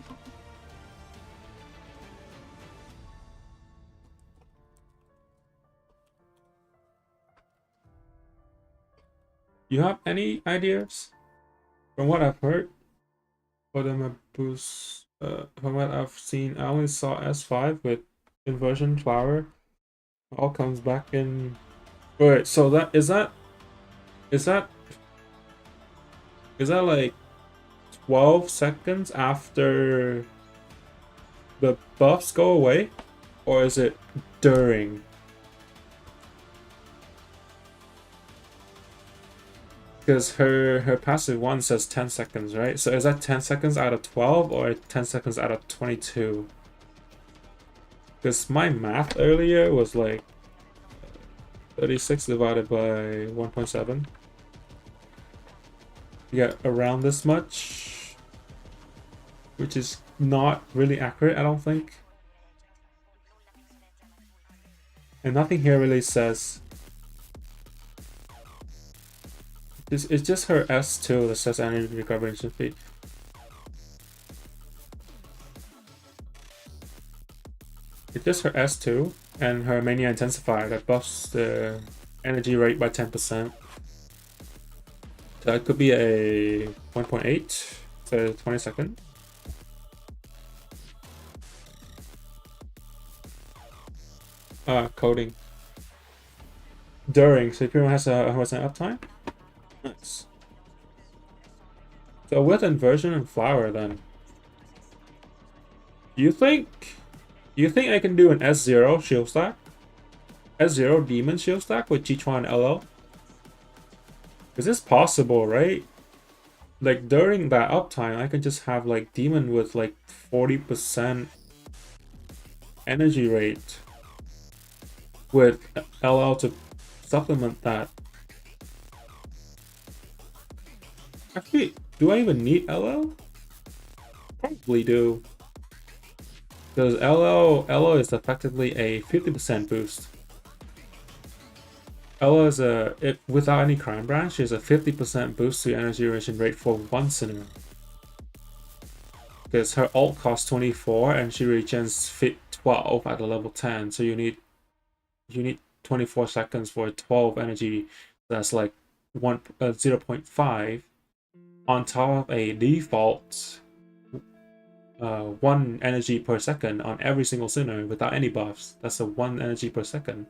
You have any ideas? From what I've heard, for them a boost. From what I've seen, I only saw S5 with inversion flower. All comes back in. Wait, so is that like 12 seconds after the buffs go away, or is it during? Because her passive one says 10 seconds, right? So is that 10 seconds out of 12 or 10 seconds out of 22? Because my math earlier was like 36 divided by 1.7. You get around this much, which is not really accurate, I don't think. And nothing here really says. It's just her S2 that says energy recovery speed. It's just her S2 and her mania intensifier that buffs the energy rate by 10%. So it could be a 1.8 to 20 second. Coding. During, so if everyone has an uptime. Nice. So with inversion and flower then. Do you think I can do an S0 shield stack? S0 demon shield stack with Chichuan LL? Is this possible, right? Like during that uptime, I can just have like demon with like 40% energy rate with LL to supplement that. Actually, do I even need LL? Probably do. Because LL is effectively a 50% boost. LL is without any crime branch, is a 50% boost to energy duration rate for one sinner. Because her ult costs 24 and she regens fit 12 at a level 10, so you need 24 seconds for 12 energy. That's like 0.5 on top of a default 1 energy per second on every single sinner without any buffs. That's a 1 energy per second.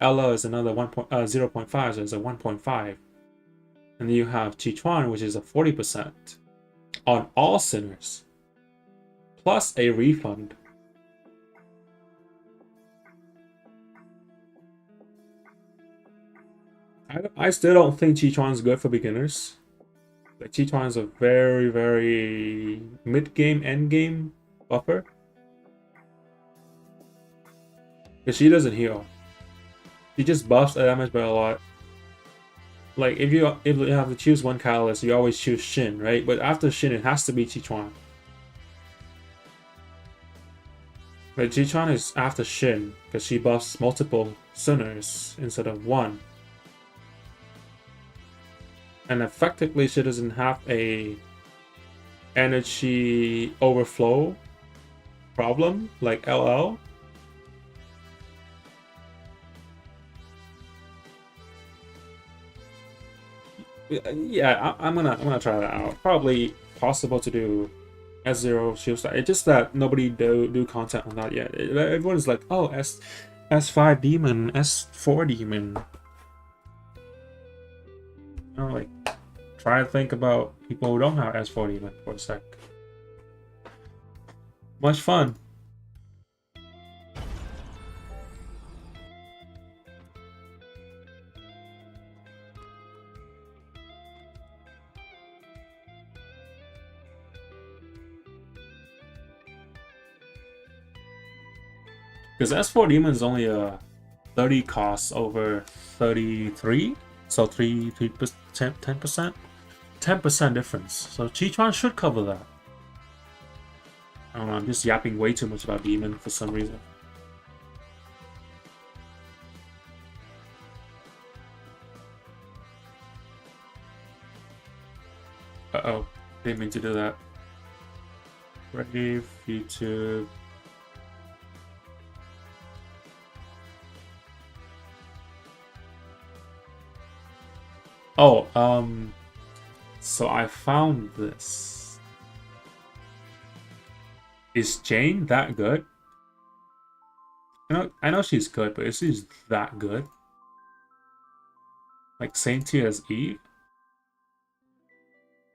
LL is another 0.5, so it's a 1.5. And then you have Chichuan, which is a 40% on all sinners, plus a refund. I still don't think Chichuan's good for beginners. Like Chichuan is a very, very mid-game, end-game buffer. Because she doesn't heal. She just buffs the damage by a lot. Like if you have to choose one catalyst, you always choose Shin, right? But after Shin, it has to be Chichuan. But Chichuan is after Shin because she buffs multiple sinners instead of one. And effectively, she doesn't have a energy overflow problem like LL. Yeah, I'm gonna try that out. Probably possible to do S0 shield stack. It's just that nobody do content on that yet. Everyone's like, oh, S5 demon, S4 demon. You know, like, try to think about people who don't have S4 demon for a sec. Much fun. Because S4 demon is only a 30 cost over 33. So 10%? 10% difference. So Chichuan should cover that. I don't know, I'm just yapping way too much about Demon for some reason. Uh-oh, didn't mean to do that. Brave, YouTube. Oh, so I found this. Is Jane that good? I know she's good, but is she that good? Like same tier as Eve?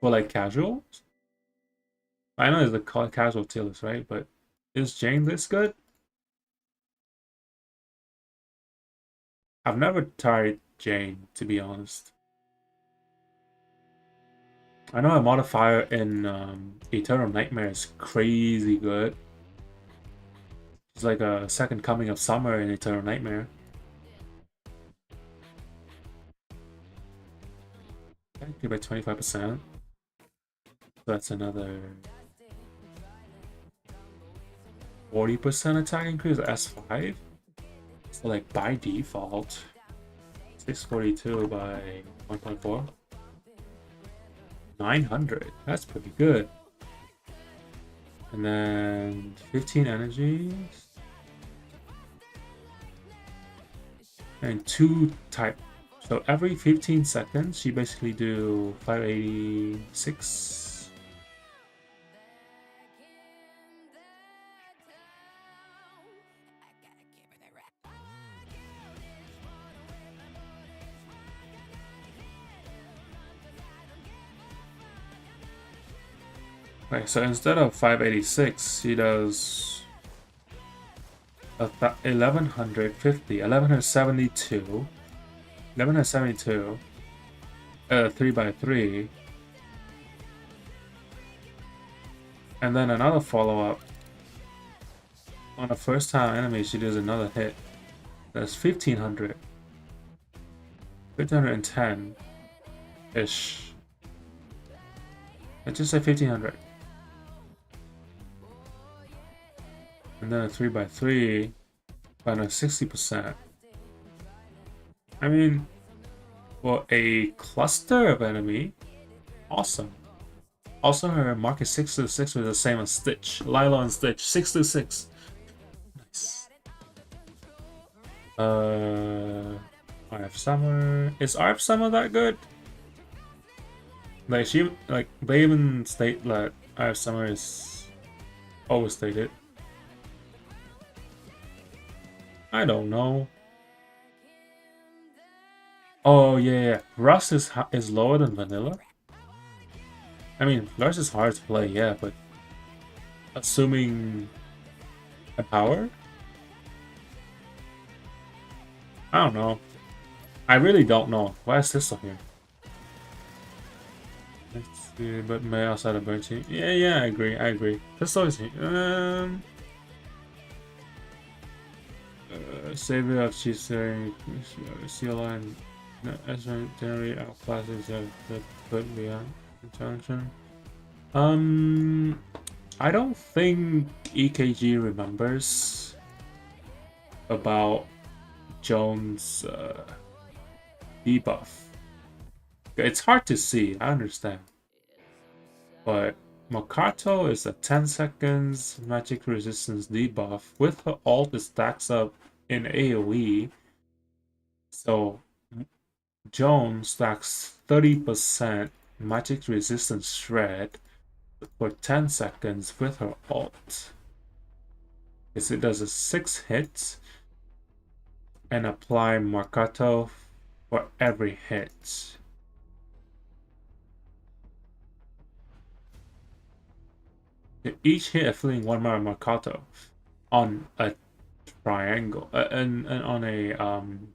Or like casual? I know it's the casual tier list, right? But is Jane this good? I've never tried Jane, to be honest. I know a modifier in Eternal Nightmare is crazy good. It's like a second coming of Summer in Eternal Nightmare. Okay, by 25%. So that's another 40% attack increase, S5. So like by default, 642 by 1.4. 900, that's pretty good. And then 15 energies. And 2 type. So every 15 seconds, she basically do 586. Okay, so instead of 586, she does 1150, 1172, 3 by 3, and then another follow-up. On a first-time enemy, she does another hit. That's 1500, 1510-ish. Let's just say 1500. And then a 3 by 3, but a 60%. I mean, for a cluster of enemy, awesome. Also, her mark is 626 was the same as Stitch. Lilo and Stitch, 626. Nice. RF Summer. Is RF Summer that good? Like they even state that RF Summer is overstated. I don't know. Oh yeah. Rust is lower than vanilla. I mean, Rust is hard to play, yeah, but assuming a power, I don't know. I really don't know. Why is this on here? Let's see, but May outside of Bird Team. Yeah, I agree. This always Savior of Cheesestery, CLI and Ezra generally outclasses the put beyond intelligence. I don't think EKG remembers about Jones' debuff. It's hard to see, I understand. But Makato is a 10 seconds magic resistance debuff. With her ult, it stacks up in AoE. So Jones stacks 30% magic resistance shred for 10 seconds with her ult. It does a 6 hits and apply Makato for every hit. Each hit afflicting 1 Makato on a triangle and on a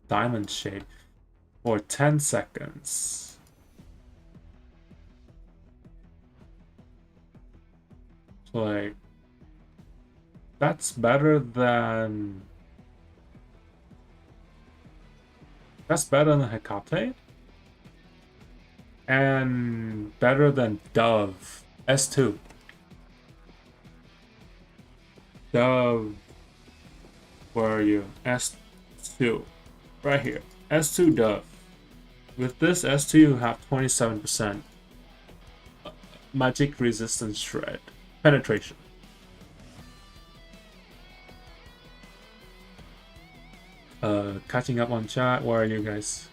diamond shape for 10 seconds. So like that's better than Hecate and better than Dove S2. Dove, where are you? S2, right here. S2 Dove. With this S2, you have 27% magic resistance shred penetration. catching up on chat. Where are you guys?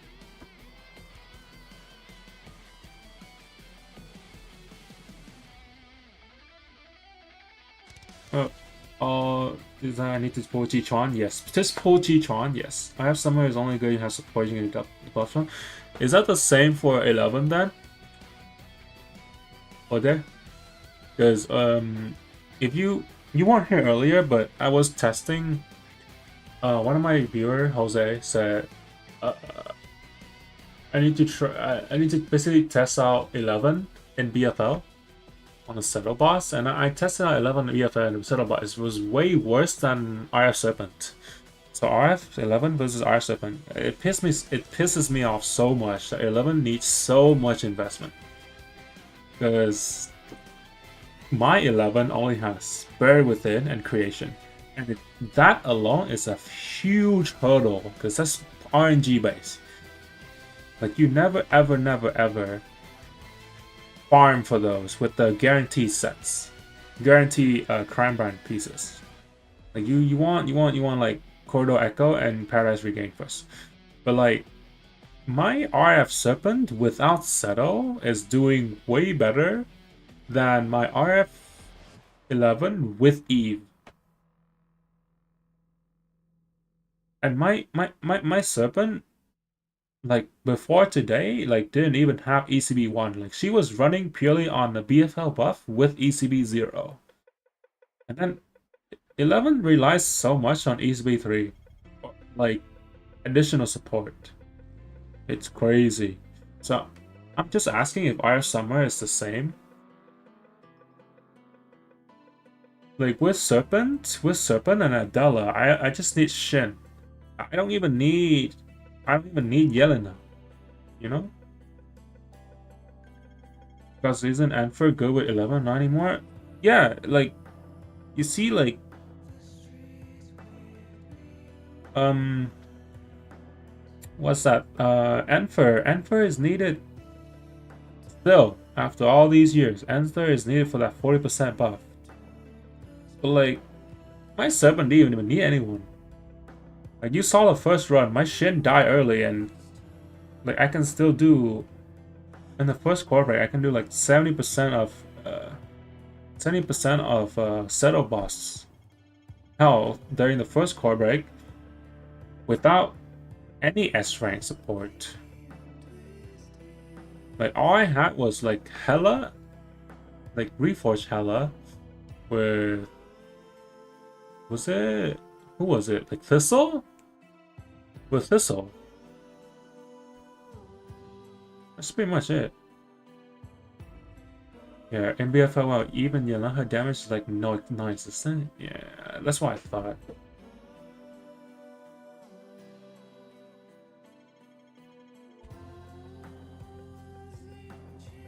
Is that I need to pull Chi-Chuan? Yes. Just pull Chi-Chuan? Yes. I have someone who's only good has poison in the buff. Is that the same for 11 then? Or there? Because if you weren't here earlier, but I was testing. One of my viewer, Jose, said I need to try. I need to basically test out 11 in BFL on the Settle boss, and I tested out 11 BFL and the Settle boss. It was way worse than RF Serpent. So RF 11 versus RF Serpent. It pisses me off so much that 11 needs so much investment. Because my 11 only has Buried Within and Creation. And that alone is a huge hurdle because that's RNG based. Like you never ever farm for those with the guarantee sets, guarantee crime brand pieces. Like you want like Corridor Echo and Paradise Regain first. But like my RF Serpent without Settle is doing way better than my RF 11 with Eve. And my Serpent, like before today, like didn't even have ECB 1. Like she was running purely on the BFL buff with ECB 0. And then 11 relies so much on ECB 3. Like additional support. It's crazy. So I'm just asking if RF Summer is the same. Like with Serpent and Adela, I just need Shin. I don't even need Yelena, you know? Because isn't Anfer good with 11 not anymore? Yeah, like you see, like what's that? Anfer is needed still after all these years. Anfer is needed for that 40% buff. But like my Serpent didn't even need anyone. Like you saw the first run, my Shin died early, and like I can still do in the first core break. I can do like 70% of Settle boss health during the first core break without any S rank support. Like all I had was like Hela, like Reforged Hela, with who was it? Like Thistle? With Thistle. That's pretty much it. Yeah, in BFL, well, even her damage is like no 9%. Yeah, that's what I thought.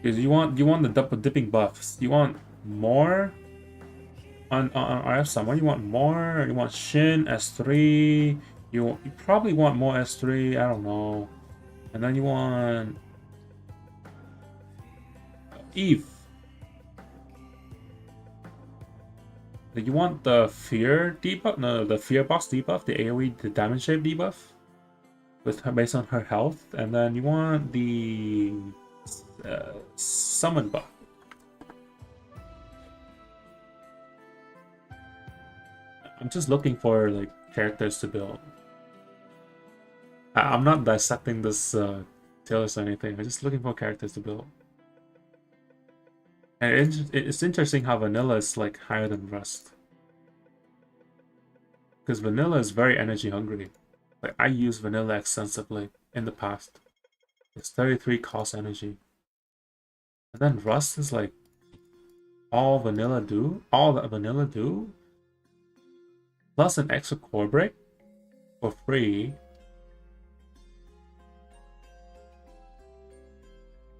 Because you want the double dipping buffs. You want more on RF Summer. You want more. You want Shin S3. You probably want more S3, I don't know. And then you want Eve. Like you want the fear debuff, no, the fear box debuff, the AoE, the damage shape debuff, with her based on her health, and then you want the summon buff. I'm just looking for like characters to build. I'm not dissecting this tier list or anything. I'm just looking for characters to build. And it's interesting how Vanilla is like higher than Rust. Because Vanilla is very energy hungry. Like I use Vanilla extensively in the past. It's 33 cost energy. And then Rust is like all that Vanilla do, plus an extra core break for free.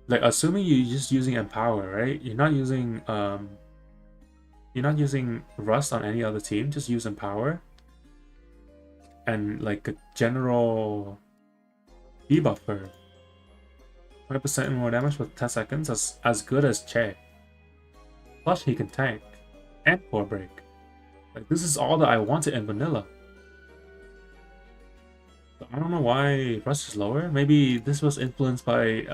Like assuming you're just using Empower, right? You're not using Rust on any other team, just use Empower. And like a general debuffer. 20% more damage for 10 seconds, as good as Che. Plus he can tank and core break. Like this is all that I wanted in Vanilla. I don't know why Rust is lower. Maybe this was influenced by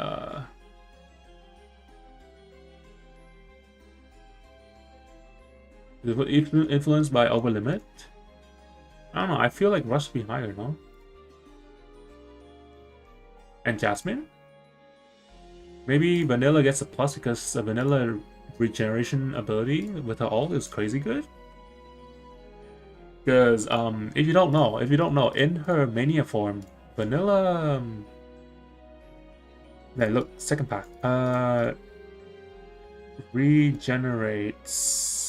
influenced by over limit. I don't know. I feel like Rust should be higher, no? And Jasmine? Maybe Vanilla gets a plus because a Vanilla regeneration ability with her ult is crazy good. Because if you don't know, in her mania form, Vanilla yeah, look, second pack. Regenerates.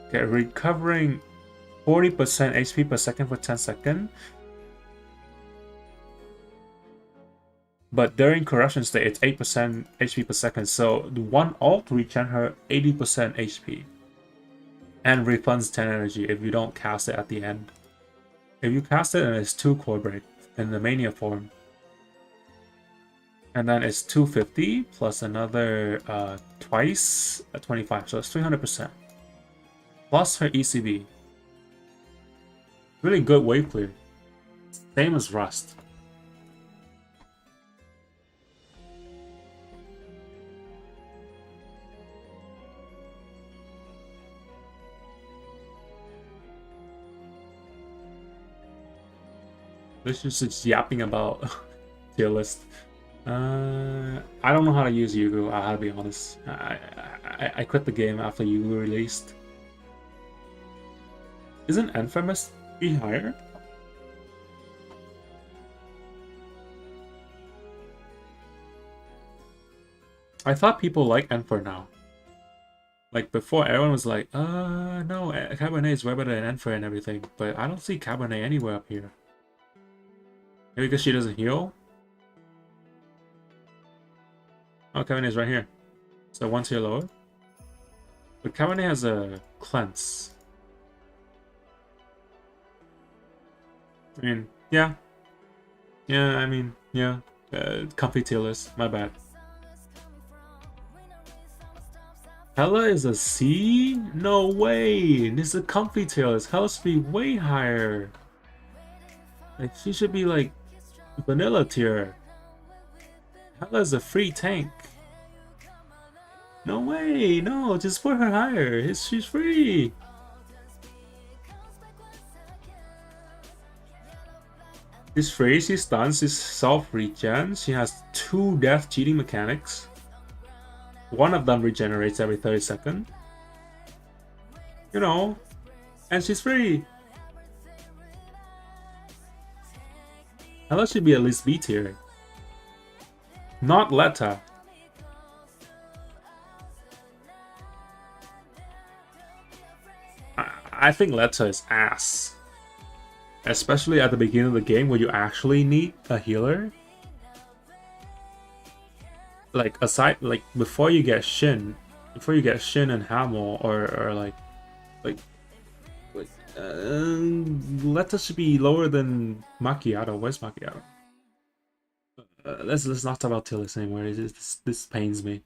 Okay, recovering 40% HP per second for 10 seconds. But during corruption state, it's 8% HP per second. So the one ult regen her 80% HP. And refunds 10 energy if you don't cast it at the end. If you cast it, then it's 2 core break in the mania form. And then it's 250 plus another twice at 25. So it's 300%. Plus her ECB. Really good wave clear. Same as Rust. This is just yapping about tier list. I don't know how to use Yugu, I have to be honest. I quit the game after Yugu released. Isn't Infamous be higher? I thought people like Enfer now. Like before, everyone was like, no, Cabernet is way better than Enfer and everything. But I don't see Cabernet anywhere up here. Maybe because she doesn't heal? Oh, Cabernet is right here. So one tier lower. But Cabernet has a cleanse. I mean, yeah. Yeah, I mean, yeah. Comfy tier list, my bad. Hella is a C? No way! This is a comfy tier list. Hella should be way higher. Like, she should be like vanilla tier. Hella's a free tank. No way! No, just put her higher. She's free. She's free, she stuns, she's self-regen, she has 2 death cheating mechanics. One of them regenerates every 30 seconds. You know, and she's free. Hella should be at least B tier. Not Letta. I think Letta is ass. Especially at the beginning of the game where you actually need a healer. Like aside, like before you get Shin and Hamel or like Letta should be lower than Macchiato. Where's Macchiato? Let's not talk about Tillis anymore. This pains me.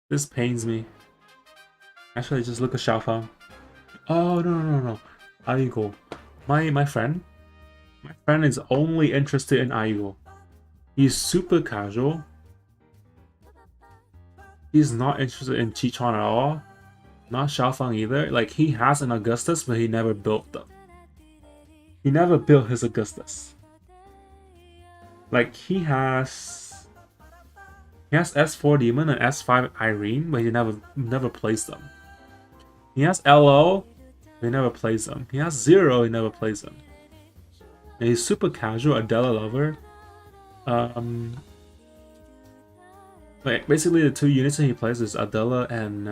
This pains me. Actually, just look at Xiaofang. Oh no. Aigo. My friend is only interested in Aigo. He's super casual. He's not interested in Chichon at all. Not Xiaofang either. Like, he has an Augustus, but he never built them. He never built his Augustus. Like, he has S4 Demon and S5 Irene, but he never plays them. He has LO, but he never plays them. He has Zero, he never plays them. And he's super casual, Adela lover. Like, basically the 2 units that he plays is Adela and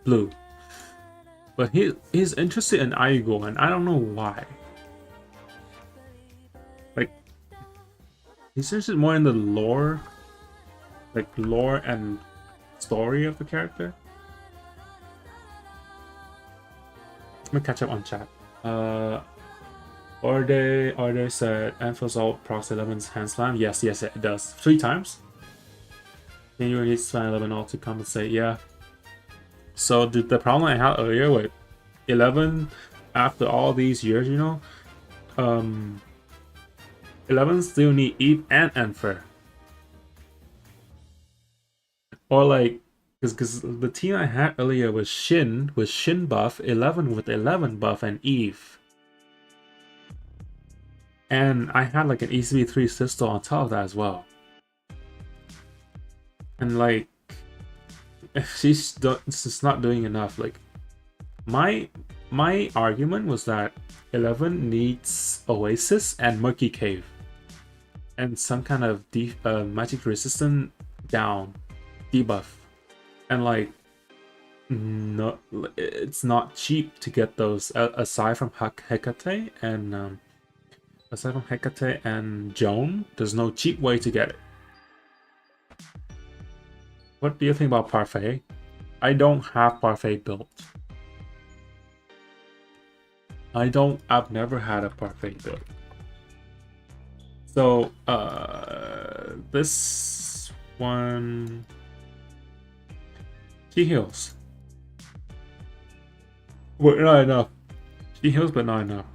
Blue. But he's interested in Aigo, and I don't know why. Like, he's interested more in the lore. Like, lore and story of the character. Let me catch up on chat. Orde said, Anthos ult procs 11's hand slam. Yes, it does. 3 times. Then you need to slam 11 ult to compensate. Yeah. So the problem I had earlier with 11, after all these years, you know, 11 still need Eve and Enfer. Or like, because the team I had earlier was Shin with Shin buff, 11 with 11 buff, and Eve. And I had like an ECB3 sister on top of that as well. And like, she's just not doing enough. Like, my argument was that 11 needs Oasis and Murky Cave. And some kind of magic resistant down debuff. And like, no, it's not cheap to get those aside from Hecate and Joan. There's no cheap way to get it. What do you think about Parfait? I don't have Parfait built. I've never had a Parfait built. So this one, she heals. But not enough. She heals, but not enough.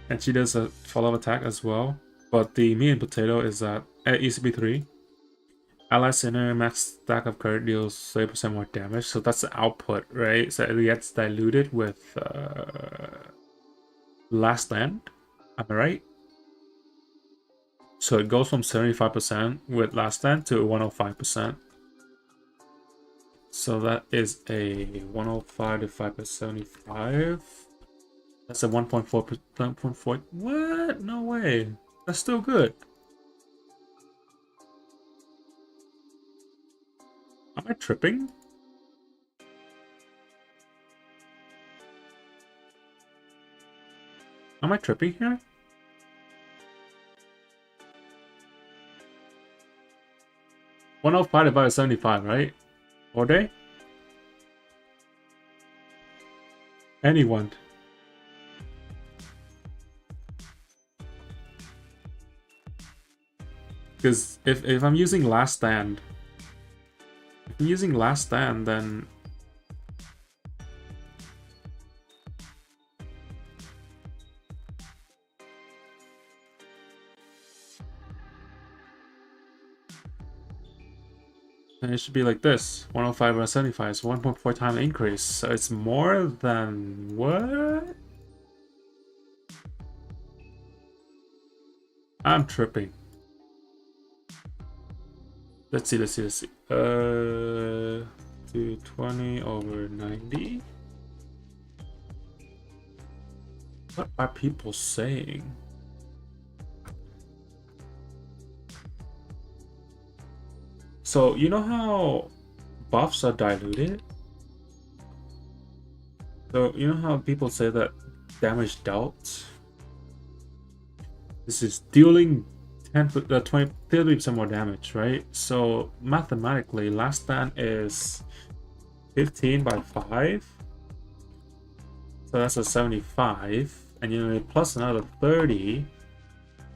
And she does a follow-up attack as well. But the meat and potato is at ECB3. Ally Sinner max stack of card deals 30% more damage. So that's the output, right? So it gets diluted with Last Stand. Am I right? So it goes from 75% with Last Stand to 105%. So that is a 105 divided by 75. That's a 1.4%. What? No way. That's still good. Am I tripping? Am I tripping here? $105 divided by 75, right? Or they? Anyone? Because if I'm using Last Stand, then it should be like this. 105 over 75 is 1.4 times increase. So it's more than what? I'm tripping. Let's see. 220 over 90. What are people saying? So, you know how buffs are diluted? So, you know how people say that damage dealt? This is dealing 30% more damage, right? So, mathematically, Last Stand is 15 by 5. So, that's a 75. And you know, plus another 30,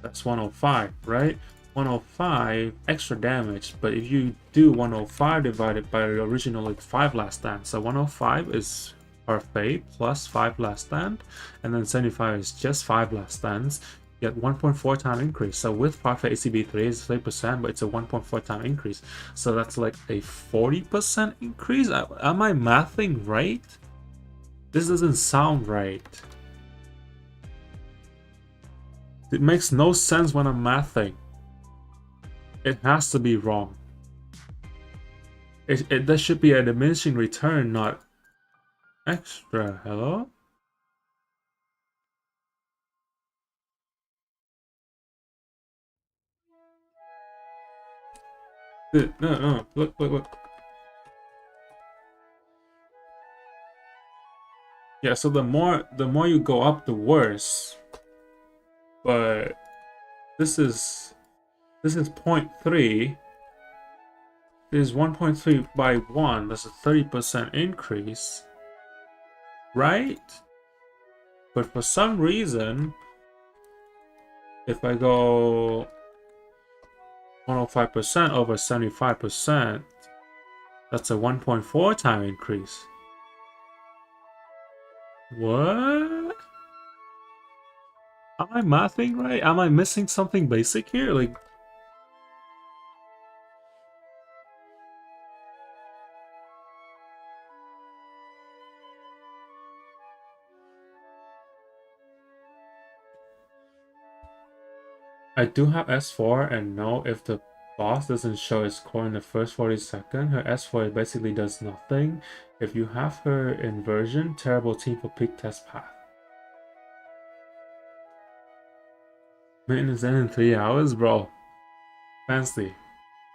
that's 105, right? 105 extra damage, but if you do 105 divided by the original like 5 Last Stand, so 105 is Parfait plus 5 Last Stand, and then 75 is just 5 Last Stands. You get 1.4 time increase. So with Parfait ACB3 is 30%, but it's a 1.4 time increase. So that's like a 40% increase. Am I mathing right? This doesn't sound right. It makes no sense when I'm mathing. It has to be wrong. There should be a diminishing return, not extra. Hello? No. Look. Yeah, so the more you go up, the worse. But this is 0.3. This is 1.3 by 1. That's a 30% increase. Right? But for some reason, if I go 105% over 75%, that's a 1.4 time increase. What? Am I mathing right? Am I missing something basic here? Like, I do have S4 and know if the boss doesn't show his core in the first 40 seconds, her S4 basically does nothing. If you have her inversion, terrible team for peak test path. Maintenance end in 3 hours? Bro. Fancy.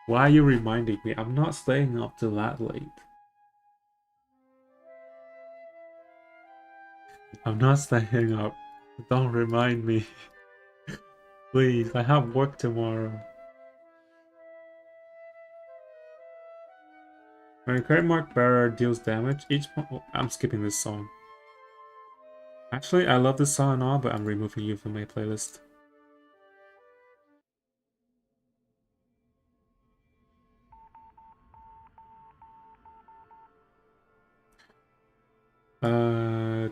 Why are you reminding me? I'm not staying up till that late. I'm not staying up. Don't remind me. Please, I have work tomorrow. When a credit mark bearer deals damage, each point... Oh, I'm skipping this song. Actually, I love this song and all, but I'm removing you from my playlist.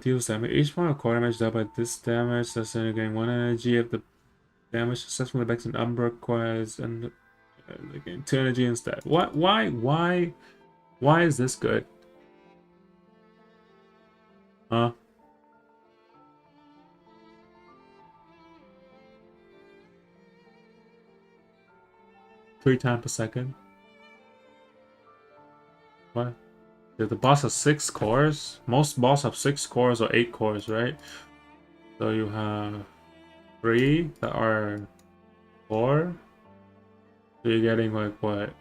Deals damage. Each point of core damage dealt by this damage, that's gain 1 energy. If the damage successfully makes an Umbra requires and they gain 2 energy instead. What? Why is this good? Huh? Three times per second. What? Did the boss have 6 cores? Most boss have 6 cores or 8 cores, right? So you have 3 that are 4. So you're getting like what?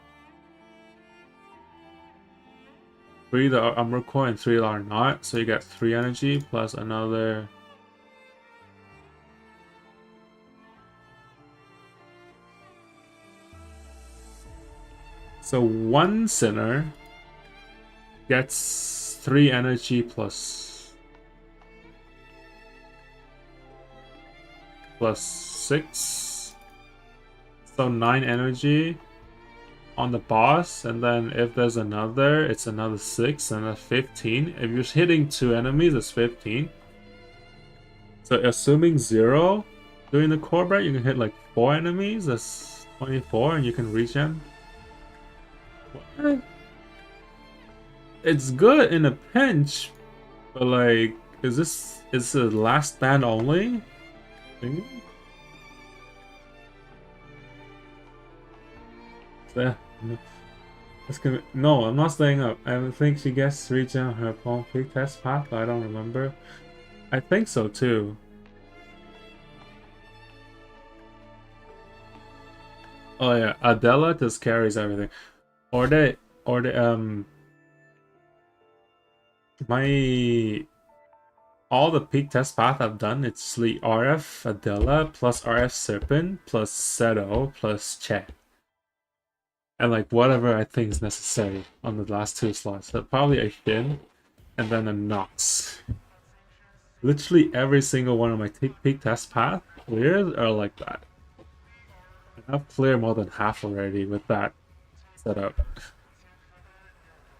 3 that are Umbra core and 3 that are not. So you get 3 energy plus another. So one sinner gets 3 energy plus 6, so 9 energy on the boss, and then if there's another, it's another 6 and that's 15. If you're hitting 2 enemies, it's 15. So assuming 0 during the core break, you can hit like 4 enemies, that's 24, and you can regen. What? It's good in a pinch, but like, is the last stand only thing? No, I'm not staying up. I think she gets regen on her palm peak test path, but I don't remember. I think so too. Oh yeah, Adela just carries everything. Or they all the peak test path I've done, it's the RF Adela plus RF Serpent plus Seto plus Che. And like whatever I think is necessary on the last 2 slots. So probably a Shin and then a Nox. Literally every single one of my peak test path clears are like that. And I've cleared more than half already with that setup.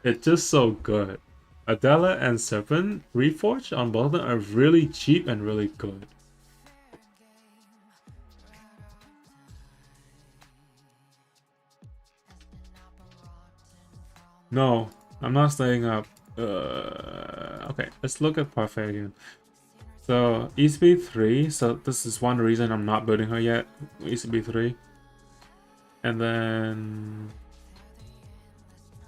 It's just so good. Adela and Serpent Reforged on both of them are really cheap and really good. No, I'm not staying up. Okay, let's look at Parfait again. So, ECB 3, so this is one reason I'm not building her yet. ECB 3. And then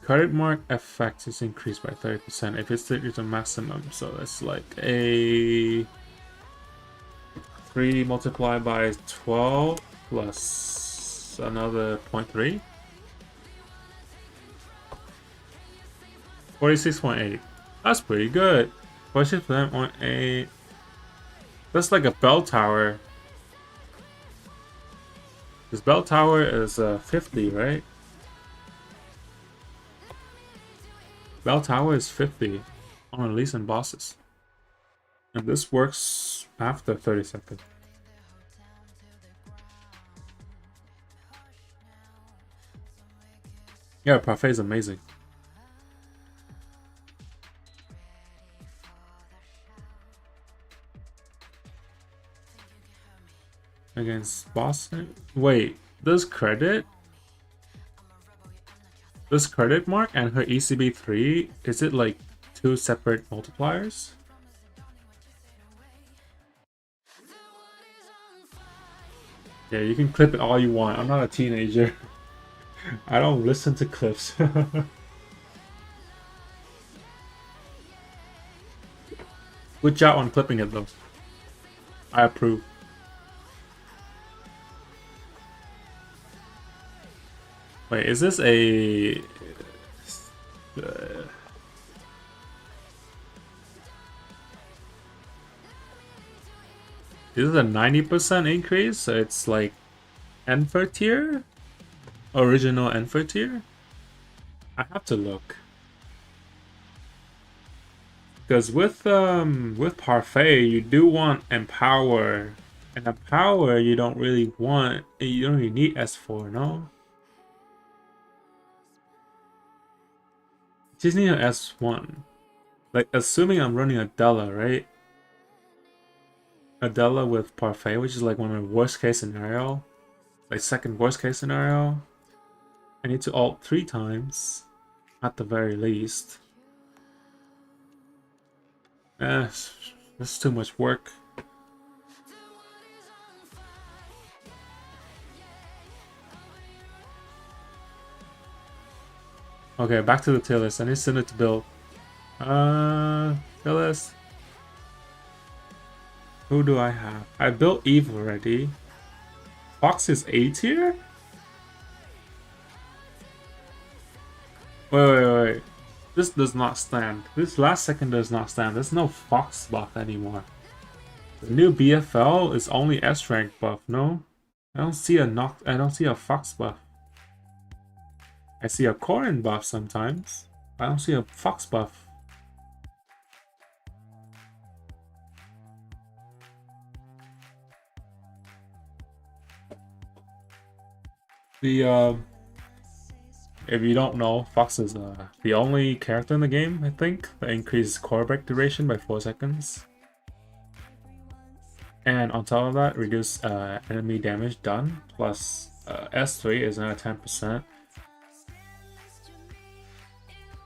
credit mark effect is increased by 30% if it's to maximum. So that's like a 3 multiplied by 12 plus another 0.3. 46.8. That's pretty good. 46.8. That's like a bell tower. This bell tower is 50, right? Bell tower is 50 on release and bosses. And this works after 30 seconds. Yeah, Parfait is amazing. against Boston. Wait, does credit mark and her ECB3, is it like 2 separate multipliers? Yeah, you can clip it all you want. I'm not a teenager. I don't listen to clips. Good job on clipping it though. I approve. Wait, is this a... This is a 90% increase, so it's like Enfer tier? Original Enfer tier? I have to look. Because with Parfait, you do want Empower. And Empower you don't really want, you don't really need S4, no? You just need an S1. Like, assuming I'm running Adela, right? Adela with Parfait, which is like one of the worst case scenario, like second worst case scenario. I need to ult 3 times at the very least. That's too much work. Okay, back to the tier list. I need to send it to build. Tier list. Who do I have? I built Eve already. Fox is A tier? Wait. This does not stand. This last second does not stand. There's no Fox buff anymore. The new BFL is only S rank buff, no? I don't see a Fox buff. I see a Corrin buff sometimes. I don't see a Fox buff. If you don't know, Fox is the only character in the game, I think, that increases core break duration by 4 seconds. And on top of that, reduce enemy damage done, plus S3 is another 10%.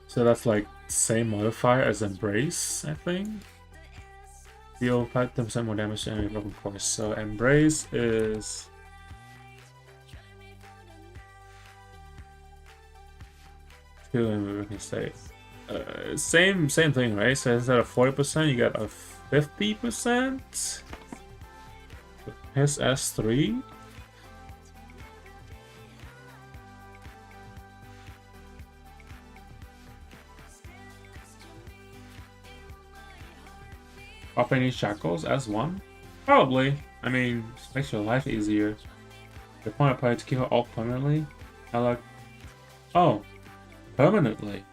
So that's like same modifier as Embrace, I think. Deal 5% more damage to enemy broken cores. So Embrace is... we can say same thing, right? So instead of 40%, you got a 50%. His S3. Up any shackles S1? Probably. I mean, just makes your life easier. The point of play to keep her off permanently. I like. Oh. Permanently.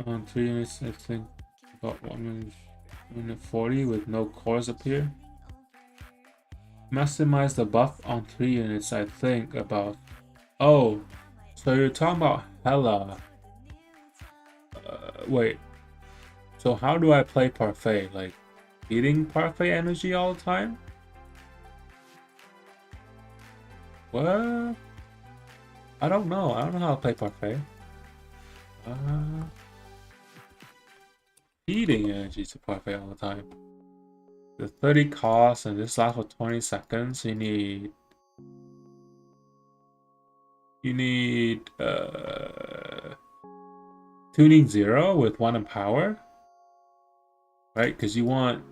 On 3 units, I think about 1 minute 40 with no cores appear. Maximize the buff on 3 units, I think about. Oh, so you're talking about Hela. Wait. So how do I play Parfait? Like, eating Parfait energy all the time? What? I don't know. I don't know how to play Parfait. Feeding energy to Parfait all the time. The 30 cost and this lasts for 20 seconds. You need tuning 0 with 1 empower. Right? Because you want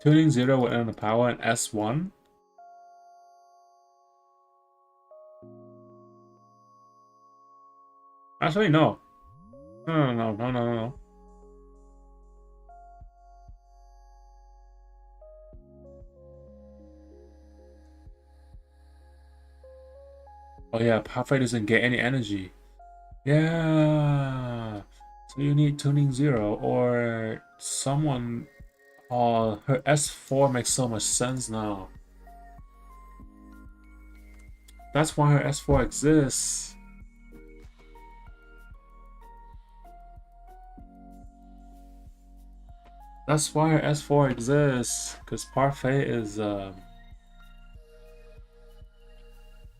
tuning 0 with 1 empower and S1. Actually, no. No. Oh yeah, Parfait doesn't get any energy. Yeah. So you need tuning 0 or someone. Oh, her S4 makes so much sense now. That's why her S4 exists. That's why S4 exists, because Parfait is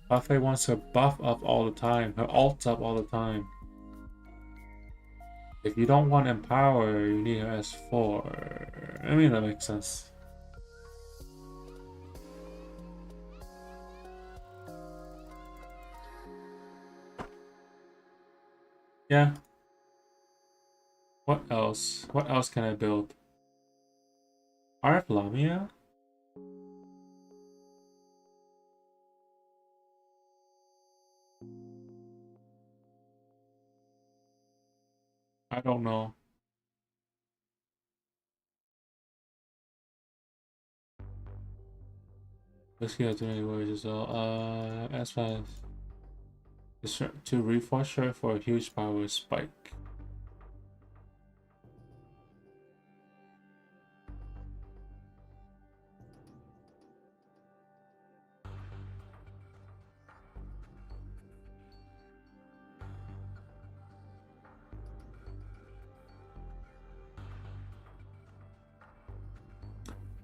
Parfait wants her buff up all the time, her ult up all the time. If you don't want Empower, you need her S4. I mean, that makes sense. Yeah. What else? What else can I build? RF Lamia? I don't know. Let's see how many words as well. S5 to reinforce her for a huge power spike.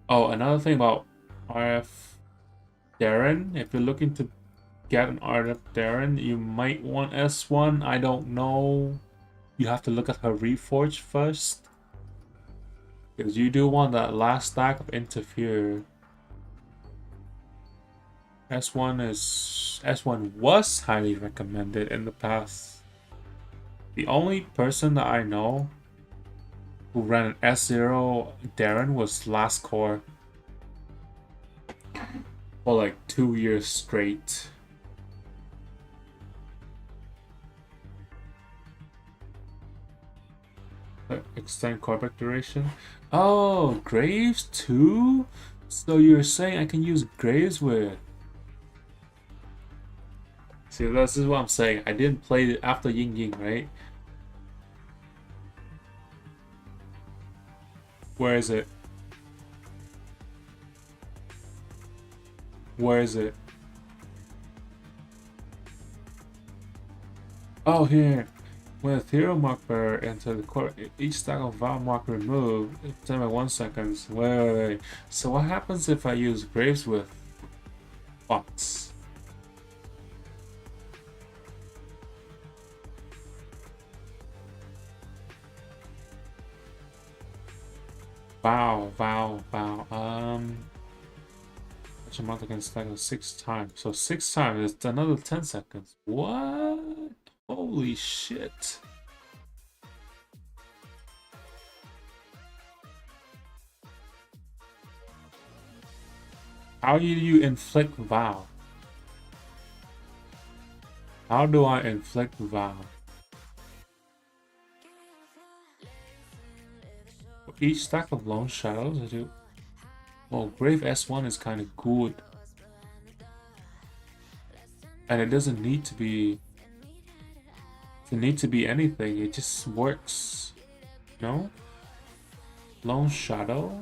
Oh, another thing about RF Darren, if you're looking to get an RF Darren, you might want S1. I don't know. You have to look at her Reforge first. Because you do want that last stack of Interfere. S1 was highly recommended in the past. The only person that I know who ran an S0 Darren was Last Core for like 2 years straight. Extend callback duration. Oh, Graves too? So you're saying I can use Graves with... See, this is what I'm saying. I didn't play it after Ying Ying, right? Where is it? Where is it? Oh, here. When a hero marker enters the court, each stack of Vow mark removed. Time by 1 second. Wait. So what happens if I use Graves with bots? Vow. Which amount I can stack 6 times. So 6 times is another 10 seconds. What? Holy shit. How do you inflict Vow? How do I inflict Vow? For each stack of Lone Shadows, I do... Well, Grave S1 is kind of good. And it doesn't need to be... anything, it just works. No? Lone Shadow?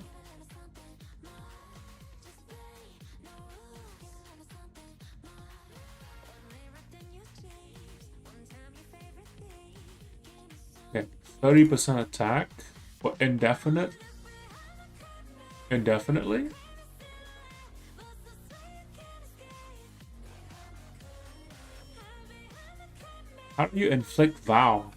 Okay, 30% attack for indefinitely? How do you inflict Vow?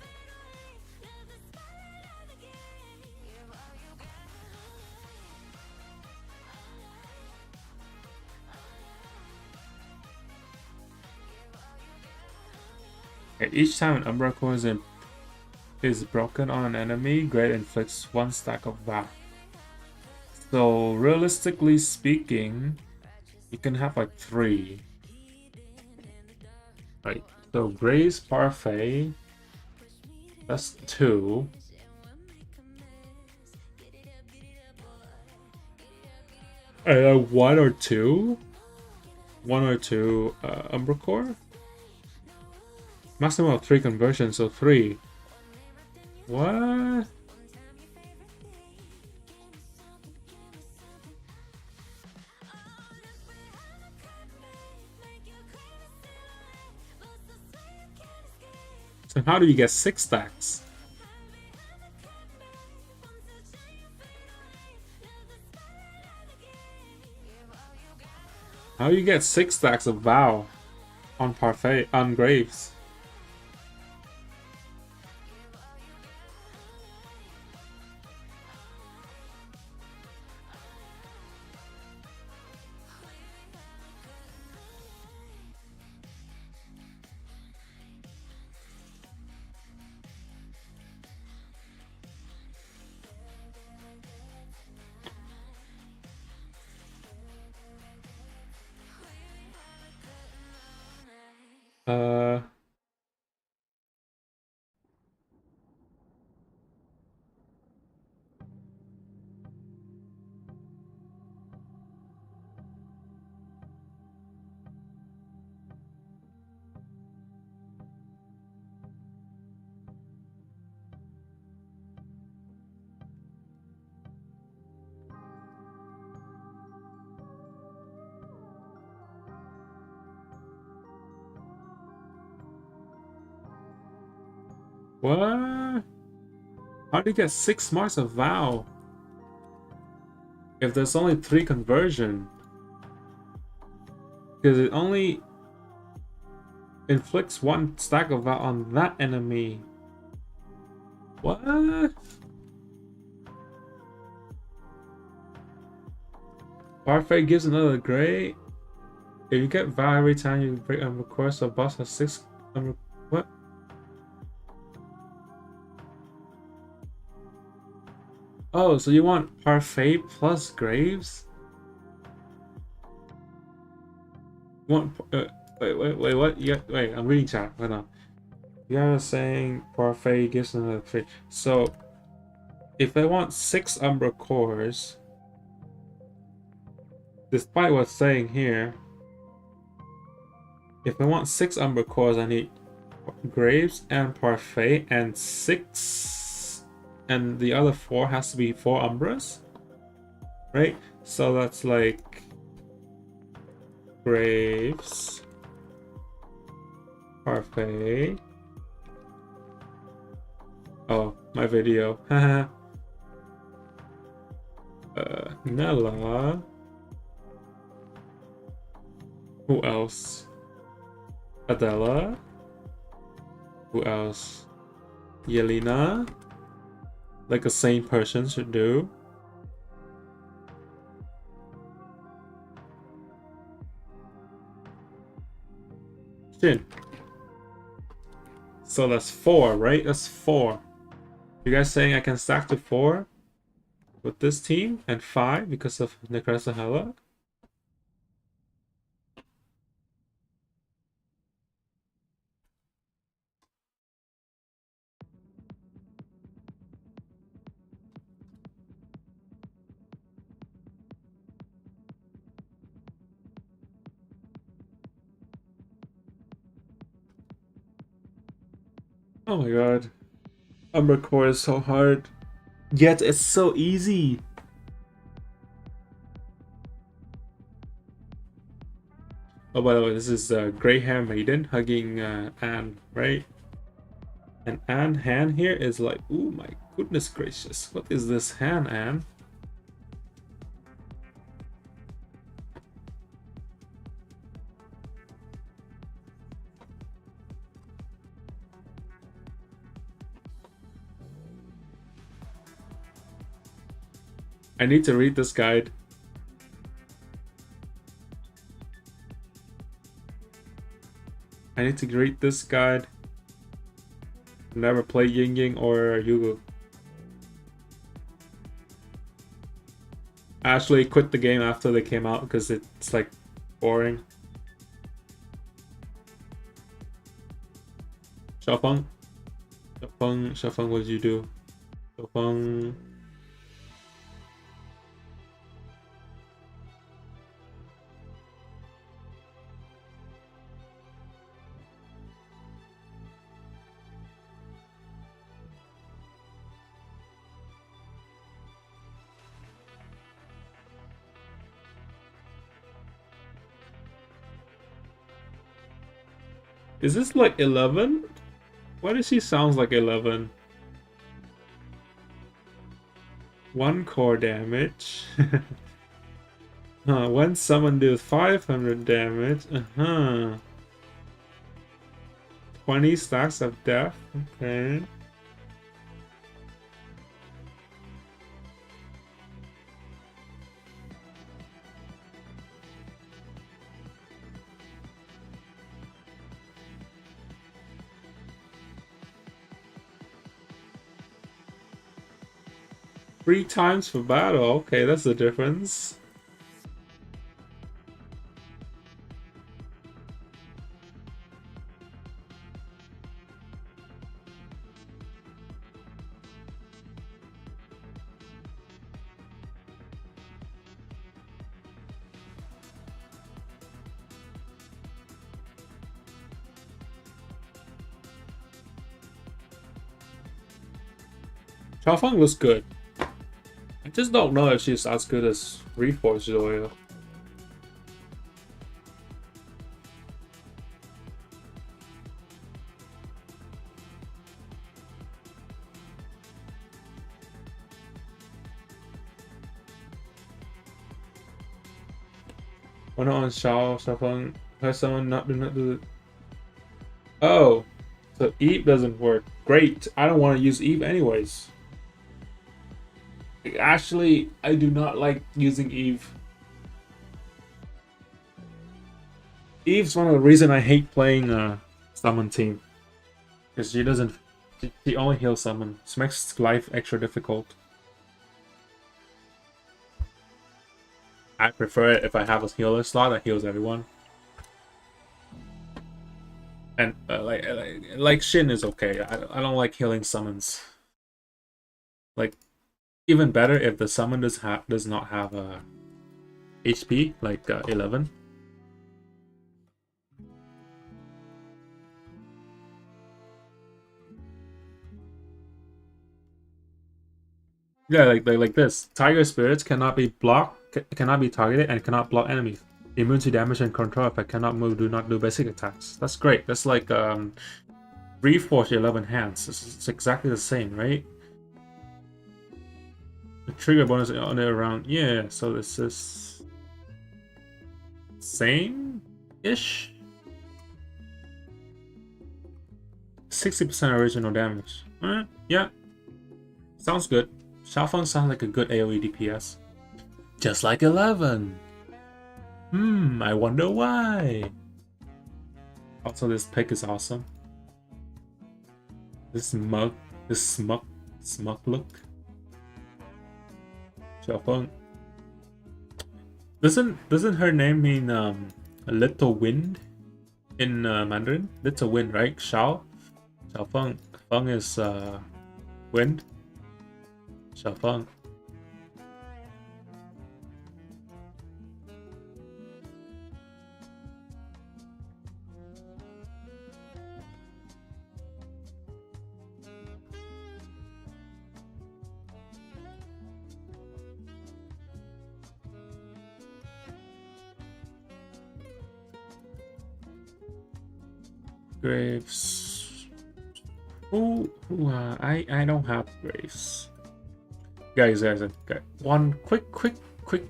Okay, each time an Umbra core is broken on an enemy, Great inflicts 1 stack of Vow. So realistically speaking, you can have like 3. Right. So Gray's Parfait, that's 2. One or two Umbra Core? Maximum of 3 conversions, so 3. What? So how do you get 6 stacks? How you get 6 stacks of Vow on Parfait on Graves? Uh, what? How do you get 6 marks of Vow? If there's only 3 conversion. Because it only inflicts 1 stack of Vow on that enemy. What? Parfait gives another grade. If you get Vow every time you break a course, so boss has 6. What? Oh, so you want Parfait plus Graves? You want wait, what? Wait, I'm reading chat. Hold on. You are saying Parfait gives another 3. So if I want 6 Umbra cores, despite what's saying here, if I want 6 Umbra cores, I need Graves and Parfait and 6. And the other 4 has to be 4 Umbras, right? So that's like Graves, Parfait. Oh, my video. Haha. Nella. Who else? Adela. Who else? Yelena. Like a sane person should do. Shin. So that's 4, right? That's 4. You guys saying I can stack to 4 with this team and 5 because of Necresta Hela? Oh my god. Umbra Core is so hard. Yet it's so easy. Oh, by the way, this is Grey Hair Maiden hugging Anne, right? And Anne hand here is like, oh my goodness gracious. What is this hand, Anne? I need to read this guide. I need to read this guide. Never play Ying Ying or Yugu. I actually quit the game after they came out because it's like boring. Xiaofeng? Xiaofeng, what did you do? Xiaofeng... Is this like 11? Why does she sound like 11? 1 core damage. When someone deals 500 damage, 20 stacks of death. Okay. Three times for battle. Okay, that's the difference. Xiaofeng looks good. I just don't know if she's as good as Reforged Zoya. Why not on Xiaofeng? Has someone not do it? Oh, so Eve doesn't work. Great. I don't want to use Eve anyways. Actually, I do not like using Eve. Eve's one of the reasons I hate playing summon team. Because she doesn't... She only heals summon. This makes life extra difficult. I prefer it if I have a healer slot that heals everyone. And like Shin is okay. I don't like healing summons. Like, even better if the summon does not have a HP like 11. Yeah, like this. Tiger spirits cannot be blocked, cannot be targeted, and cannot block enemies. Immune to damage and control effect. Cannot move. Do not do basic attacks. That's great. That's like Reforged 11 hands. It's exactly the same, right? The trigger bonus on it around, yeah, so this is same-ish? 60% original damage. Yeah. Sounds good. Xiaofeng sounds like a good AoE DPS. Just like 11. I wonder why. Also, this pick is awesome. This smug look. Xiaofeng. Doesn't her name mean a little wind in Mandarin? Little wind, right? Xiaofeng. Feng is wind. Xiaofeng. Graves. I don't have graves. Guys, one quick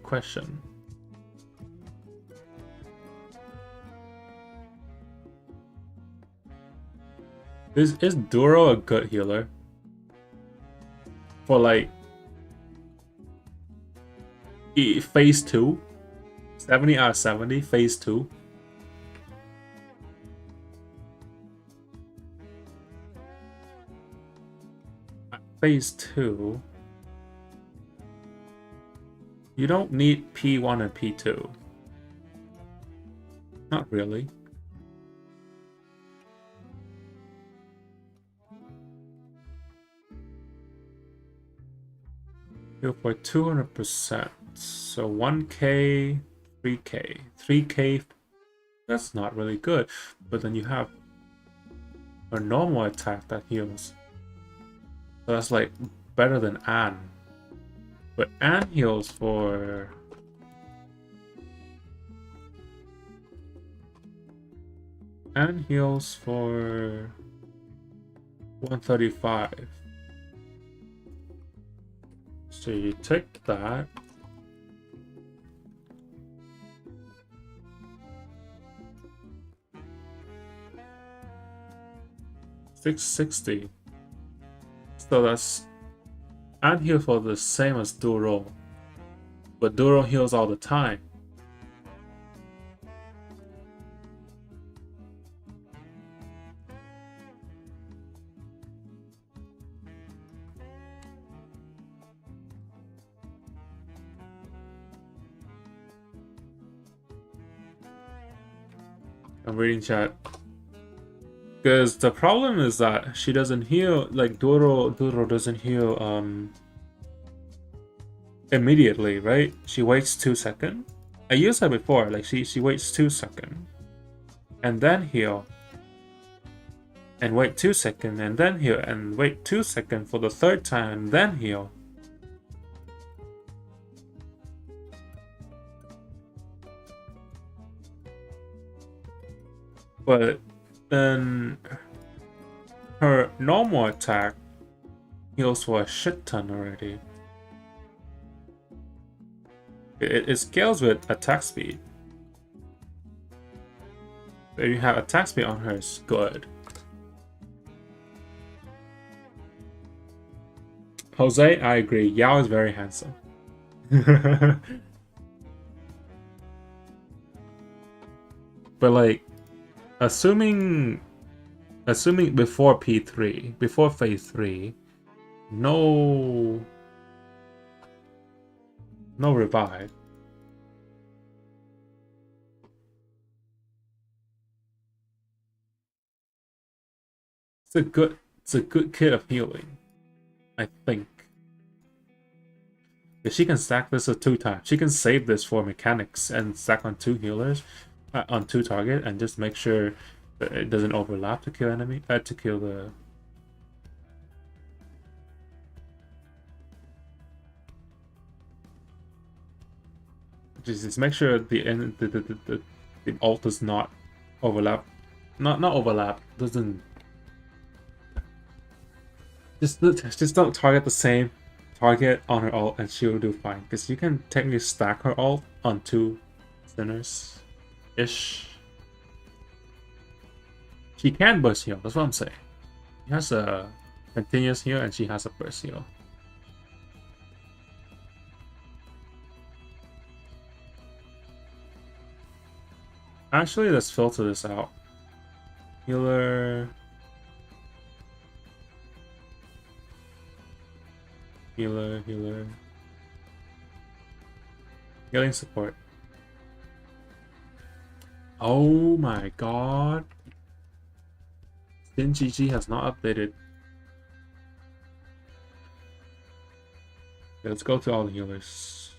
question. Is Duro a good healer? For like phase 2? 70 out of 70, phase 2. Phase 2, you don't need P1 and P2. Not really. Heal for 200%. So 1k, 3k. 3k, that's not really good. But then you have a normal attack that heals. So that's like better than Anne. But Anne heals for... Anne heals for 135. So you take that. 660. So that's and heal for the same as Duro. But Duro heals all the time. I'm reading chat. Because the problem is that she doesn't heal, like Duro doesn't heal immediately, right? She waits 2 seconds. I used that before, like she waits 2 seconds and then heal. And wait 2 seconds and then heal and wait 2 seconds for the 3rd time and then heal. But then her normal attack heals for a shit ton already. It scales with attack speed. If you have attack speed on her, it's good. Jose, I agree. Yao is very handsome. But like, assuming before P3, before phase 3, no revive. It's a good kit of healing, I think. If she can stack this 2 times, she can save this for mechanics and stack on 2 healers, on 2 target, and just make sure that it doesn't overlap to kill enemy. To kill the. Just make sure the ult does not overlap, not overlap. Doesn't. Just don't target the same target on her ult and she'll do fine. Because you can technically stack her ult on 2 sinners ish. She can burst heal, that's what I'm saying. She has a continuous heal and she has a burst heal. Actually, let's filter this out. Healer. Healing support. Oh my god. SinGG has not updated. Okay, let's go to all the healers.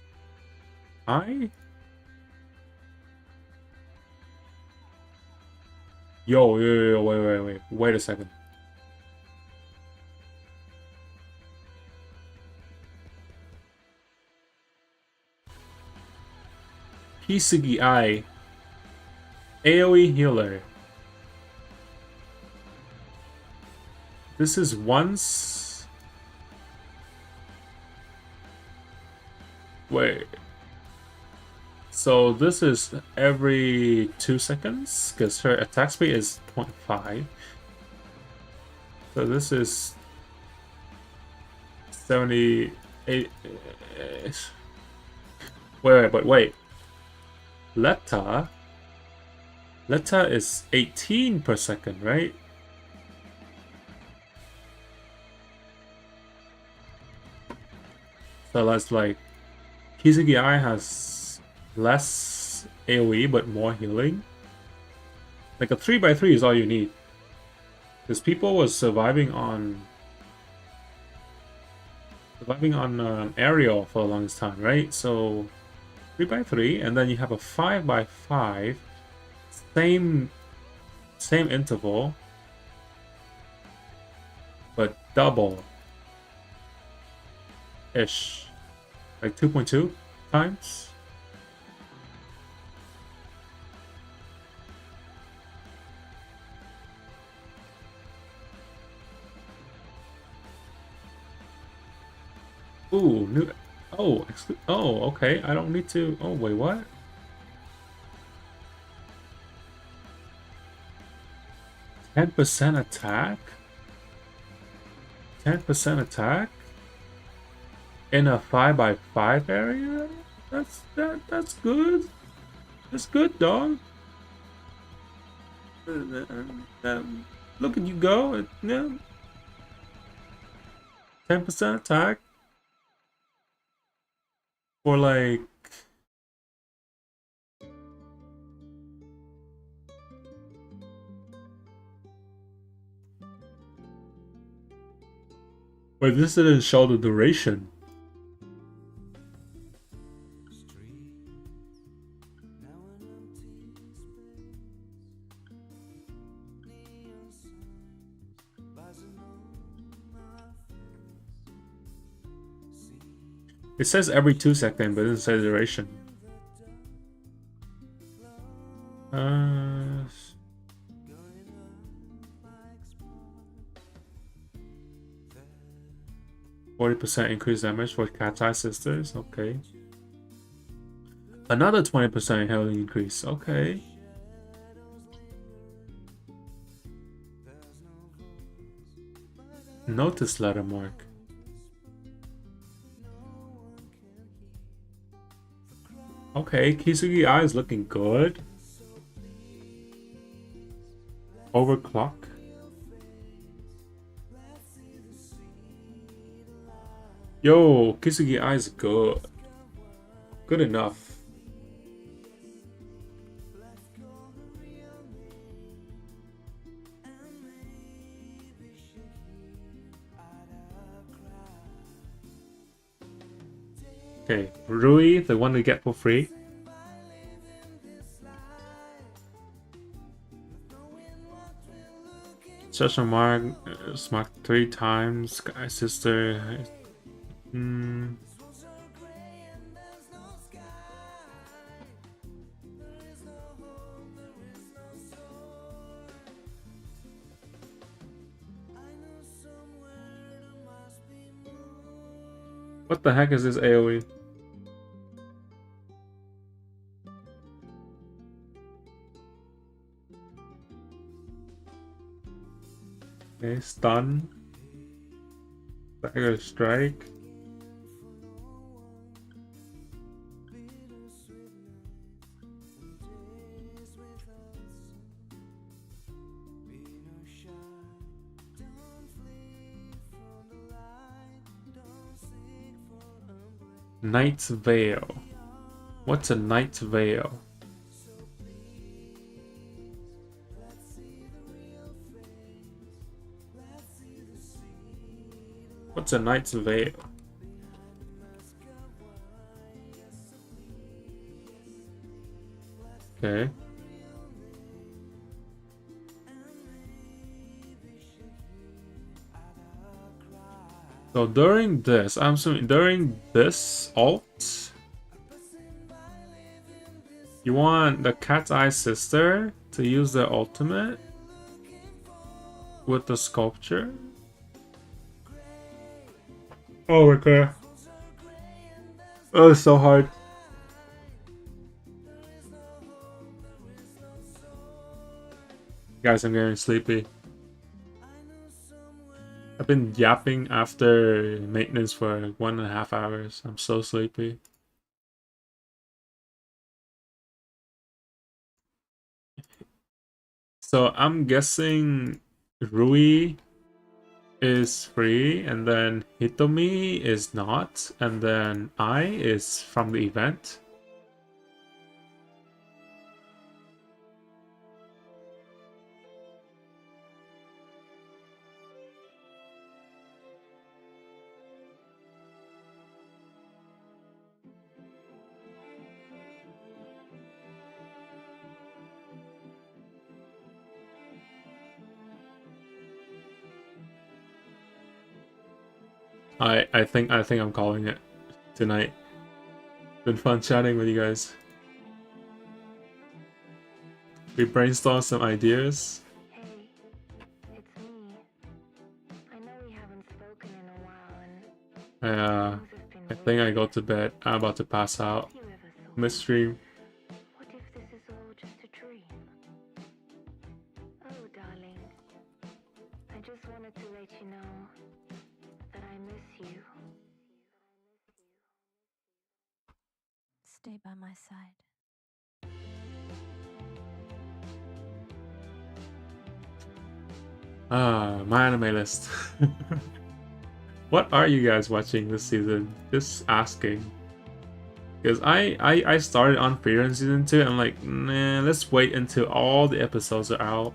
Yo, wait a second. Hisagi AoE healer. This is once. Wait. So this is every 2 seconds because her attack speed is 0.5. So this is 78. Wait. Letta is 18 per second, right? So that's like Hisagi has less AoE but more healing. Like a 3x3 is all you need. Because people was surviving on aerial for the longest time, right? So 3x3, and then you have a 5x5, same interval, but double ish, like 2.2 times. Ooh, new. Oh, okay. I don't need to. Oh, wait, what? %10 attack? 10% attack in a 5x5 area? That's good. That's good, dog. Look at you go. Yeah. 10% attack for like wait, this didn't show the duration. It says every 2 seconds, but it doesn't say the duration. 40% increased damage for Cat's Eye Sisters. Okay. Another 20% healing increase. Okay. Notice letter mark. Okay, Kisugi Eye is looking good. Overclock. Yo, Kisugi Eye is good. Good enough. Okay, Rui, the one we get for free. Search on Mark, smack 3 times. Guy sister. What the heck is this AoE? Okay, stun. Dagger strike. Knight's Veil. What's a Knight's Veil? What's a Knight's Veil? Okay. So during this, I'm assuming during this ult, you want the Cat's Eye Sister to use their ultimate with the sculpture. Oh, okay. Oh, it's so hard. Guys, I'm getting sleepy. I've been yapping after maintenance for 1.5 hours. I'm so sleepy. So I'm guessing Rui is free, and then Hitomi is not, and then I is from the event. I think I'm calling it tonight. Been fun chatting with you guys. We brainstormed some ideas. Hey, it's me. I know we haven't spoken in a while, and I think I go to bed. I'm about to pass out. you ever thought, Midstream. what if this is all just a dream? Oh, darling, I just wanted to let you know stay by my side. My anime list. What are you guys watching this season? Just asking. Because I started on Freedom Season 2 and I'm like, nah, let's wait until all the episodes are out.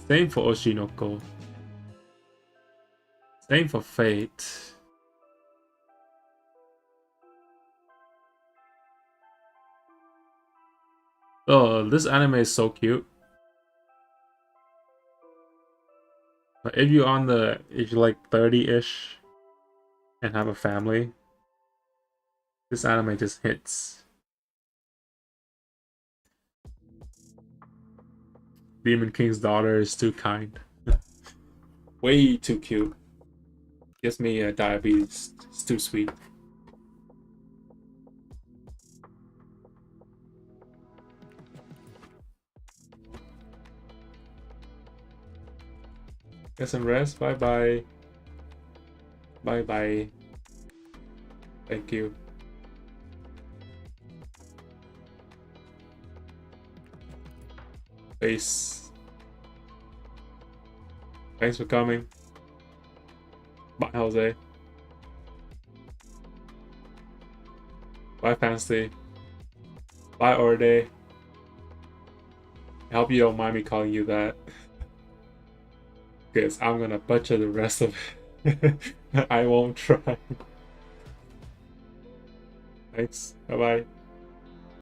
Same for Oshinoko. Same for Fate. Oh, this anime is so cute. But if you're like 30-ish and have a family, this anime just hits. Demon King's daughter is too kind. Way too cute. Gives me diabetes. It's too sweet. Get some rest. Bye bye. Bye bye. Thank you. Peace. Thanks for coming. Bye, Jose. Bye, Fancy. Bye, Orde. I hope you don't mind me calling you that. Because I'm gonna butcher the rest of it. I won't try. Thanks. Bye-bye.